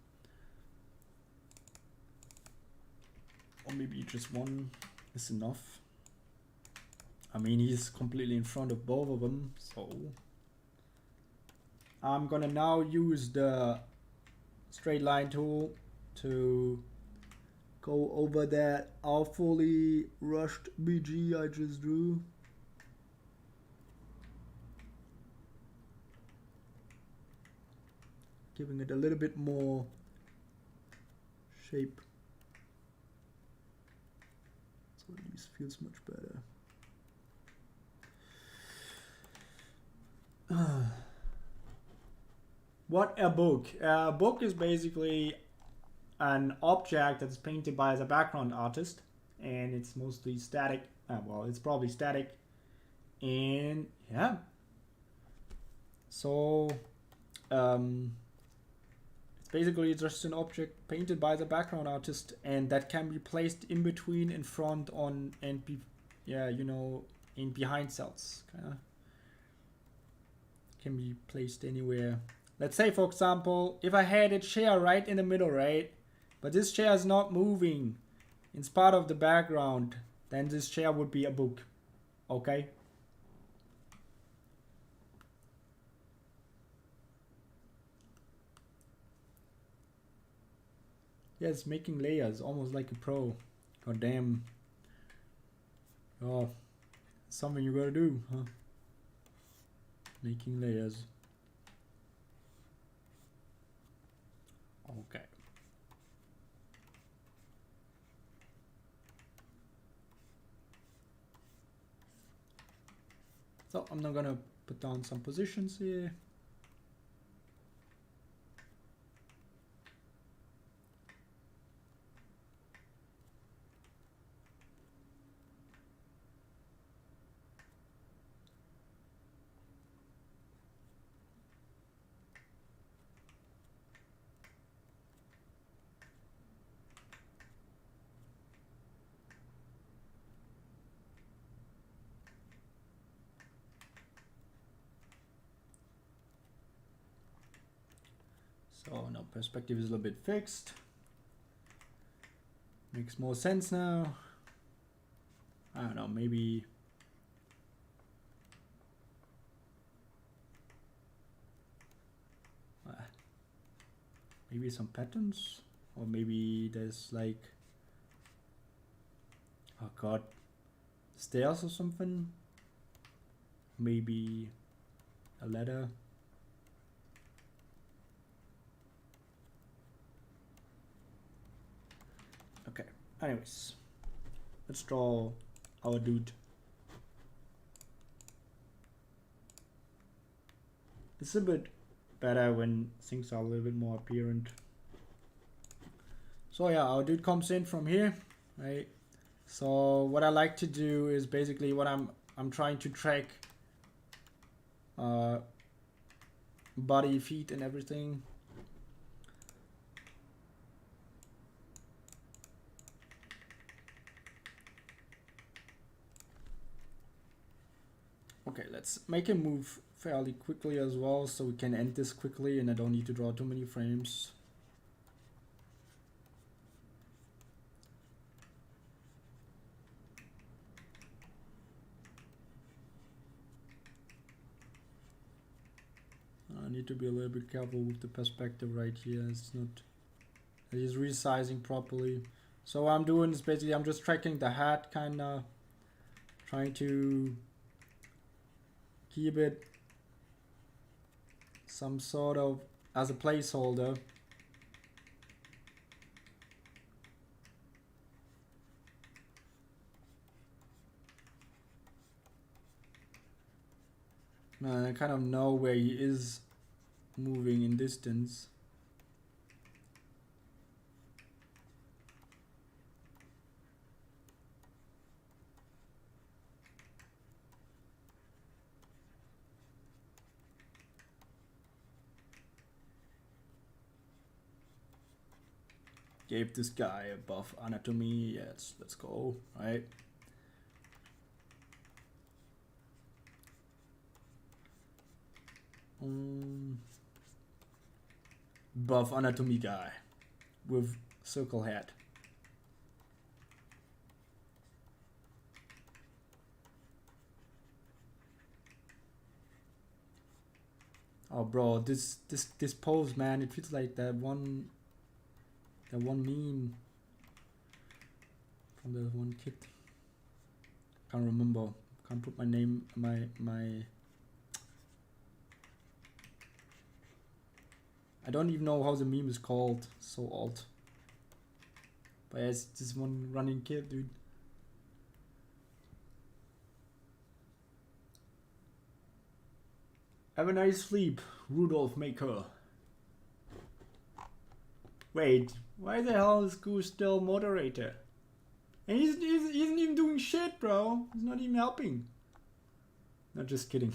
Speaker 1: Or maybe just 1 is enough. I mean, he's completely in front of both of them, so I'm gonna now use the straight line tool to go over that awfully rushed BG I just drew. Giving it a little bit more shape. So at least feels much better. What a book. A book is basically an object that's painted by the background artist, and it's mostly static. Well, it's probably static. And yeah. So it's basically just an object painted by the background artist, and that can be placed in between, in front, on, and you know, in behind cells. Kinda. Can be placed anywhere. Let's say, for example, if I had a chair right in the middle, right? But this chair is not moving. It's part of the background. Then this chair would be a book. Okay? Yes, making layers, almost like a pro. God damn. Oh, something you gotta do, huh? Making layers. Okay. So I'm now gonna put down some positions here. So now perspective is a little bit fixed. Makes more sense now. I don't know, maybe maybe some patterns, or maybe there's like, oh god, stairs or something. Maybe a ladder. Okay, anyways, let's draw our dude. It's a bit better when things are a little bit more apparent. So yeah, our dude comes in from here, right? So what I like to do is basically what I'm trying to track body, feet, and everything. Okay, let's make him move fairly quickly as well, so we can end this quickly and I don't need to draw too many frames. need to be a little bit careful with the perspective right here. It's not, it is resizing properly. So what I'm doing is basically I'm just tracking the head, kind of trying to keep it some sort of as a placeholder. And I kind of know where he is moving in distance. Gave this guy a buff anatomy. Yes, let's go, right? Buff anatomy guy with circle head. Oh, bro, this pose, man, it feels like that one meme from the one kid. Can't remember. Can't put my name, my. I don't even know how the meme is called. So old. But yeah, it's this one running kid, dude. Have a nice sleep, Rudolph Maker. Wait, why the hell is Goose still moderator? And he isn't even doing shit, bro. He's not even helping. Not just kidding.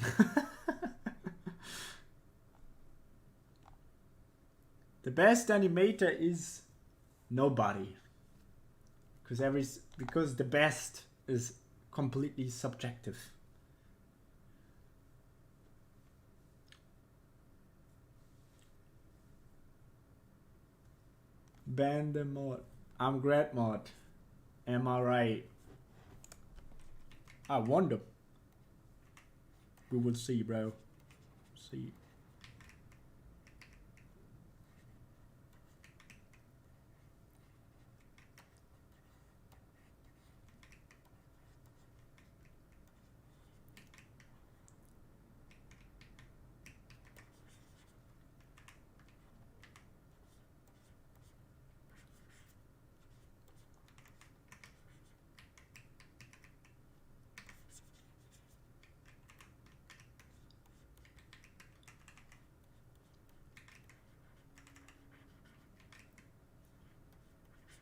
Speaker 1: The best animator is nobody. Because the best is completely subjective. Ban the mod. I'm great mod. Am I right? I wonder. We will see, bro. See.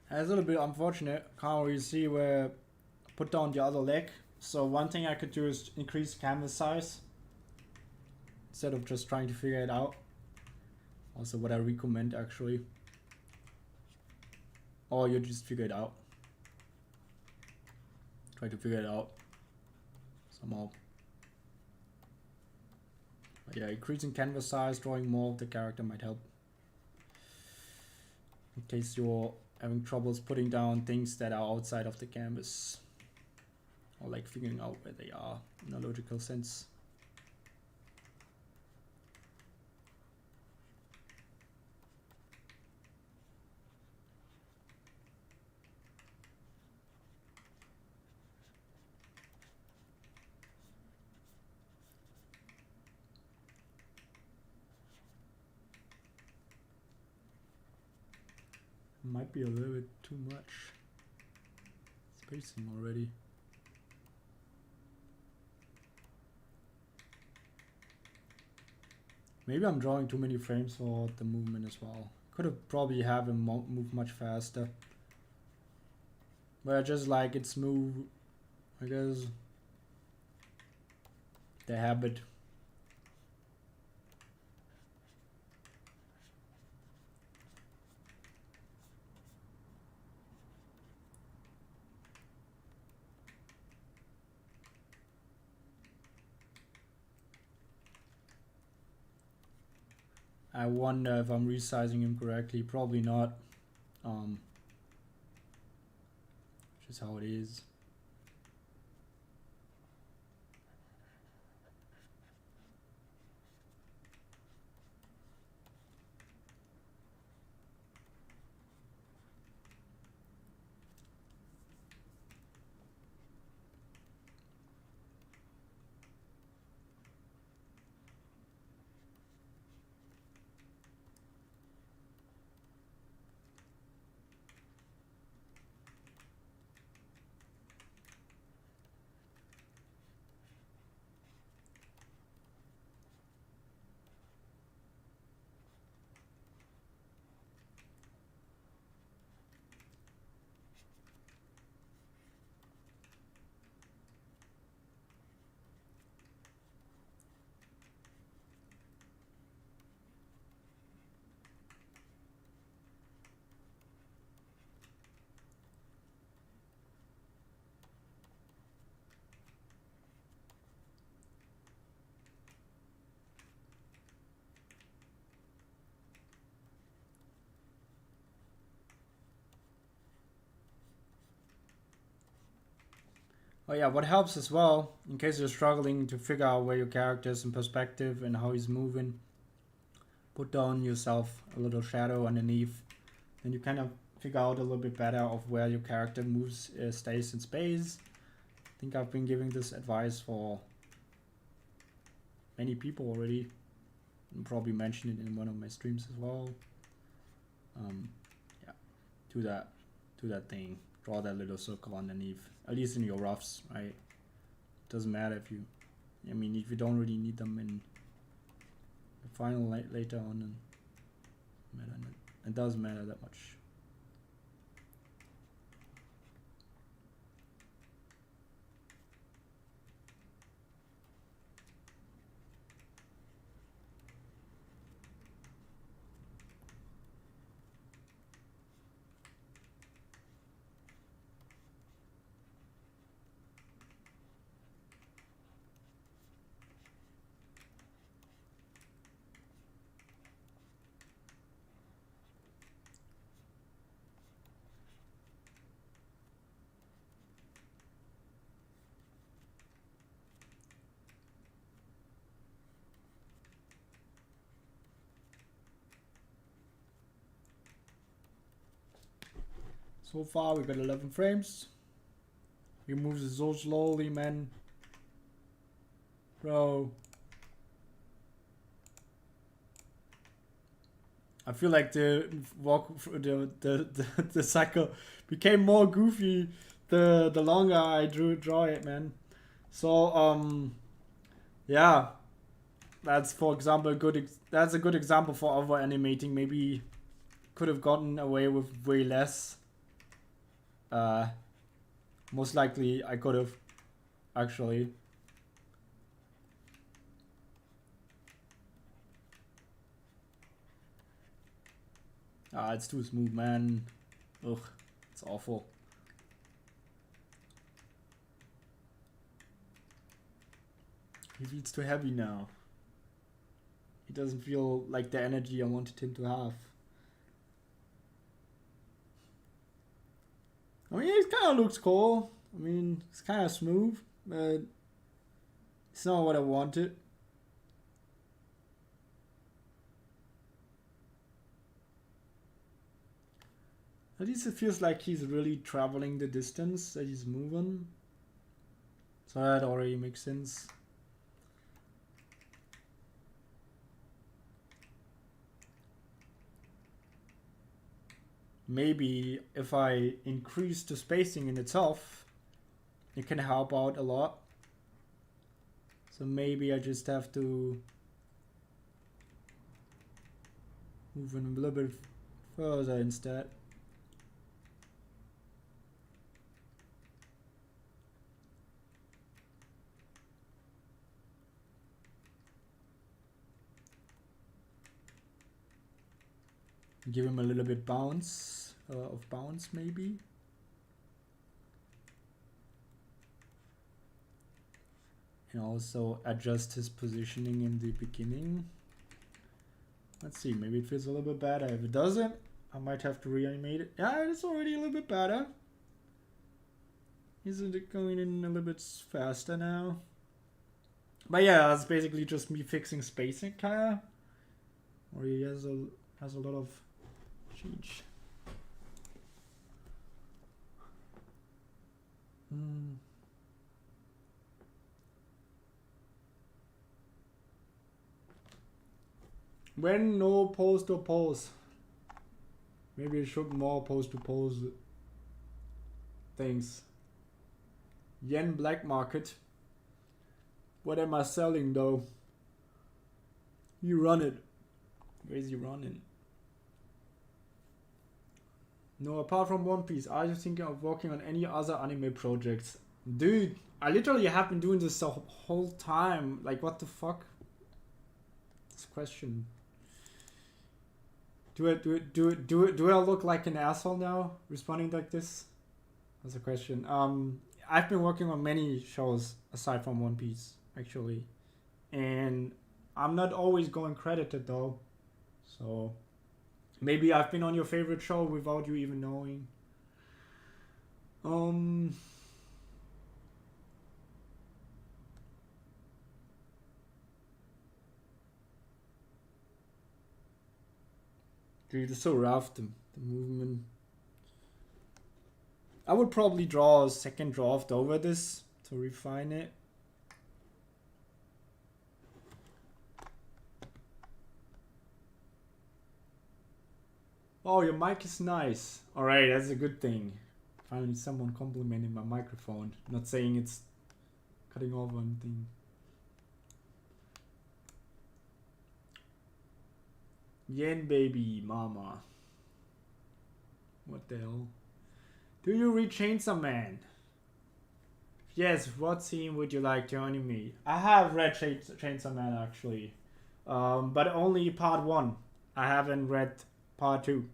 Speaker 1: It's a little bit unfortunate. Can't really see where put down the other leg. So one thing I could do is increase canvas size instead of just trying to figure it out. Also what I recommend actually. Or you just figure it out. Try to figure it out somehow. But yeah, increasing canvas size, drawing more of the character might help. In case you're having troubles putting down things that are outside of the canvas. Or like figuring out where they are in a logical sense. Might be a little bit too much spacing already. Maybe I'm drawing too many frames for the movement as well. Could have probably have him move much faster. But I just like it smooth, I guess. The habit. I wonder if I'm resizing him correctly. Probably not. Just how it is. Oh yeah, what helps as well, in case you're struggling to figure out where your character is in perspective and how he's moving, put down yourself a little shadow underneath, and you kind of figure out a little bit better of where your character moves, stays in space. I think I've been giving this advice for many people already. I'll probably mention it in one of my streams as well. Yeah, do that thing. Draw that little circle underneath, at least in your roughs, right? Doesn't matter if you, I mean, if you don't really need them in the final later on, and it doesn't matter that much. So far we got 11 frames. He moves it so slowly, man. Bro. I feel like the walk the cycle became more goofy the longer I draw it, man. So yeah, that's for example that's a good example for over animating. Maybe could have gotten away with way less. Most likely I could have actually. It's too smooth, man. Ugh, it's awful. He feels too heavy now. He doesn't feel like the energy I wanted him to have. I mean, it kind of looks cool. I mean, it's kind of smooth, but it's not what I wanted. At least it feels like he's really traveling the distance that he's moving. So that already makes sense. Maybe if I increase the spacing in itself, it can help out a lot. So maybe I just have to move in a little bit further instead. Give him a little bit bounce, of bounce maybe. And also adjust his positioning in the beginning. Let's see, maybe it feels a little bit better. If it doesn't, I might have to reanimate it. Yeah, it's already a little bit better. Isn't it going in a little bit faster now? But yeah, it's basically just me fixing spacing kinda. Or he has a lot of change. When no pose to pose. Maybe I should more pose to pose things. Yen black market. What am I selling though? You run it. Where's you running? No, apart from One Piece, are you thinking of working on any other anime projects? Dude, I literally have been doing this the whole time. Like, what the fuck? This question. Do I look like an asshole now, responding like this? That's a question. I've been working on many shows aside from One Piece, actually. And I'm not always going credited though. So maybe I've been on your favorite show without you even knowing. Dude, it's so rough, the movement. I would probably draw a second draft over this to refine it. Oh, your mic is nice. Alright, that's a good thing. Finally someone complimenting my microphone. Not saying it's cutting off or anything. Yen baby mama. What the hell? Do you read Chainsaw Man? Yes, what scene would you like to anime? I have read Chainsaw Man actually. But only part 1. I haven't read part 2.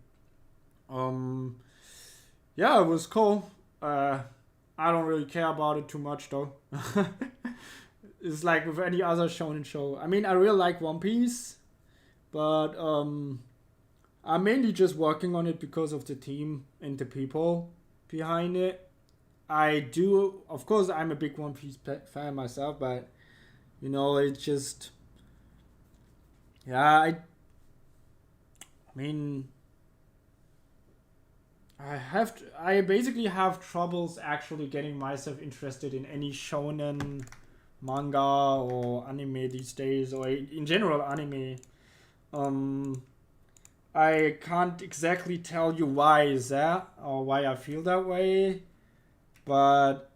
Speaker 1: Yeah, it was cool. I don't really care about it too much though. It's like with any other shonen show. I mean, I really like One Piece, but I'm mainly just working on it because of the team and the people behind it. I do, of course, I'm a big One Piece fan myself, but you know, it's just, yeah, I mean, I basically have troubles actually getting myself interested in any shonen manga or anime these days, or in general anime. I can't exactly tell you why is that or why I feel that way, but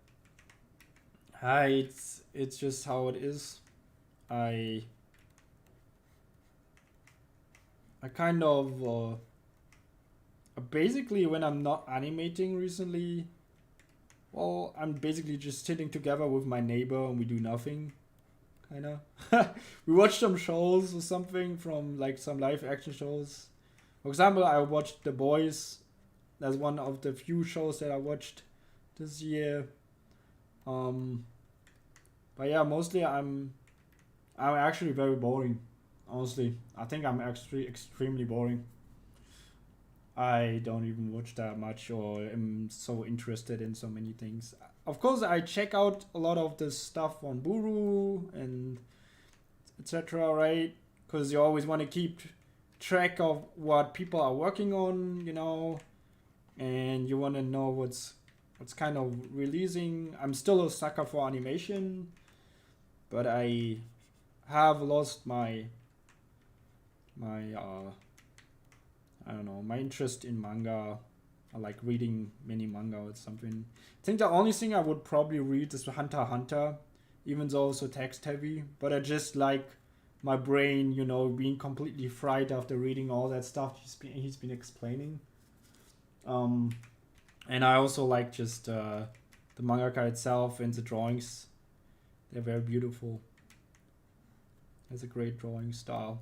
Speaker 1: it's just how it is. I kind of basically when I'm not animating recently, well, I'm basically just sitting together with my neighbor and we do nothing, kind of. We watch some shows or something from like some live action shows. For example, I watched The Boys. That's one of the few shows that I watched this year. But yeah, mostly I'm actually very boring. Honestly, I think I'm actually extremely boring. I don't even watch that much or am so interested in so many things. Of course, I check out a lot of the stuff on Buru and etc. Right? Because you always want to keep track of what people are working on, you know, and you want to know what's kind of releasing. I'm still a sucker for animation, but I have lost my I don't know, my interest in manga. I like reading many manga or something. I think the only thing I would probably read is Hunter x Hunter, even though it's so text heavy. But I just like my brain, you know, being completely fried after reading all that stuff he's been explaining. And I also like just the mangaka itself and the drawings. They're very beautiful. Has a great drawing style.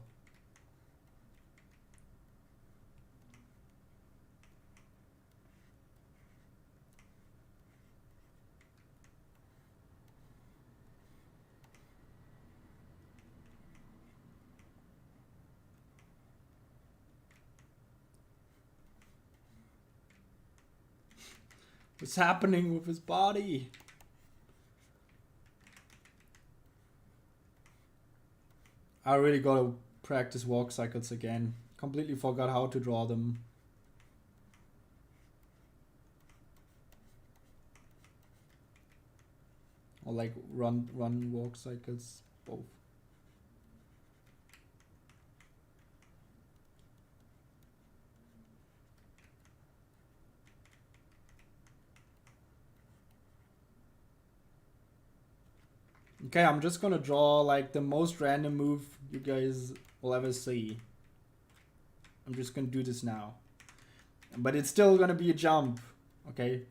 Speaker 1: What's happening with his body? I really gotta practice walk cycles again. Completely forgot how to draw them. Or like run walk cycles, both. Okay, I'm just gonna draw like the most random move you guys will ever see. I'm just gonna do this now. But it's still gonna be a jump, okay?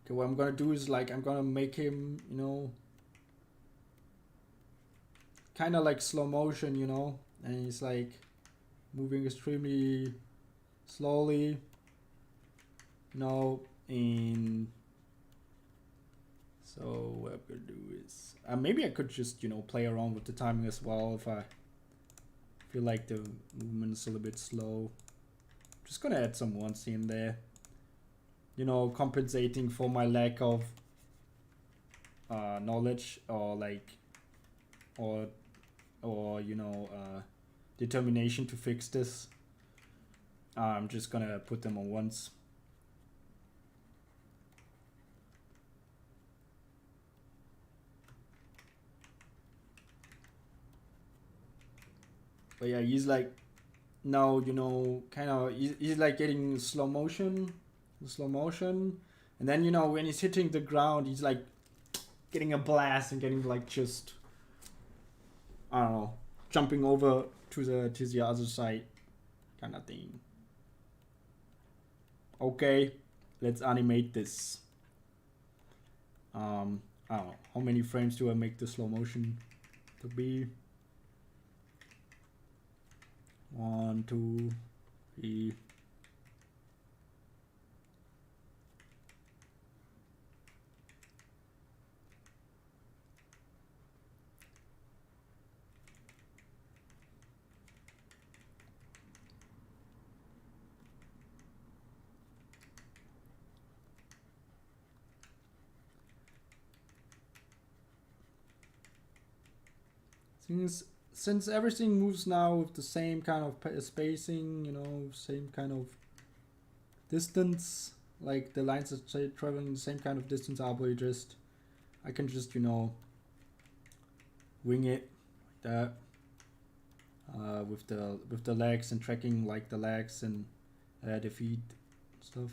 Speaker 1: Okay, what I'm gonna do is like I'm gonna make him, you know, kind of like slow motion, you know, and he's like moving extremely slowly, you know, and so what I'm gonna do is maybe I could just, you know, play around with the timing as well if I feel like the movement is a little bit slow. Just gonna add some ones in there, you know, compensating for my lack of knowledge or like or determination to fix this. I'm just gonna put them on once. But yeah, he's like now, kind of he's like getting slow motion, and then when he's hitting the ground, he's like getting a blast and getting like just, I don't know, jumping over to the other side kind of thing. Okay, let's animate this. I don't know, how many frames do I make the slow motion to be? 1, 2, 3. Since everything moves now with the same kind of spacing, same kind of distance, like the lines are traveling the same kind of distance, I can just wing it like that, with the legs and tracking like the legs and the feet stuff.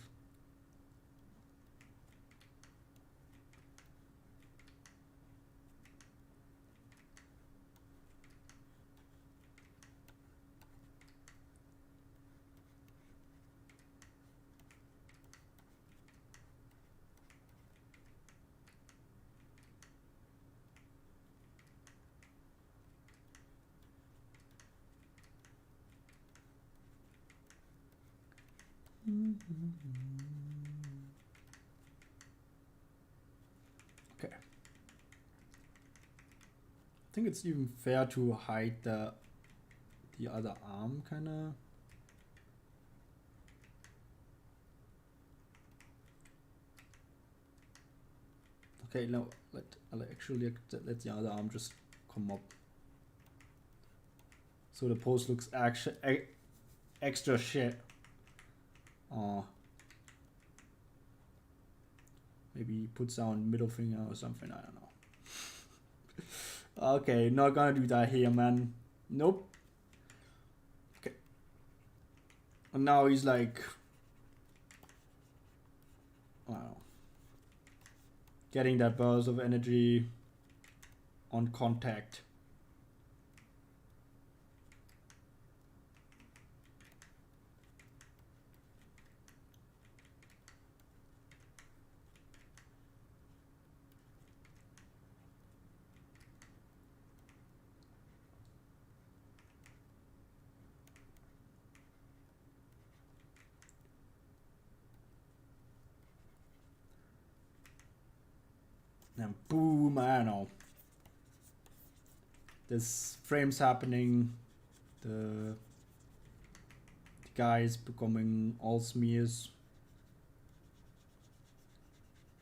Speaker 1: Okay. I think it's even fair to hide the other arm, kinda. Okay, now let the other arm just come up, so the pose looks extra shit. Maybe he puts down middle finger or something, I don't know. Okay, not gonna do that here, man. Nope. Okay. And now he's like, I don't know, getting that burst of energy on contact. And boom, I don't know. This frame's happening. The guy is becoming all smears.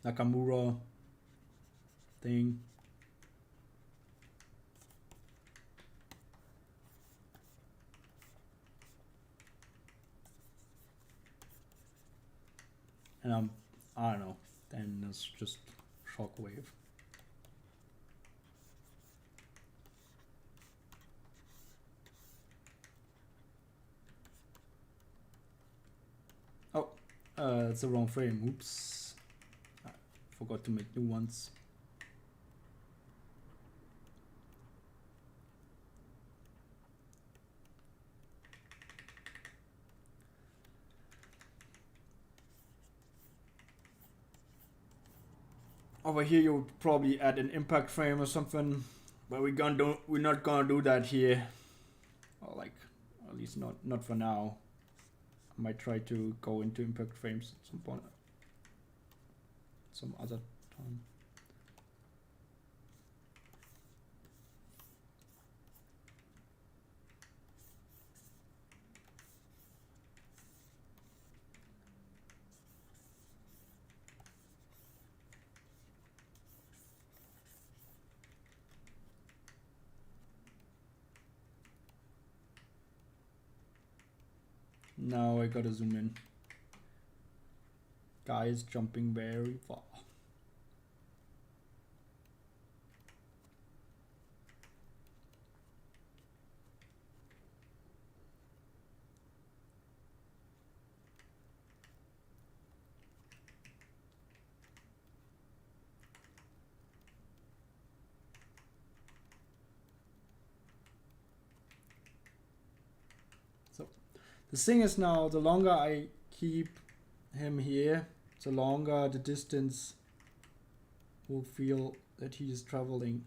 Speaker 1: Nakamura thing. And I don't know. Then it's just shockwave. Oh, it's the wrong frame. Oops. I forgot to make new ones. Over here you would probably add an impact frame or something, but we're not gonna do that here. Or like, at least not for now. I might try to go into impact frames at some point, some other time. Now I gotta zoom in. Guy is jumping very far. The thing is now, the longer I keep him here, the longer the distance will feel that he is traveling.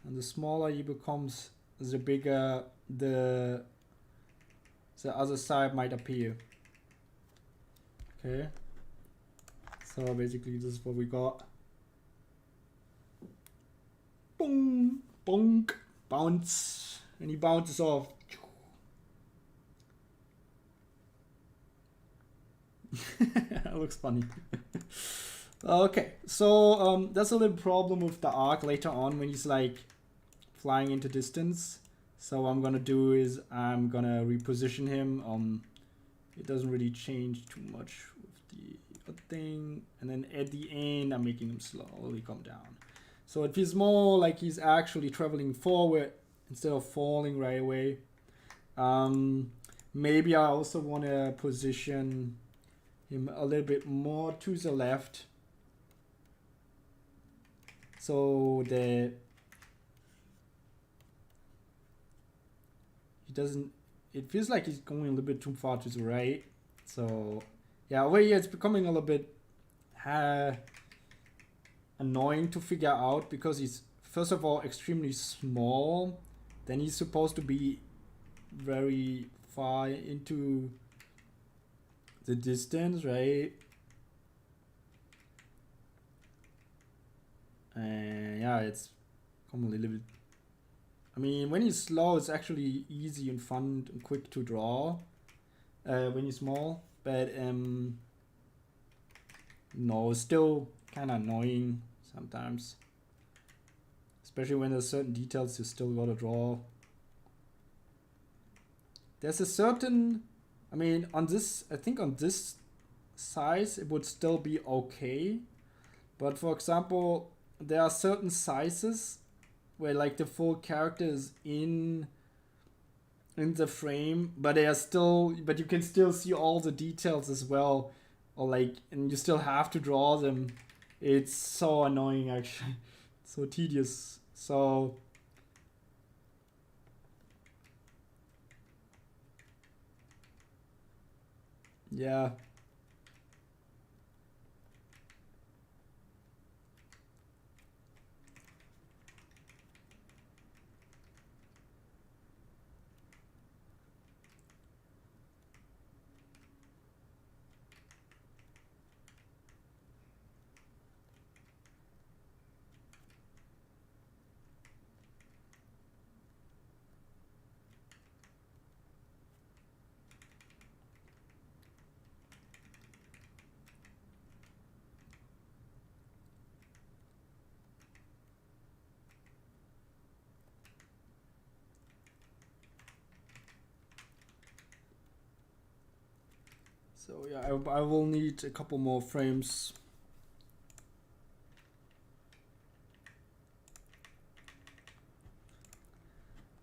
Speaker 1: And the smaller he becomes, the bigger the other side might appear. Okay. So basically this is what we got. Boom, bonk, bounce. And he bounces off. That looks funny. Okay, so that's a little problem with the arc later on when he's like flying into distance. So what I'm gonna do is I'm gonna reposition him. It doesn't really change too much with the other thing, and then at the end I'm making him slowly come down. So it feels more like he's actually traveling forward instead of falling right away. Maybe I also want to position him a little bit more to the left, so that he doesn't, it feels like he's going a little bit too far to the right. So yeah, over here it's becoming a little bit annoying to figure out, because he's first of all extremely small, then he's supposed to be very far into the distance, right? And yeah, it's come a little bit. I mean, when he's slow, it's actually easy and fun and quick to draw. When he's small, but no, still kind of annoying sometimes. Especially when there's certain details you still gotta draw. There's a certain, I mean, on this, I think on this size it would still be okay. But for example, there are certain sizes where like the full character is in the frame, but they are still, but you can still see all the details as well, or like, and you still have to draw them. It's so annoying actually. So tedious. So yeah. So yeah, I will need a couple more frames.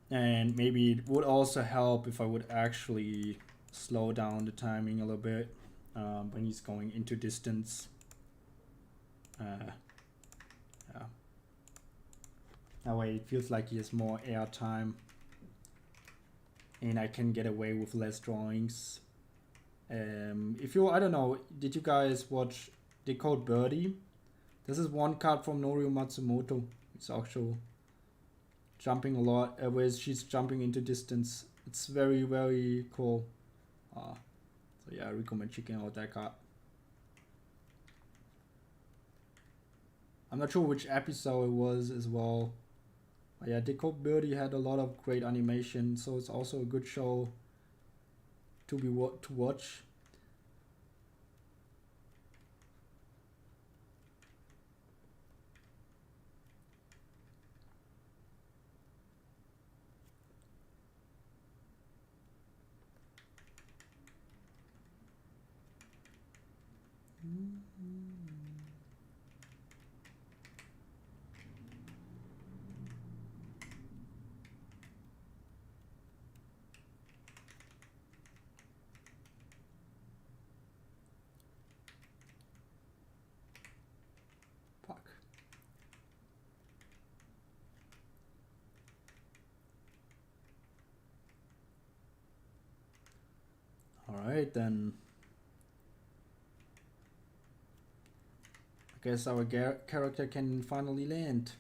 Speaker 1: And maybe it would also help if I would actually slow down the timing a little bit when he's going into distance. Yeah. That way it feels like he has more air time. And I can get away with less drawings. If you, I don't know, did you guys watch Decode Birdie? This is one card from Norio Matsumoto. It's actually jumping a lot, where she's jumping into distance. It's very, very cool. So yeah, I recommend checking out that card. I'm not sure which episode it was as well. But yeah, Decode Birdie had a lot of great animation, so it's also a good show to watch. Fuck. Alright then. I guess our character can finally land.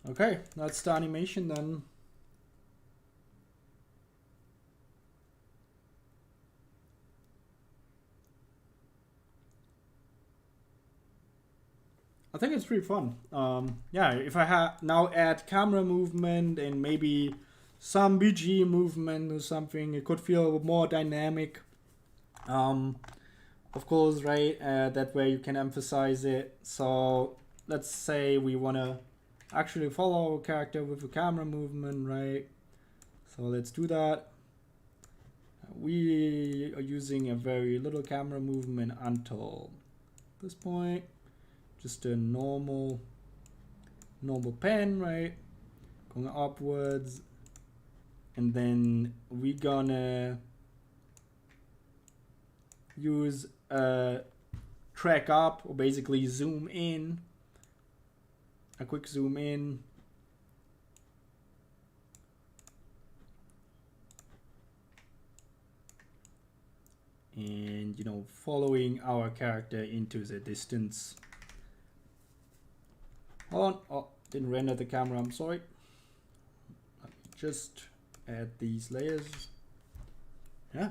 Speaker 1: Okay, that's the animation then. I think it's pretty fun. Yeah, if I now add camera movement and maybe some BG movement or something, it could feel more dynamic. Of course, right? That way you can emphasize it. So let's say we want to actually follow our character with a camera movement, right? So let's do that. We are using a very little camera movement until this point. Just a normal pen, right? Going upwards. And then we're gonna use a track up, or basically zoom in. A quick zoom in. And, you know, following our character into the distance. Hold on. Oh, didn't render the camera, I'm sorry. Let me just add these layers. Yeah.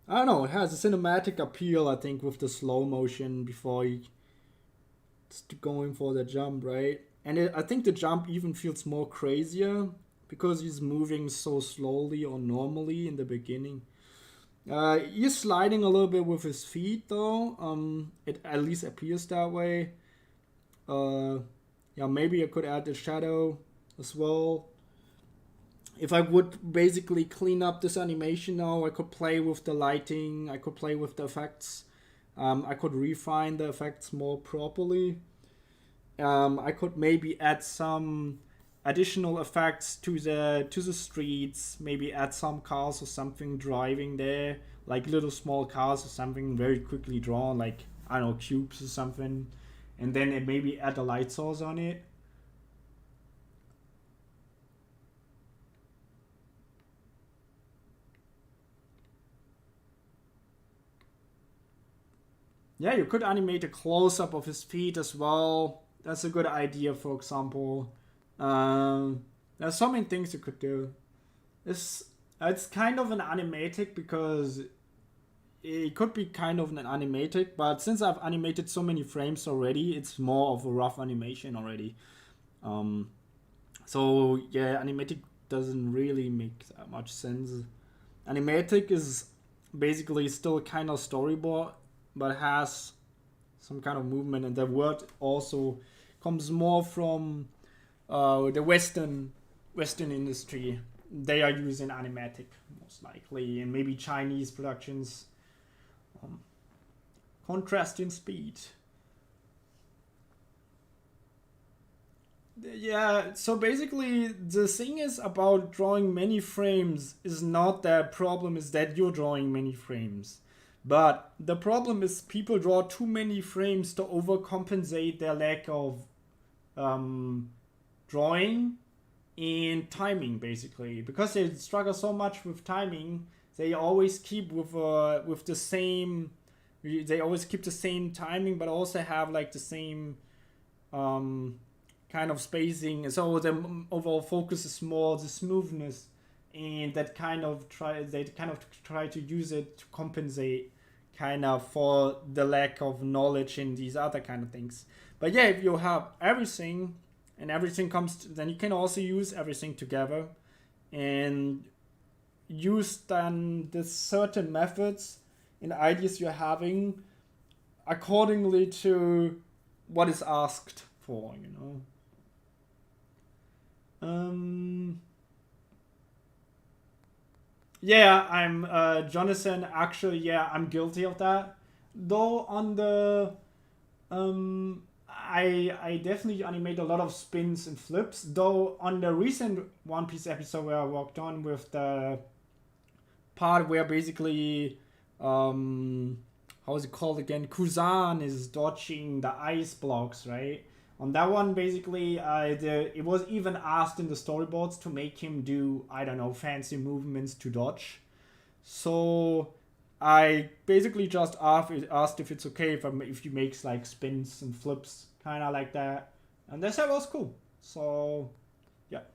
Speaker 1: I don't know, it has a cinematic appeal, I think, with the slow motion before you going for the jump, right? And I think the jump even feels more crazier because he's moving so slowly or normally in the beginning. He's sliding a little bit with his feet though. It at least appears that way. Yeah, maybe I could add the shadow as well. If I would basically clean up this animation now, I could play with the lighting, I could play with the effects, I could refine the effects more properly. I could maybe add some additional effects to the streets, maybe add some cars or something driving there, like little small cars or something very quickly drawn, like, I don't know, cubes or something, and then maybe add a light source on it. Yeah, you could animate a close-up of his feet as well. That's a good idea, for example. There's so many things you could do. It's kind of an animatic because it could be kind of an animatic, but since I've animated so many frames already, it's more of a rough animation already. So yeah, animatic doesn't really make that much sense. Animatic is basically still kind of storyboard, but has some kind of movement, and the word also comes more from the Western industry. They are using animatic most likely, and maybe Chinese productions. Contrasting speed. Yeah, so basically the thing is about drawing many frames is not the problem is that you're drawing many frames. But the problem is people draw too many frames to overcompensate their lack of drawing and timing, basically. Because they struggle so much with timing, they always keep with the same. They always keep the same timing, but also have like the same kind of spacing. So the overall focus is more the smoothness, and they kind of try to use it to compensate kind of for the lack of knowledge in these other kind of things. But yeah, if you have everything and everything then you can also use everything together and use then the certain methods and ideas you're having accordingly to what is asked for, Yeah, I'm Jonathan. Actually, yeah, I'm guilty of that. Though on the I definitely animate a lot of spins and flips. Though on the recent One Piece episode where I worked on with the part where basically how is it called again? Kuzan is dodging the ice blocks, right? On that one, basically, it was even asked in the storyboards to make him do, I don't know, fancy movements to dodge. So I basically just asked if it's okay if you make like spins and flips, kind of like that. And they said it was cool. So, yeah.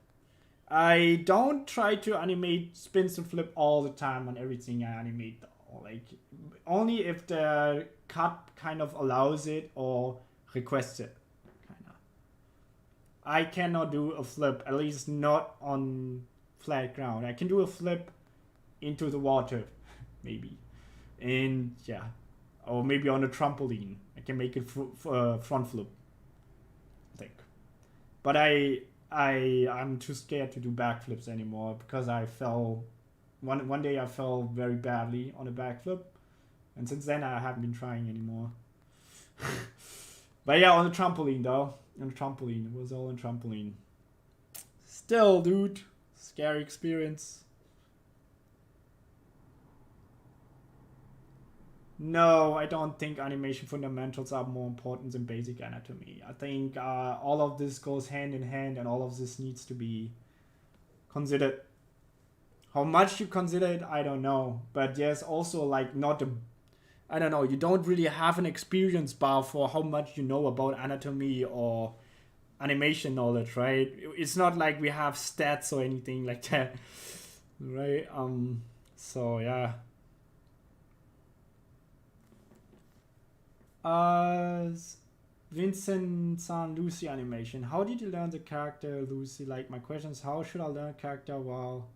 Speaker 1: I don't try to animate spins and flip all the time on everything I animate, though. Like, only if the cut kind of allows it or requests it. I cannot do a flip, at least not on flat ground. I can do a flip into the water, maybe. And yeah, or maybe on a trampoline. I can make it front flip, I think. But I'm too scared to do backflips anymore because I fell. One day I fell very badly on a backflip. And since then I haven't been trying anymore. But yeah, on the trampoline though. On trampoline. It was all on trampoline. Still, dude. Scary experience. No, I don't think animation fundamentals are more important than basic anatomy. I think all of this goes hand in hand and all of this needs to be considered. How much you consider it, I don't know. But there's also like not a... I don't know, you don't really have an experience bar for how much you know about anatomy or animation knowledge, right? It's not like we have stats or anything like that, right? So yeah. Vincent San Lucy animation. How did you learn the character Lucy? Like, my question is, how should I learn character while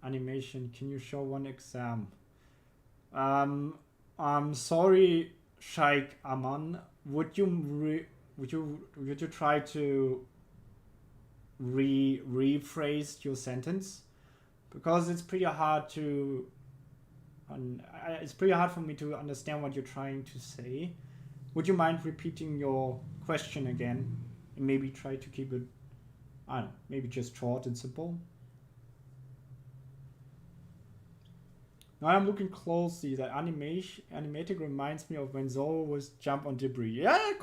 Speaker 1: animation? Can you show one exam? I'm sorry, Sheikh Aman. Would you try to rephrase your sentence? Because it's pretty hard to it's pretty hard for me to understand what you're trying to say. Would you mind repeating your question again and maybe try to keep it, I don't know, maybe just short and simple? Now I'm looking closely. The animatic reminds me of when Zoro was jump on debris. Yeah, it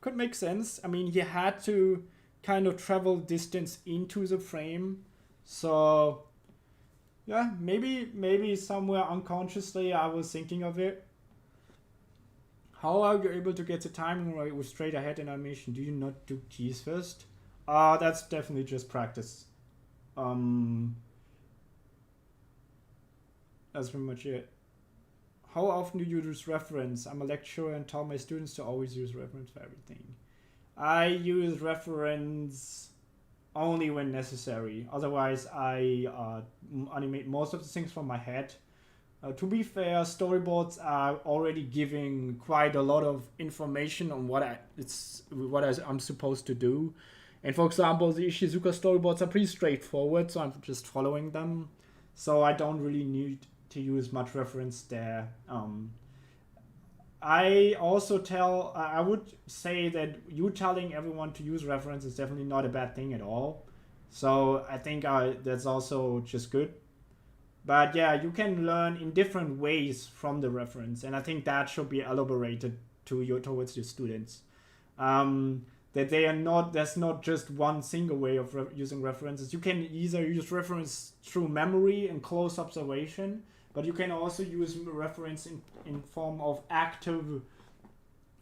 Speaker 1: could make sense. I mean, he had to kind of travel distance into the frame. So yeah, maybe somewhere unconsciously I was thinking of it. How are you able to get the timing right with straight ahead in animation? Do you not do keys first? That's definitely just practice. That's pretty much it. How often do you use reference? I'm a lecturer and tell my students to always use reference for everything. I use reference only when necessary. Otherwise, I animate most of the things from my head. To be fair, storyboards are already giving quite a lot of information on what I'm supposed to do. And for example, the Ishizuka storyboards are pretty straightforward, so I'm just following them. So I don't really need to use much reference there. I would say that you telling everyone to use reference is definitely not a bad thing at all. So I think that's also just good. But yeah, you can learn in different ways from the reference, and I think that should be elaborated towards your students. That there's not just one single way of using references. You can either use reference through memory and close observation, but you can also use reference in form of active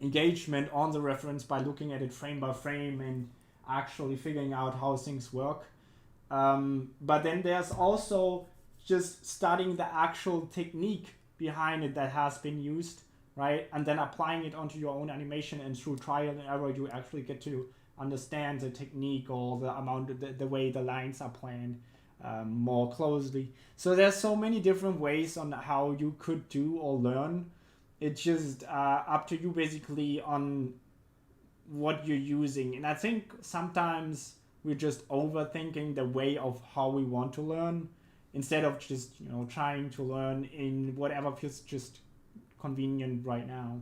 Speaker 1: engagement on the reference by looking at it frame by frame and actually figuring out how things work. But then there's also just studying the actual technique behind it that has been used, right? And then applying it onto your own animation, and through trial and error, you actually get to understand the technique or the amount, the way the lines are planned more closely. So there's so many different ways on how you could do or learn. It's just up to you basically on what you're using. And I think sometimes we're just overthinking the way of how we want to learn, instead of just trying to learn in whatever feels just convenient right now.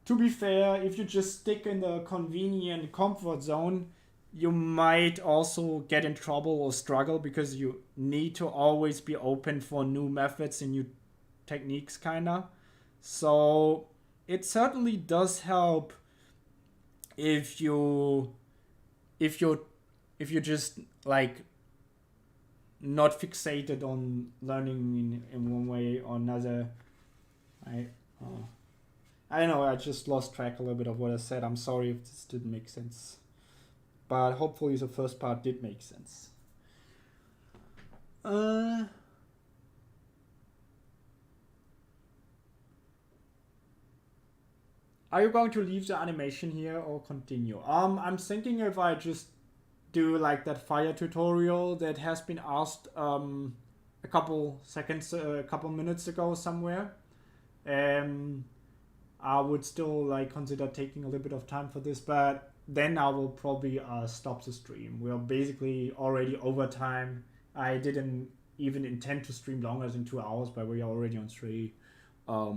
Speaker 1: To be fair, if you just stick in the convenient comfort zone, you might also get in trouble or struggle, because you need to always be open for new methods and new techniques, kinda. So it certainly does help if you just like not fixated on learning in one way or another. I don't know, I just lost track a little bit of what I said. I'm sorry if this didn't make sense, but hopefully the first part did make sense. Are you going to leave the animation here or continue? I'm thinking if I just do like that fire tutorial that has been asked a couple minutes ago somewhere. I would still like consider taking a little bit of time for this, but then I will probably stop the stream. We're basically already over time. I didn't even intend to stream longer than 2 hours, but we're already on 3. But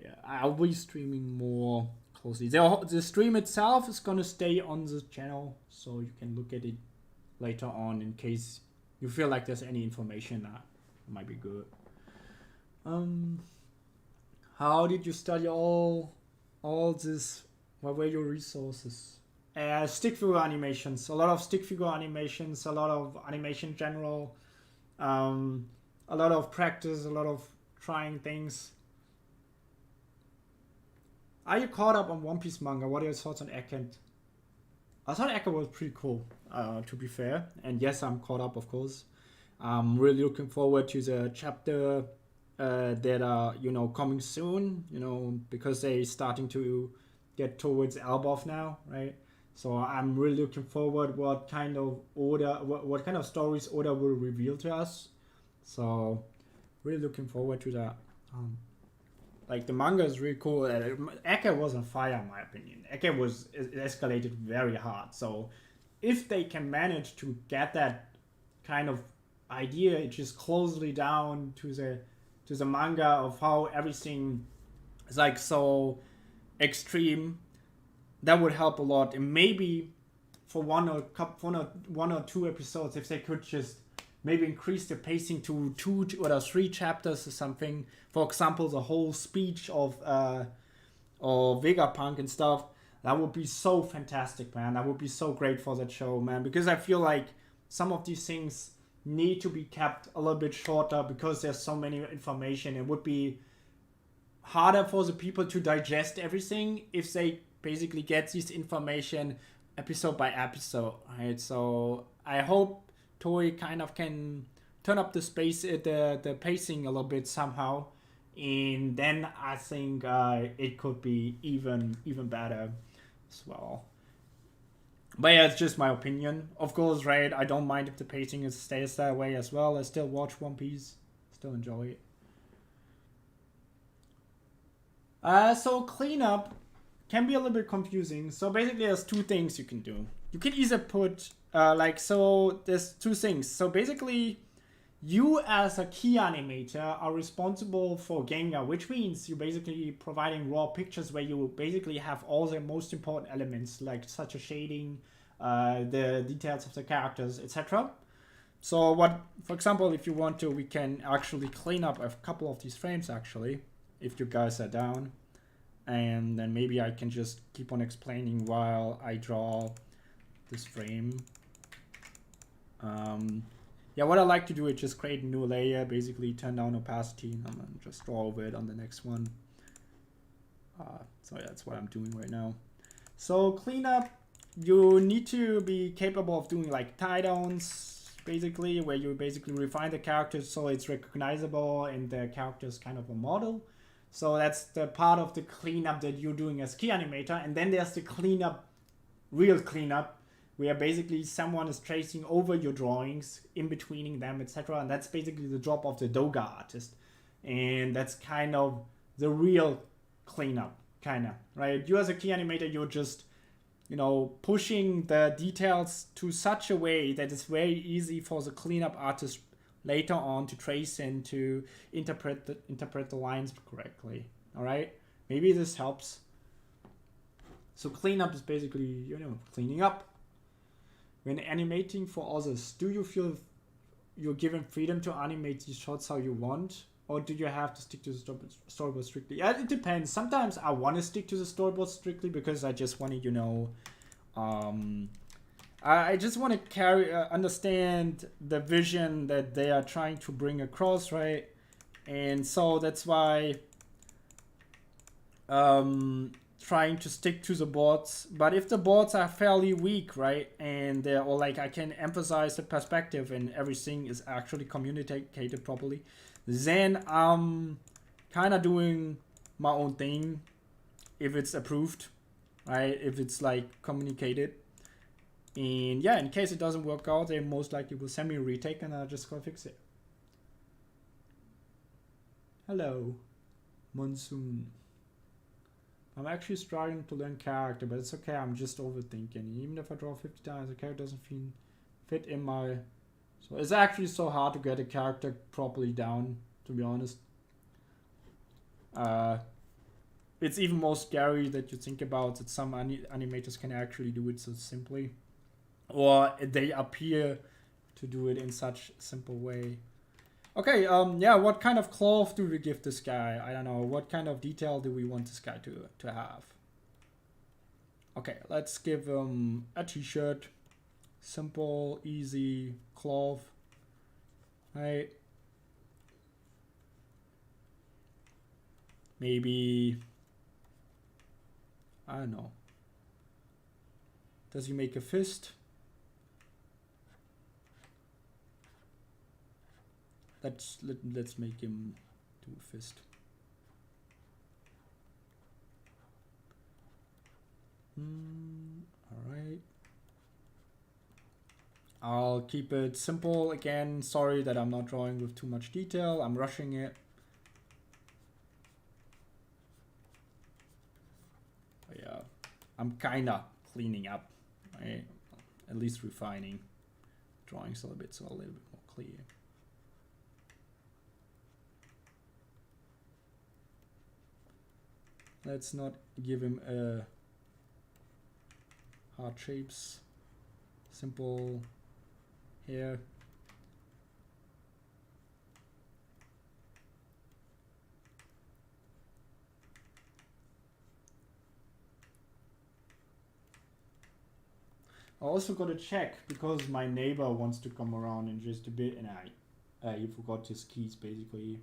Speaker 1: yeah, I'll be streaming more closely. The stream itself is gonna stay on the channel, so you can look at it later on in case you feel like there's any information that might be good. How did you study all this? What were your resources? Stick figure animations. A lot of stick figure animations. A lot of animation in general. A lot of practice. A lot of trying things. Are you caught up on One Piece manga? What are your thoughts on Eken? I thought Eken was pretty cool, to be fair. And yes, I'm caught up, of course. I'm really looking forward to the chapter that are coming soon, because they're starting to get towards Elbaf now, right? So I'm really looking forward what kind of stories Oda will reveal to us. So really looking forward to that. Like the manga is really cool. Eke was on fire in my opinion. Eke was escalated very hard. So if they can manage to get that kind of idea just closely down to the manga of how everything is like so extreme, that would help a lot. And maybe for one or two episodes, if they could just maybe increase the pacing to 2 or 3 chapters or something. For example, the whole speech of Vegapunk and stuff. That would be so fantastic, man. That would be so great for that show, man. Because I feel like some of these things need to be kept a little bit shorter because there's so many information. It would be harder for the people to digest everything if they basically get this information episode by episode, right? So I hope Toei kind of can turn up the pacing a little bit somehow, and then I think it could be even better as well. But yeah, it's just my opinion. Of course, right? I don't mind if the pacing stays that way as well. I still watch One Piece, still enjoy it. So cleanup can be a little bit confusing. So basically, there's 2 things you can do. You can either put there's 2 things. So basically, you as a key animator are responsible for Genga, which means you're basically providing raw pictures where you basically have all the most important elements, like such as shading, the details of the characters, etc. So for example, if you want to, we can actually clean up a couple of these frames actually, if you guys are down. And then maybe I can just keep on explaining while I draw this frame. Yeah, what I like to do is just create a new layer, basically turn down opacity, and then just draw over it on the next one. So yeah, that's what I'm doing right now. So cleanup, you need to be capable of doing like tie downs, basically, where you basically refine the character so it's recognizable and the character is kind of a model. So that's the part of the cleanup that you're doing as key animator. And then there's the cleanup, real cleanup, where basically someone is tracing over your drawings, in betweening them, etc. And that's basically the job of the Doga artist. And that's kind of the real cleanup, kind of, right? You as a key animator, you're just, you know, pushing the details to such a way that it's very easy for the cleanup artist later on to trace and to interpret the lines correctly. All right, maybe this helps. So cleanup is basically, you know, cleaning up. When animating for others, do you feel you're given freedom to animate these shots how you want, or do you have to stick to the storyboard strictly? Yeah, it depends. Sometimes I want to stick to the storyboard strictly because I just want to, you know, I just want to understand the vision that they are trying to bring across, right? And so that's why trying to stick to the boards. But if the boards are fairly weak, right, and they're, or like I can emphasize the perspective and everything is actually communicated properly, then I'm kind of doing my own thing if it's approved, right? If it's like communicated. And yeah, in case it doesn't work out, they most likely will send me a retake and I'll just go fix it. Hello, Monsoon. I'm actually struggling to learn character, but it's okay, I'm just overthinking. Even if I draw 50 times, the character doesn't fit in my... So it's actually so hard to get a character properly down, to be honest. It's even more scary that you think about that some animators can actually do it so simply. Or they appear to do it in such a simple way. Okay, yeah, what kind of cloth do we give this guy? I don't know. What kind of detail do we want this guy to have? Okay, let's give him a t-shirt. Simple, easy cloth. Right. Maybe, I don't know. Does he make a fist? Let's make him do a fist. All right. I'll keep it simple again. Sorry that I'm not drawing with too much detail. I'm rushing it. But yeah, I'm kinda cleaning up, right? At least refining drawings a little bit, so a little bit more clear. Let's not give him hard shapes. Simple hair. I also got to check because my neighbor wants to come around in just a bit, and he forgot his keys basically.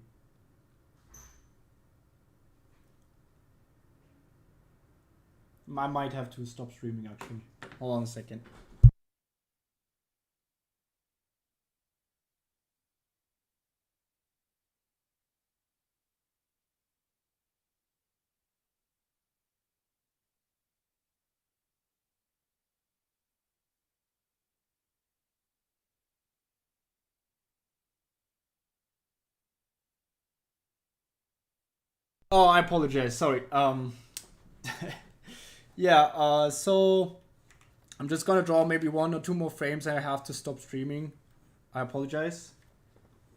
Speaker 1: I might have to stop streaming actually. Hold on a second. Oh, I apologize. Sorry. Yeah, so I'm just gonna draw maybe 1 or 2 more frames and I have to stop streaming. I apologize.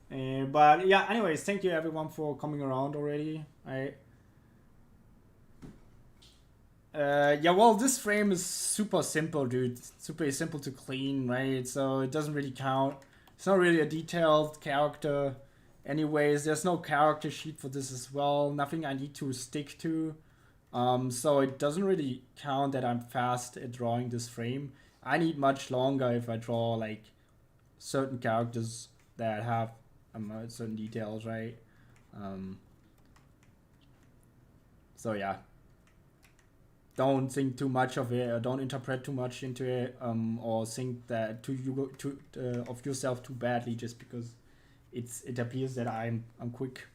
Speaker 1: But yeah, anyways, thank you everyone for coming around already. Yeah, well, this frame is super simple, dude. Super simple to clean, right? So it doesn't really count. It's not really a detailed character. Anyways, there's no character sheet for this as well. Nothing I need to stick to. So it doesn't really count that I'm fast at drawing this frame. I need much longer if I draw like certain characters that have certain details, right? So yeah. don't think too much of it, or don't interpret too much into it, or think that of yourself too badly just because it appears that I'm quick.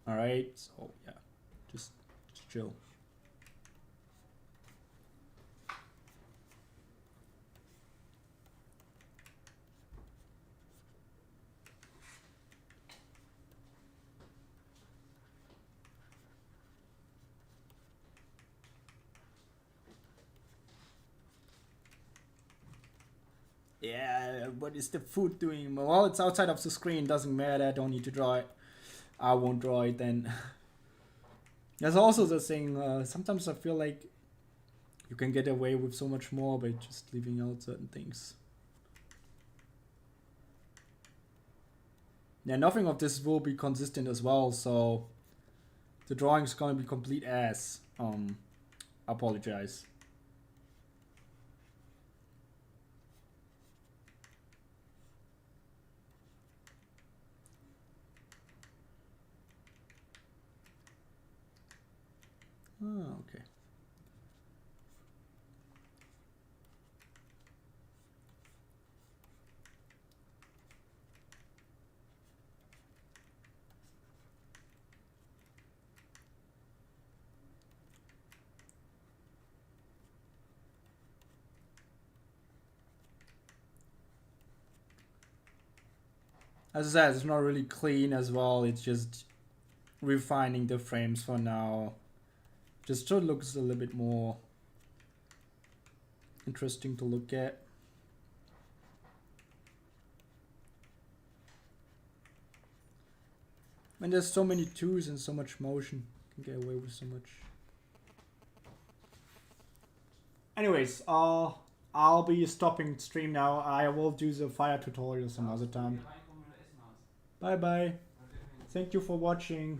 Speaker 1: All right, so yeah, just chill. Yeah, what is the food doing? Well, it's outside of the screen, doesn't matter, I don't need to draw it. I won't draw it then. There's also the thing, sometimes I feel like you can get away with so much more by just leaving out certain things. Yeah, nothing of this will be consistent as well, so the drawing's gonna be complete ass. I apologize. Oh, okay. As I said, it's not really clean as well. It's just refining the frames for now. Just so it looks a little bit more interesting to look at. When there's so many twos and so much motion, you can get away with so much. Anyways, I'll be stopping stream now. I will do the fire tutorial some other time. Bye bye. Thank you for watching.